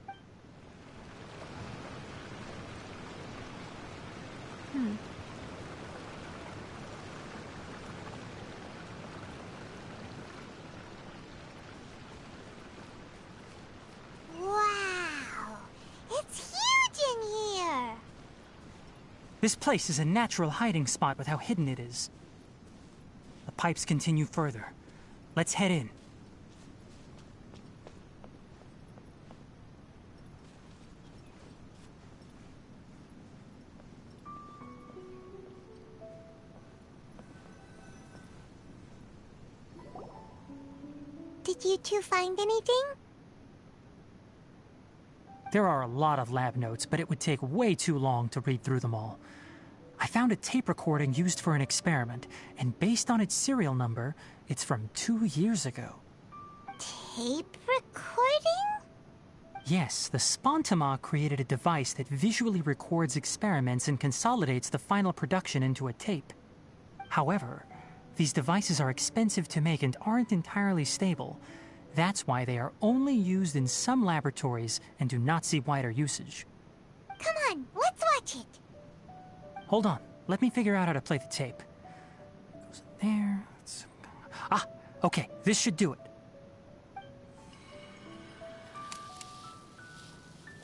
Wow! It's huge in here! This place is a natural hiding spot with how hidden it is. The pipes continue further. Let's head in. Did you two find anything? There are a lot of lab notes, but it would take way too long to read through them all. I found a tape recording used for an experiment, and based on its serial number, it's from 2 years ago. Tape recording? Yes, the Spontama created a device that visually records experiments and consolidates the final production into a tape. However, these devices are expensive to make and aren't entirely stable. That's why they are only used in some laboratories and do not see wider usage. Come on, let's watch it. Hold on, let me figure out how to play the tape. It goes there. Ah, okay, this should do it.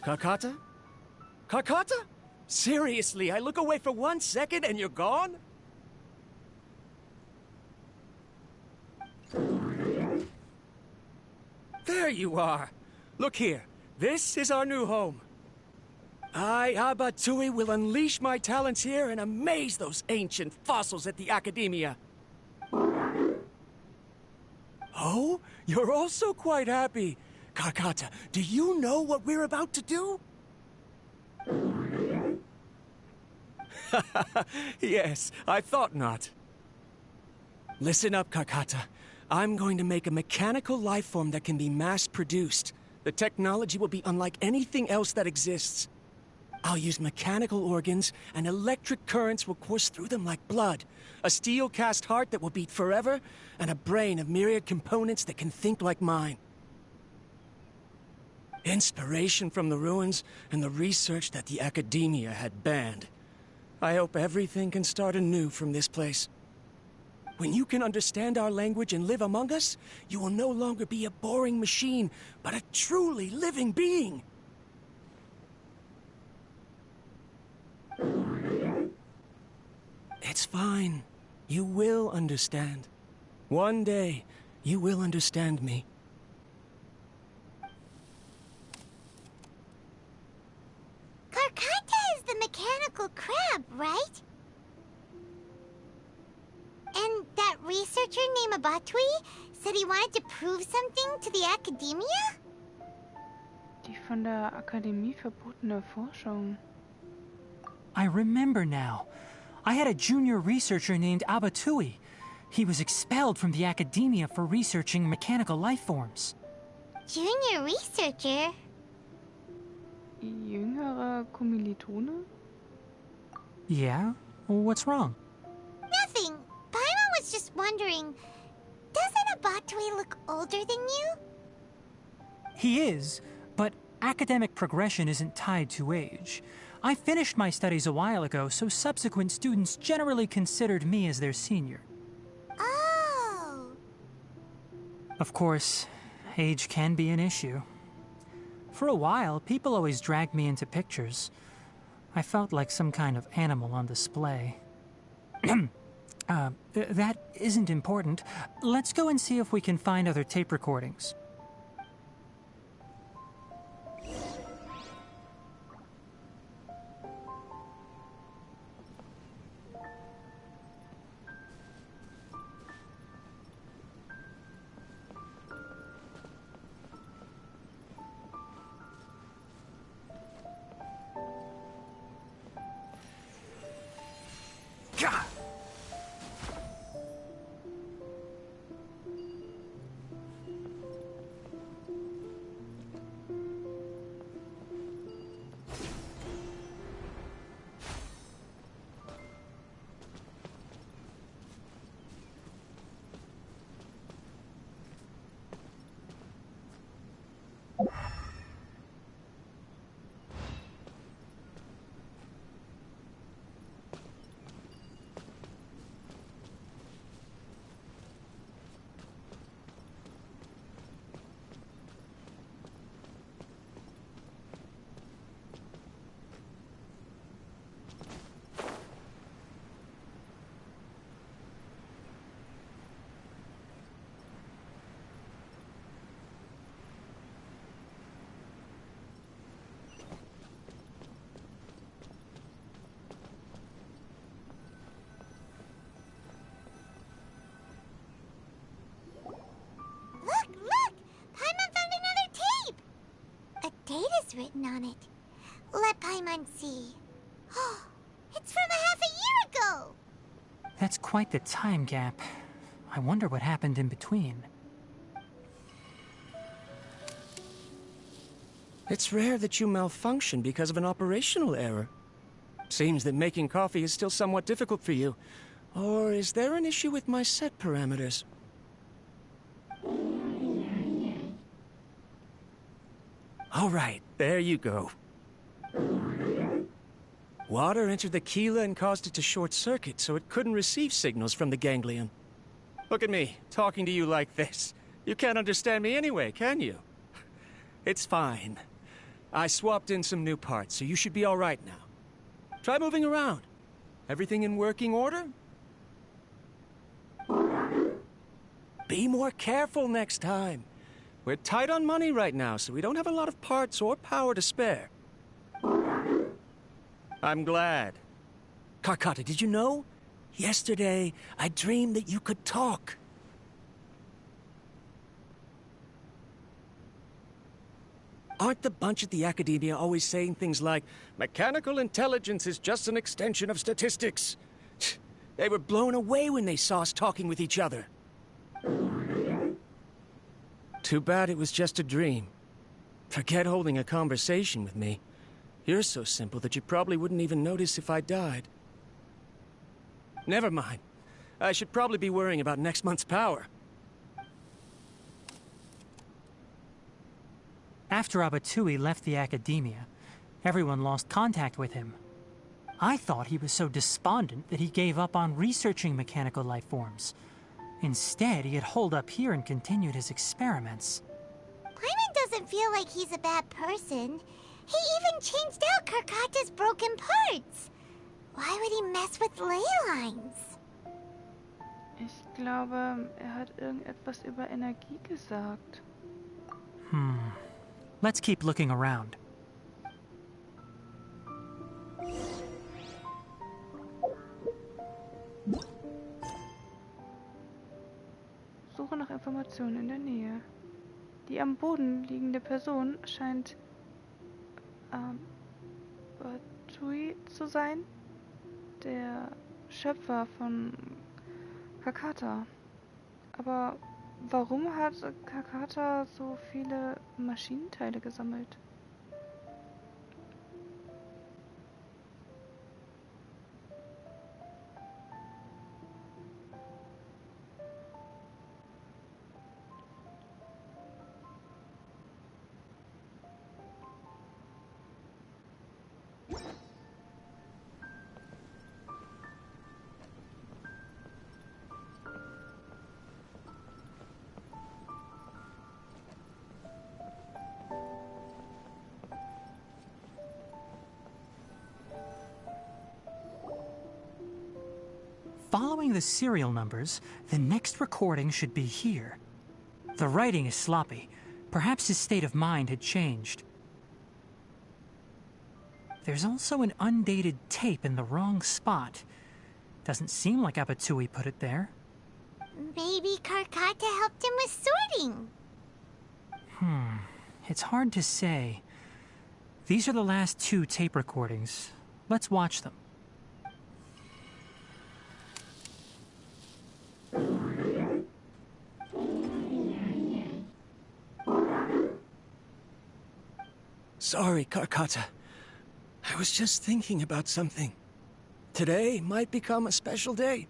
Kakata? Kakata? Seriously, I look away for 1 second and you're gone? There you are. Look here. This is our new home. I, Abatsui, will unleash my talents here and amaze those ancient fossils at the Academia. Oh, you're also quite happy. Kakata, do you know what we're about to do? Yes, I thought not. Listen up, Karkata. I'm going to make a mechanical life form that can be mass-produced. The technology will be unlike anything else that exists. I'll use mechanical organs, and electric currents will course through them like blood. A steel-cast heart that will beat forever, and a brain of myriad components that can think like mine. Inspiration from the ruins and the research that the academia had banned. I hope everything can start anew from this place. When you can understand our language and live among us, you will no longer be a boring machine, but a truly living being. It's fine. You will understand. One day, you will understand me. Karkata is the mechanical crab, right? And that researcher named Abatui said he wanted to prove something to the academia? Die von der Akademie verbotene Forschung. I remember now. I had a junior researcher named Abatui. He was expelled from the academia for researching mechanical life forms. Junior researcher? Jüngere Kommilitone? Yeah? What's wrong? Nothing. Paimon was just wondering, doesn't Abatui look older than you? He is, but academic progression isn't tied to age. I finished my studies a while ago, so subsequent students generally considered me as their senior. Oh. Of course, age can be an issue. For a while, people always dragged me into pictures. I felt like some kind of animal on display. That isn't important. Let's go and see if we can find other tape recordings. Written on it. Let Paimon see. Oh, it's from a half a year ago! That's quite the time gap. I wonder what happened in between. It's rare that you malfunction because of an operational error. Seems that making coffee is still somewhat difficult for you. Or is there an issue with my set parameters? All right, there you go. Water entered the chela and caused it to short-circuit, so it couldn't receive signals from the ganglion. Look at me, talking to you like this. You can't understand me anyway, can you? It's fine. I swapped in some new parts, so you should be all right now. Try moving around. Everything in working order? Be more careful next time. We're tight on money right now, so we don't have a lot of parts or power to spare. I'm glad. Karkata, did you know? Yesterday, I dreamed that you could talk. Aren't the bunch at the Academia always saying things like, mechanical intelligence is just an extension of statistics? They were blown away when they saw us talking with each other. Too bad it was just a dream. Forget holding a conversation with me. You're so simple that you probably wouldn't even notice if I died. Never mind. I should probably be worrying about next month's power. After Abatui left the Academia, everyone lost contact with him. I thought he was so despondent that he gave up on researching mechanical life forms. Instead, he had holed up here and continued his experiments. Paimon doesn't feel like he's a bad person. He even changed out Karkata's broken parts. Why would he mess with ley lines? Ich glaube, hat irgendetwas über Energie gesagt. Let's keep looking around. Suche nach Informationen in der Nähe. Die am Boden liegende Person scheint Abatui zu sein, der Schöpfer von Kakata. Aber warum hat Kakata so viele Maschinenteile gesammelt? Following the serial numbers, the next recording should be here. The writing is sloppy. Perhaps his state of mind had changed. There's also an undated tape in the wrong spot. Doesn't seem like Abatui put it there. Maybe Karkata helped him with sorting. It's hard to say. These are the last 2 tape recordings. Let's watch them. Sorry, Karkata. I was just thinking about something. Today might become a special day.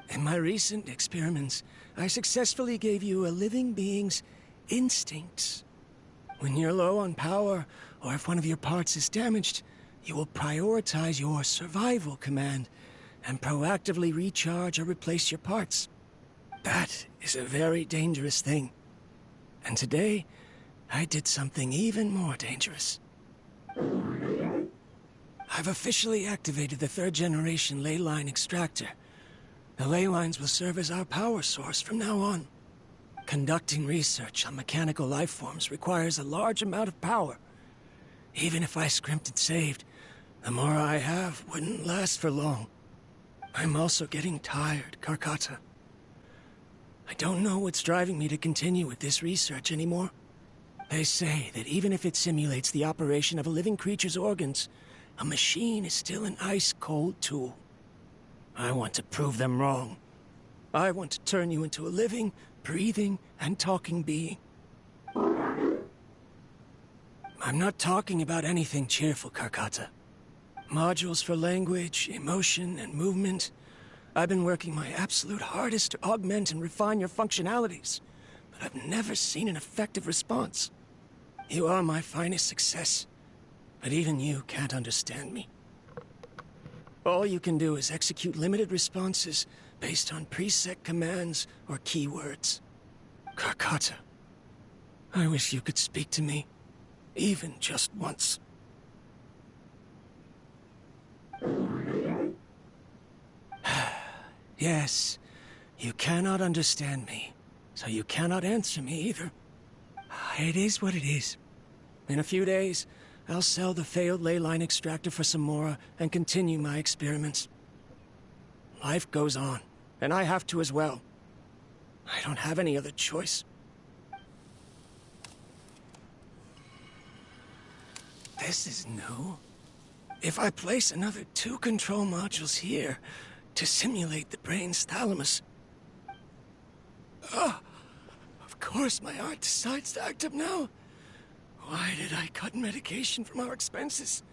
In my recent experiments, I successfully gave you a living being's instincts. When you're low on power, or if one of your parts is damaged, you will prioritize your survival command and proactively recharge or replace your parts. That is a very dangerous thing. And today, I did something even more dangerous. I've officially activated the 3rd generation ley line extractor. The ley lines will serve as our power source from now on. Conducting research on mechanical life forms requires a large amount of power. Even if I scrimped and saved, the more I have wouldn't last for long. I'm also getting tired, Karkata. I don't know what's driving me to continue with this research anymore. They say that even if it simulates the operation of a living creature's organs, a machine is still an ice-cold tool. I want to prove them wrong. I want to turn you into a living, breathing, and talking being. I'm not talking about anything cheerful, Karkata. Modules for language, emotion, and movement. I've been working my absolute hardest to augment and refine your functionalities, but I've never seen an effective response. You are my finest success, but even you can't understand me. All you can do is execute limited responses based on preset commands or keywords. Karkata, I wish you could speak to me, even just once. Yes, you cannot understand me, so you cannot answer me either. It is what it is. In a few days, I'll sell the failed ley line extractor for some more and continue my experiments. Life goes on, and I have to as well. I don't have any other choice. This is new. If I place another 2 control modules here to simulate the brain's thalamus... of course my heart decides to act up now. Why did I cut medication from our expenses?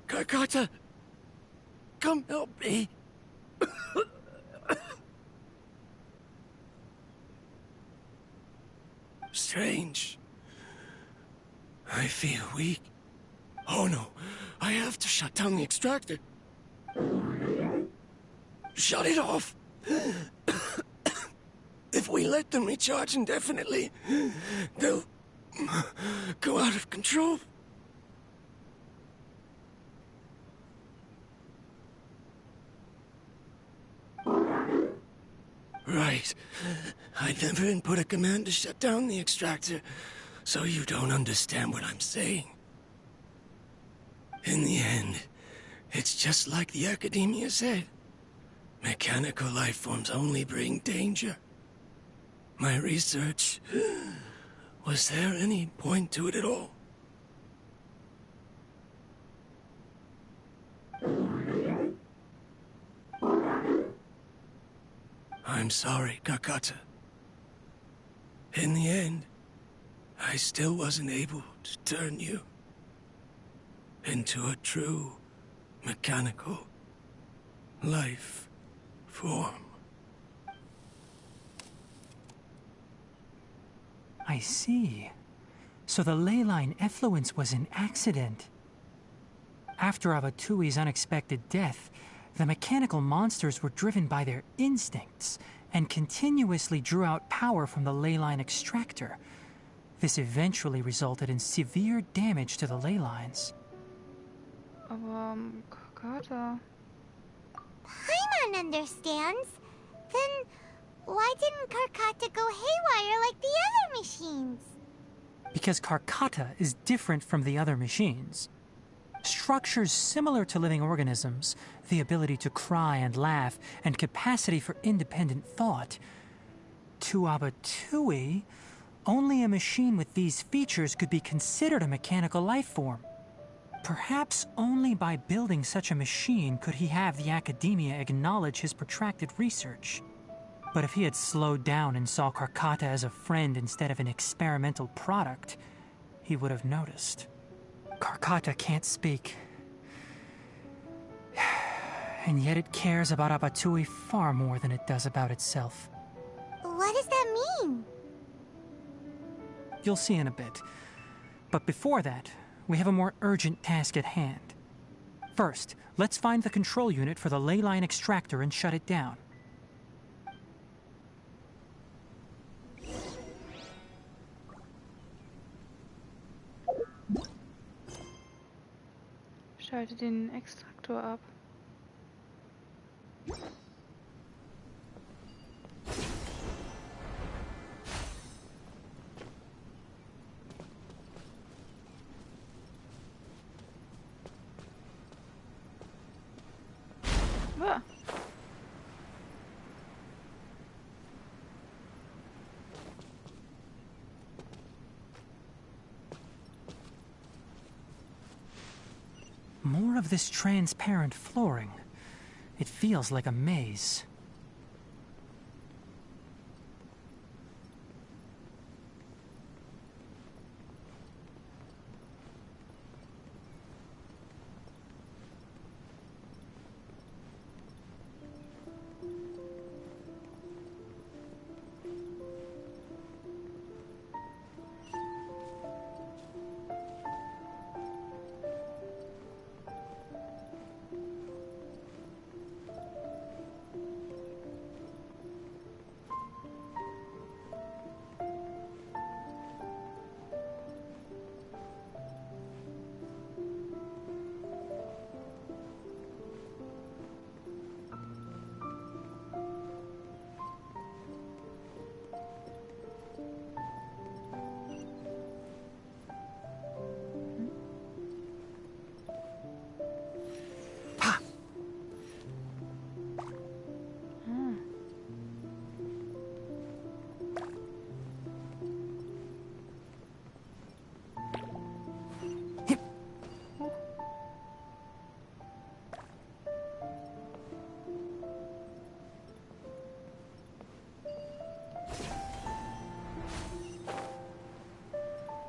Karkata, come help me. Strange. I feel weak. Oh no, I have to shut down the extractor. Shut it off. If we let them recharge indefinitely, they'll go out of control. Right. I never input a command to shut down the extractor, so you don't understand what I'm saying. In the end, it's just like the Academia said. Mechanical life forms only bring danger. My research... Was there any point to it at all? I'm sorry, Kakata. In the end, I still wasn't able to turn you into a true mechanical life form. I see. So the ley line effluence was an accident. After Abatui's unexpected death, the mechanical monsters were driven by their instincts and continuously drew out power from the ley line extractor. This eventually resulted in severe damage to the ley lines. Aber, Kakata... Paimon understands. Then why didn't Karkata go haywire like the other machines? Because Karkata is different from the other machines. Structures similar to living organisms, the ability to cry and laugh, and capacity for independent thought. To Abatui, only a machine with these features could be considered a mechanical life form. Perhaps only by building such a machine could he have the Academia acknowledge his protracted research. But if he had slowed down and saw Karkata as a friend instead of an experimental product, he would have noticed. Karkata can't speak. And yet it cares about Abatui far more than it does about itself. What does that mean? You'll see in a bit. But before that, we have a more urgent task at hand. First, let's find the control unit for the ley line extractor and shut it down. Schalte den Extraktor ab. Ah. More of this transparent flooring. It feels like a maze.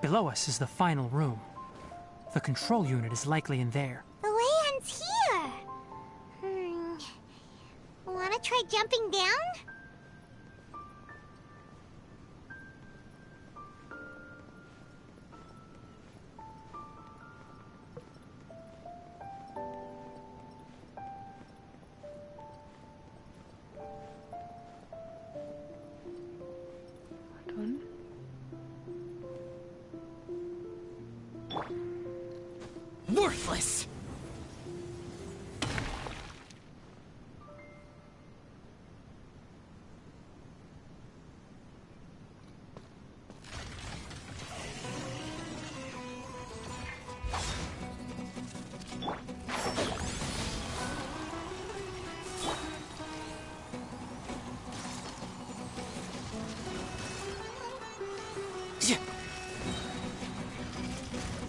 Below us is the final room. The control unit is likely in there. The land's here. Wanna try jumping down? Worthless!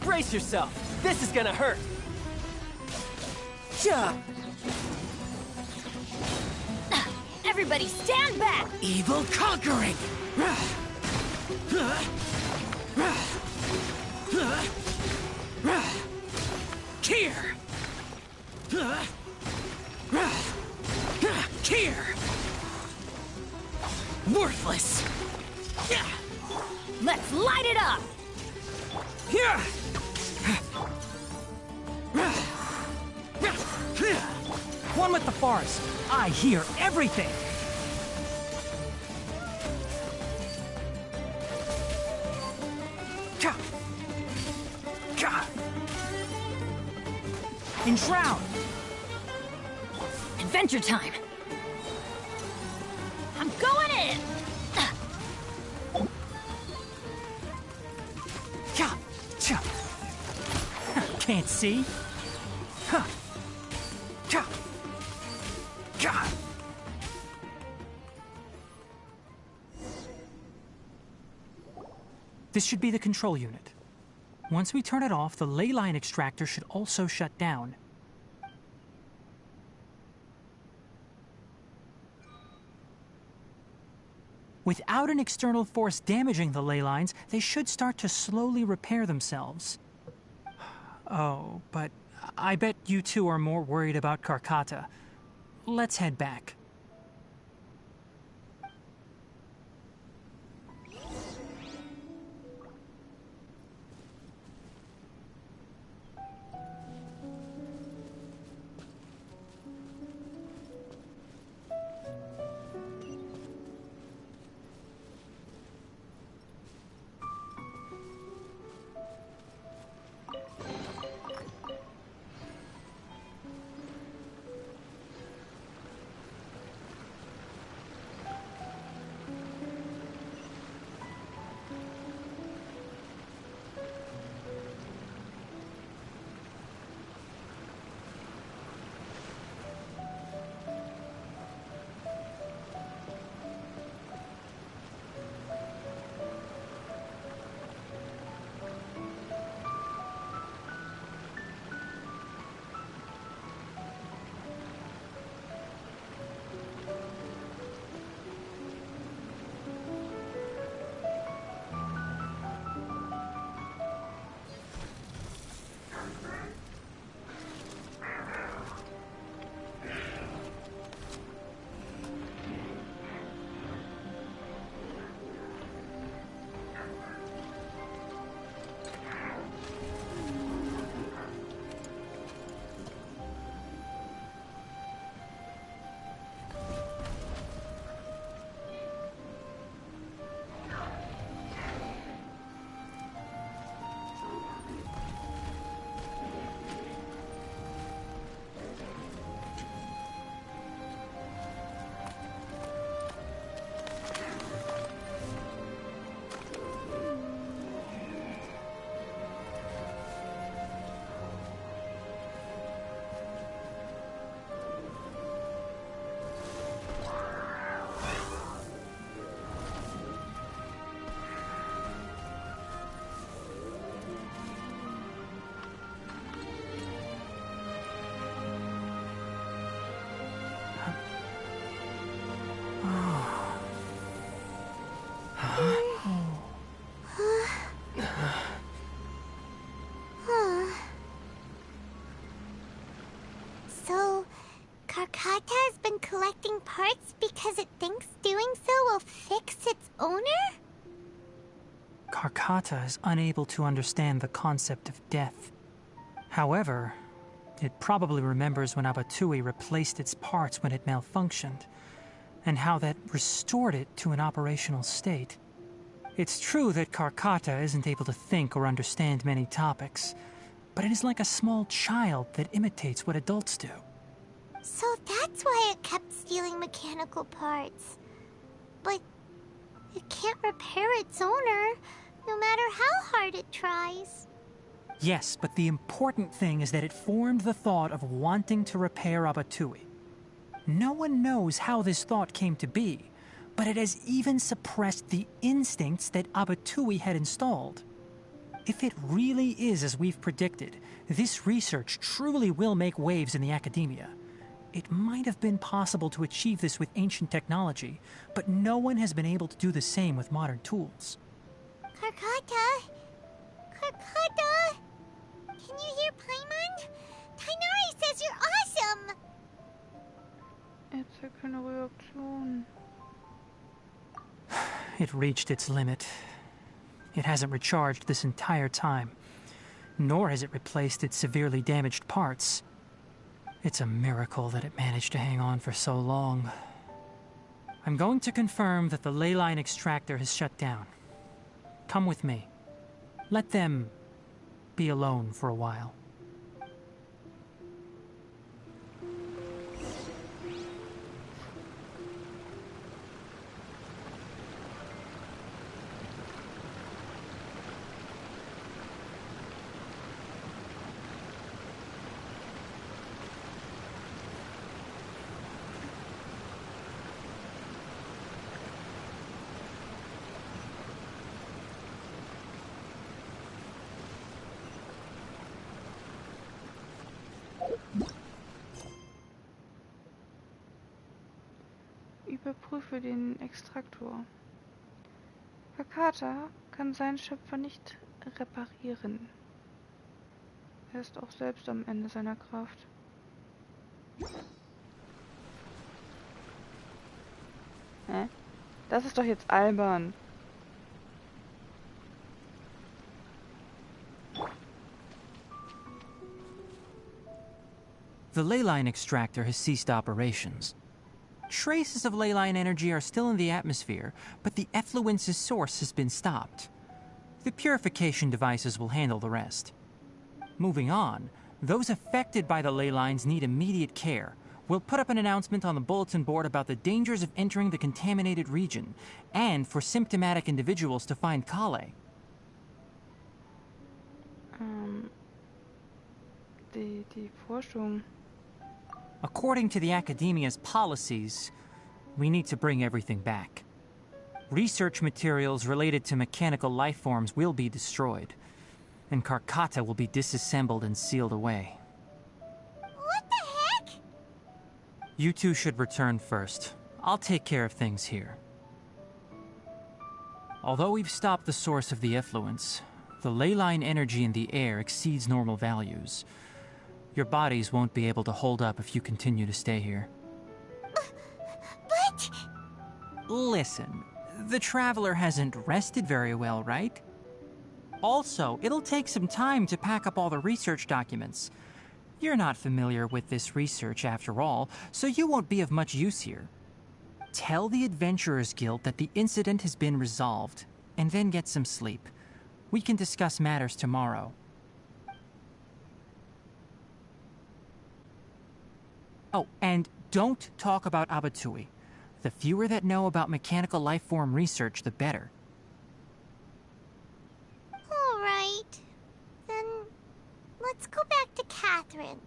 Brace yourself! This is gonna hurt! Everybody stand back! Evil conquering! Here! Here! Worthless! Let's light it up! Here! One with the forest. I hear everything. Enshroud! Adventure time! I'm going in! Can't see? This should be the control unit. Once we turn it off, the ley line extractor should also shut down. Without an external force damaging the ley lines, they should start to slowly repair themselves. Oh, but I bet you two are more worried about Karkata. Let's head back. collecting parts because it thinks doing so will fix its owner? Karkata is unable to understand the concept of death. However, it probably remembers when Abatui replaced its parts when it malfunctioned, and how that restored it to an operational state. It's true that Karkata isn't able to think or understand many topics, but it is like a small child that imitates what adults do. So that's why it kept stealing mechanical parts. But it can't repair its owner, no matter how hard it tries. Yes, but the important thing is that it formed the thought of wanting to repair Abatui. No one knows how this thought came to be, but it has even suppressed the instincts that Abatui had installed. If it really is as we've predicted, this research truly will make waves in the academia. It might have been possible to achieve this with ancient technology, but no one has been able to do the same with modern tools. Karkata? Karkata? Can you hear Paimon? Tighnari says you're awesome! Jetzt keine Reaktion. It reached its limit. It hasn't recharged this entire time, nor has it replaced its severely damaged parts. It's a miracle that it managed to hang on for so long. I'm going to confirm that the ley line extractor has shut down. Come with me. Let them be alone for a while. Überprüfe den Extraktor. Karkata kann seinen Schöpfer nicht reparieren. Er ist auch selbst am Ende seiner Kraft. Hä? Das ist doch jetzt albern. The ley line extractor has ceased operations. Traces of ley line energy are still in the atmosphere, but the effluence's source has been stopped. The purification devices will handle the rest. Moving on, those affected by the ley lines need immediate care. We'll put up an announcement on the bulletin board about the dangers of entering the contaminated region, and for symptomatic individuals to find Collei. Die Forschung. According to the Academia's policies, we need to bring everything back. Research materials related to mechanical life forms will be destroyed, and Karkata will be disassembled and sealed away. What the heck? You two should return first. I'll take care of things here. Although we've stopped the source of the effluence, the ley line energy in the air exceeds normal values. Your bodies won't be able to hold up if you continue to stay here. But... Listen, the Traveler hasn't rested very well, right? Also, it'll take some time to pack up all the research documents. You're not familiar with this research after all, so you won't be of much use here. Tell the Adventurers Guild that the incident has been resolved, and then get some sleep. We can discuss matters tomorrow. Oh, and don't talk about Abatui. The fewer that know about mechanical life form research, the better. All right. Then let's go back to Catherine.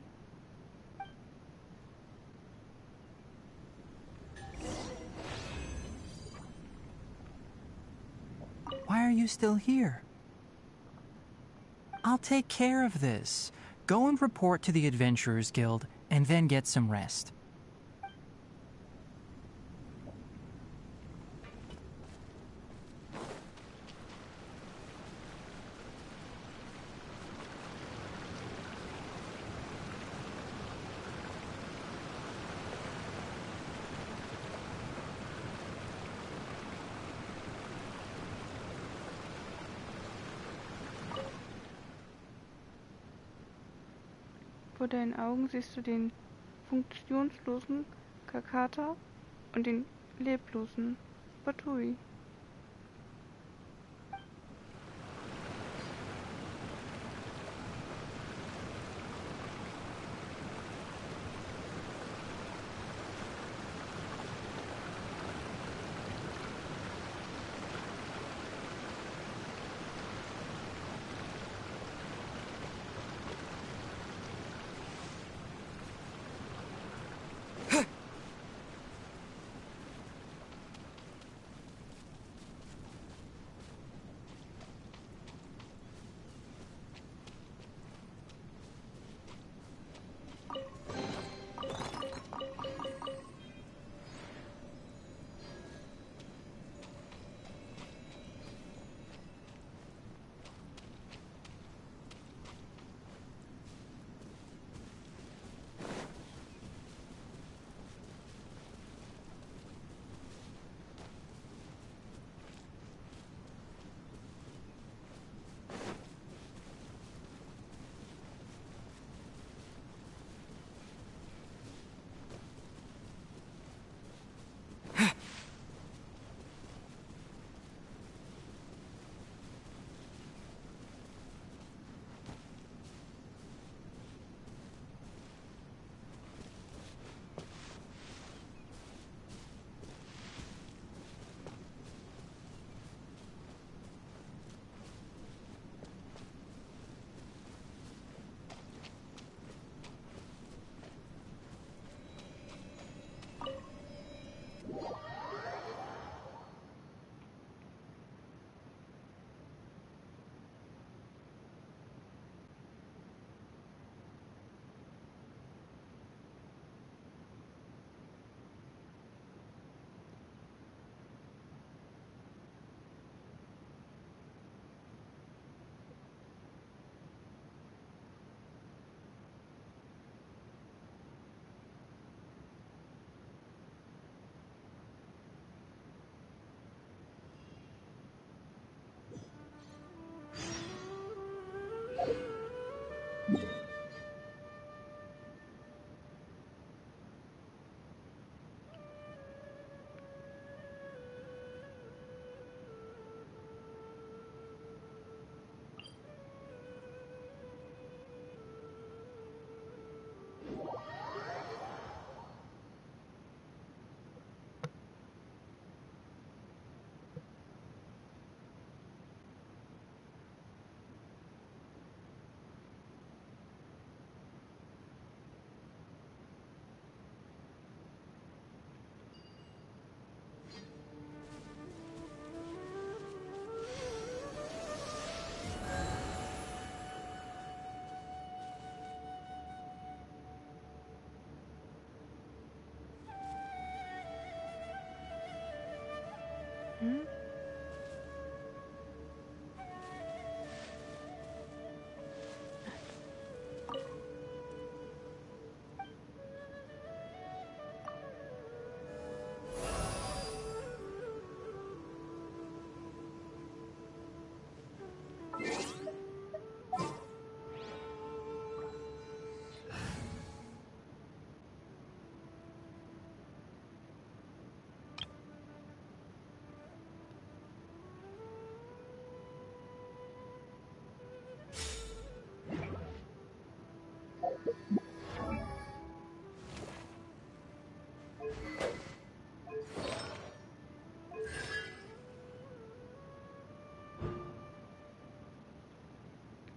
Why are you still here? I'll take care of this. Go and report to the Adventurers Guild, and then get some rest. Vor deinen Augen siehst du den funktionslosen Kakata und den leblosen Batui.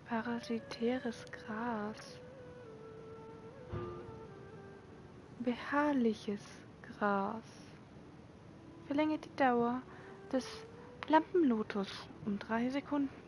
Parasitäres Gras. Beharrliches Gras. Verlängert die Dauer des Lampenlotus um 3 Sekunden.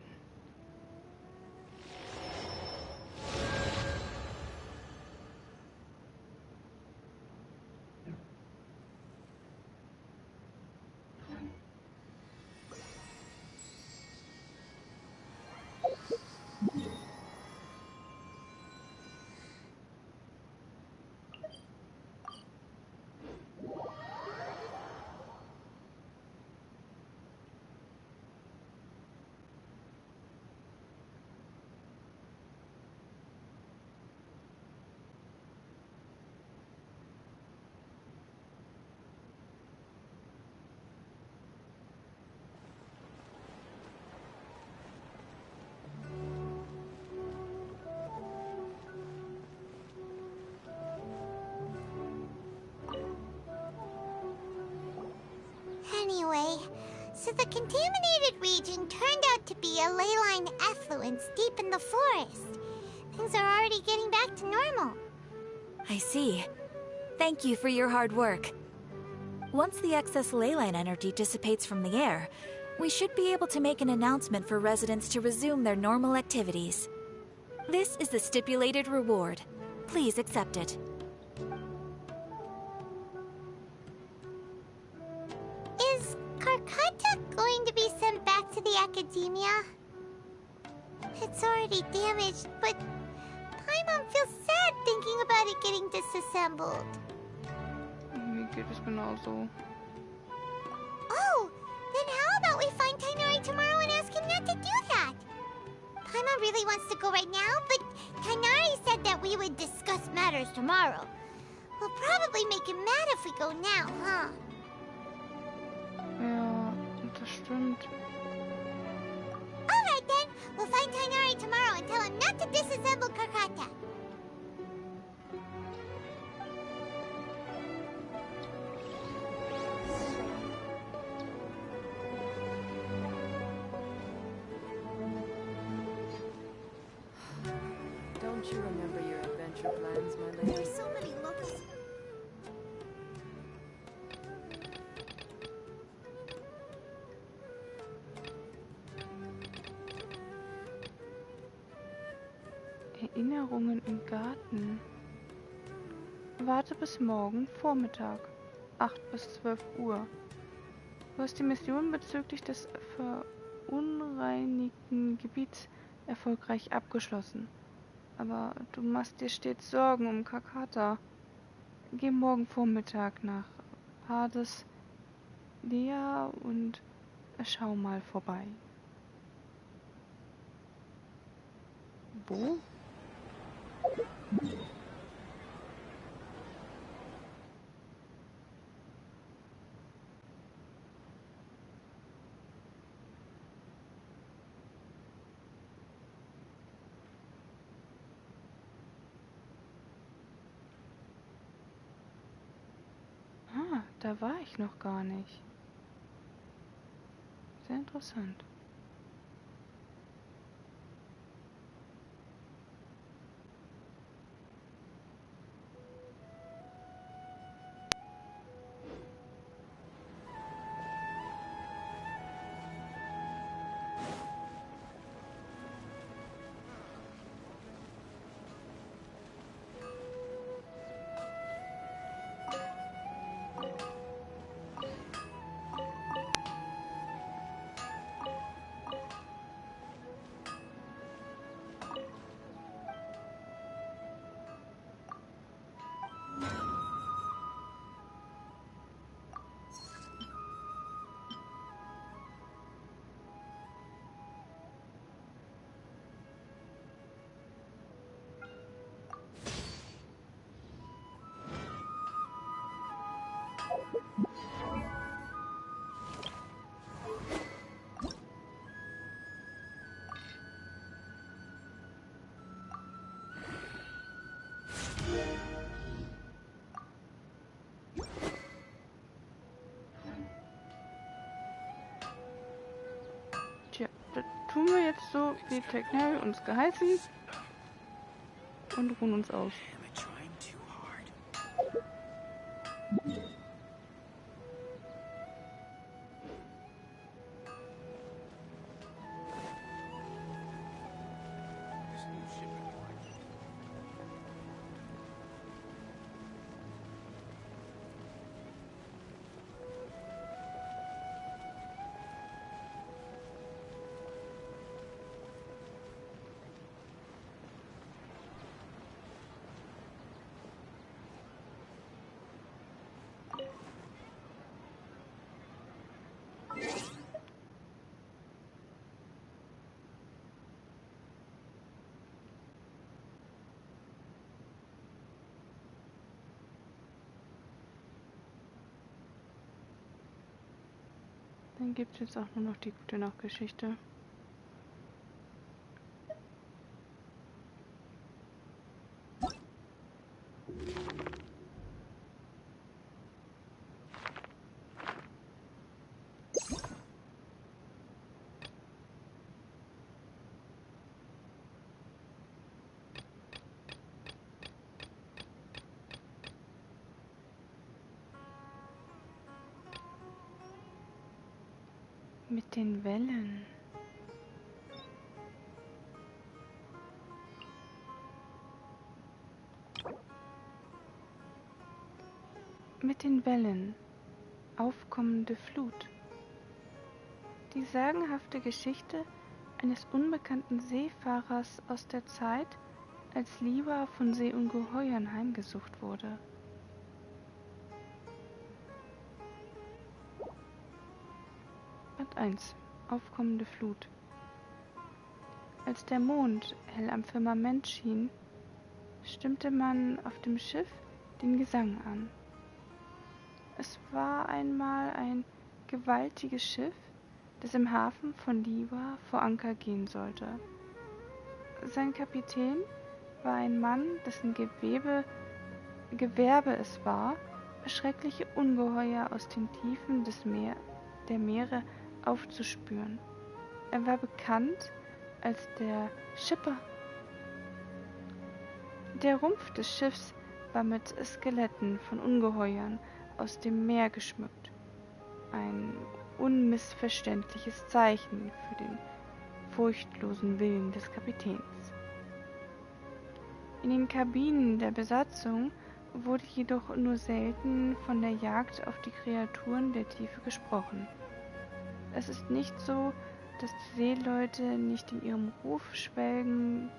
Anyway, so the contaminated region turned out to be a ley line effluence deep in the forest. Things are already getting back to normal. I see. Thank you for your hard work. Once the excess ley line energy dissipates from the air, we should be able to make an announcement for residents to resume their normal activities. This is the stipulated reward. Please accept it. Is Karkata going to be sent back to the academia? It's already damaged, but Paimon feels sad thinking about it getting disassembled. Mir geht es genauso. Oh, then how about we find Tighnari tomorrow and ask him not to do that? Paimon really wants to go right now, but Tighnari said that we would discuss matters tomorrow. We'll probably make him mad if we go now, huh? Ja, das stimmt. Alright then, we'll find Tighnari tomorrow and tell him not to disassemble Karkata. Don't you remember your adventure plans, my lady? There's so many locusts. Erinnerungen im Garten. Warte bis morgen Vormittag, 8 bis 12 Uhr. Du hast die Mission bezüglich des verunreinigten Gebiets erfolgreich abgeschlossen. Aber du machst dir stets Sorgen um Karkata. Geh morgen Vormittag nach Hades Lea und schau mal vorbei. Wo? Ah, da war ich noch gar nicht. Sehr interessant. Tja, das tun wir jetzt so, wie Tighnari uns geheißen und ruhen uns aus. Dann gibt es jetzt auch nur noch die gute Nachtgeschichte. Mit den Wellen. Mit den Wellen. Aufkommende Flut. Die sagenhafte Geschichte eines unbekannten Seefahrers aus der Zeit, als Liwa von Seeungeheuern heimgesucht wurde. Band 1. Aufkommende Flut. Als der Mond hell am Firmament schien, stimmte man auf dem Schiff den Gesang an. Es war einmal ein gewaltiges Schiff, das im Hafen von Liwa vor Anker gehen sollte. Sein Kapitän war ein Mann, dessen Gewerbe es war, schreckliche Ungeheuer aus den Tiefen der Meere aufzuspüren. Er war bekannt als der Schipper. Der Rumpf des Schiffs war mit Skeletten von Ungeheuern aus dem Meer geschmückt. Ein unmissverständliches Zeichen für den furchtlosen Willen des Kapitäns. In den Kabinen der Besatzung wurde jedoch nur selten von der Jagd auf die Kreaturen der Tiefe gesprochen. Es ist nicht so, dass die Seeleute nicht in ihrem Ruf schwelgten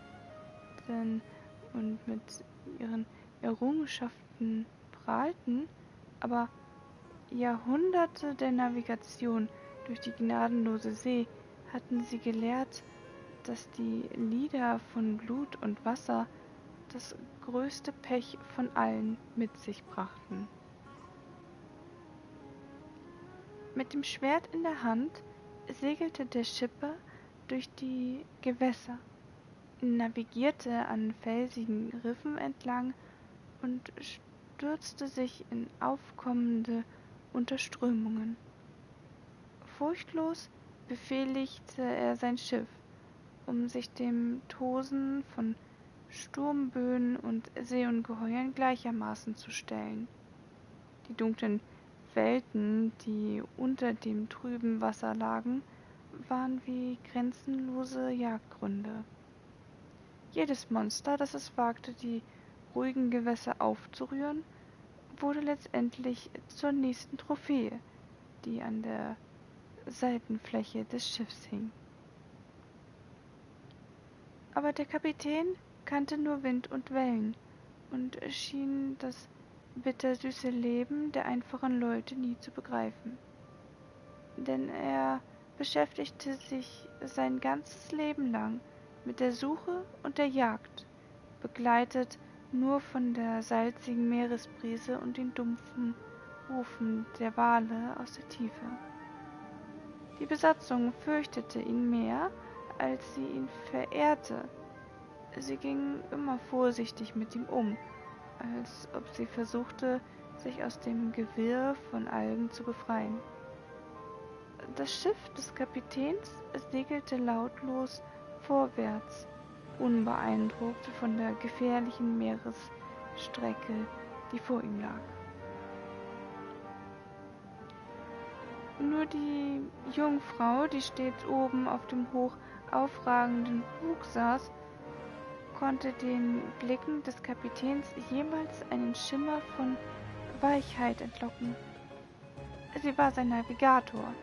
und mit ihren Errungenschaften prahlten, aber Jahrhunderte der Navigation durch die gnadenlose See hatten sie gelehrt, dass die Lieder von Blut und Wasser das größte Pech von allen mit sich brachten. Mit dem Schwert in der Hand segelte der Schipper durch die Gewässer, navigierte an felsigen Riffen entlang und stürzte sich in aufkommende Unterströmungen. Furchtlos befehligte er sein Schiff, um sich dem Tosen von Sturmböen und Seeungeheuern gleichermaßen zu stellen. Die dunklen Welten, die unter dem trüben Wasser lagen, waren wie grenzenlose Jagdgründe. Jedes Monster, das es wagte, die ruhigen Gewässer aufzurühren, wurde letztendlich zur nächsten Trophäe, die an der Seitenfläche des Schiffs hing. Aber der Kapitän kannte nur Wind und Wellen und schien das bittersüße Leben der einfachen Leute nie zu begreifen. Denn er beschäftigte sich sein ganzes Leben lang mit der Suche und der Jagd, begleitet nur von der salzigen Meeresbrise und den dumpfen Rufen der Wale aus der Tiefe. Die Besatzung fürchtete ihn mehr, als sie ihn verehrte. Sie ging immer vorsichtig mit ihm um, als ob sie versuchte, sich aus dem Gewirr von Algen zu befreien. Das Schiff des Kapitäns segelte lautlos vorwärts, unbeeindruckt von der gefährlichen Meeresstrecke, die vor ihm lag. Nur die Jungfrau, die stets oben auf dem hoch aufragenden Bug saß, konnte den Blicken des Kapitäns jemals einen Schimmer von Weichheit entlocken. Sie war sein Navigator,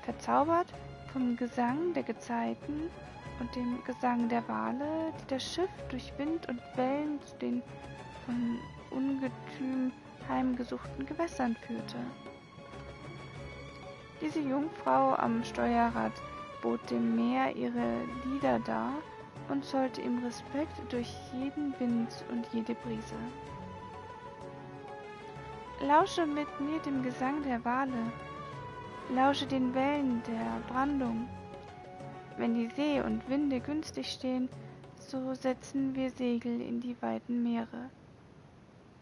verzaubert vom Gesang der Gezeiten und dem Gesang der Wale, die das Schiff durch Wind und Wellen zu den von Ungetüm heimgesuchten Gewässern führte. Diese Jungfrau am Steuerrad bot dem Meer ihre Lieder dar und zollte ihm Respekt durch jeden Wind und jede Brise. Lausche mit mir dem Gesang der Wale, lausche den Wellen der Brandung. Wenn die See und Winde günstig stehen, so setzen wir Segel in die weiten Meere.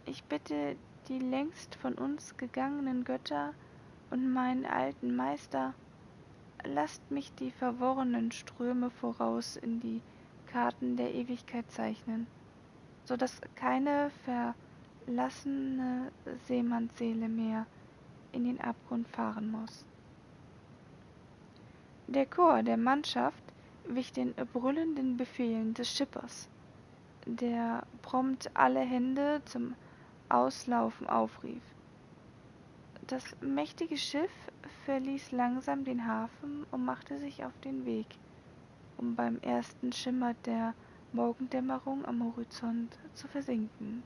Ich bitte die längst von uns gegangenen Götter und meinen alten Meister, lasst mich die verworrenen Ströme voraus in die Karten der Ewigkeit zeichnen, so dass keine verlassene Seemannsseele mehr in den Abgrund fahren muss. Der Chor der Mannschaft wich den brüllenden Befehlen des Schippers, der prompt alle Hände zum Auslaufen aufrief. Das mächtige Schiff verließ langsam den Hafen und machte sich auf den Weg, um beim ersten Schimmer der Morgendämmerung am Horizont zu versinken.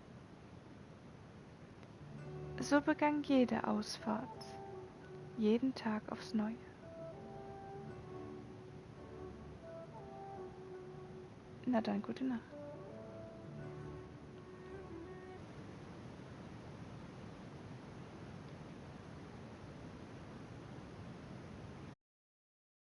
So begann jede Ausfahrt, jeden Tag aufs Neue. Na dann, gute Nacht.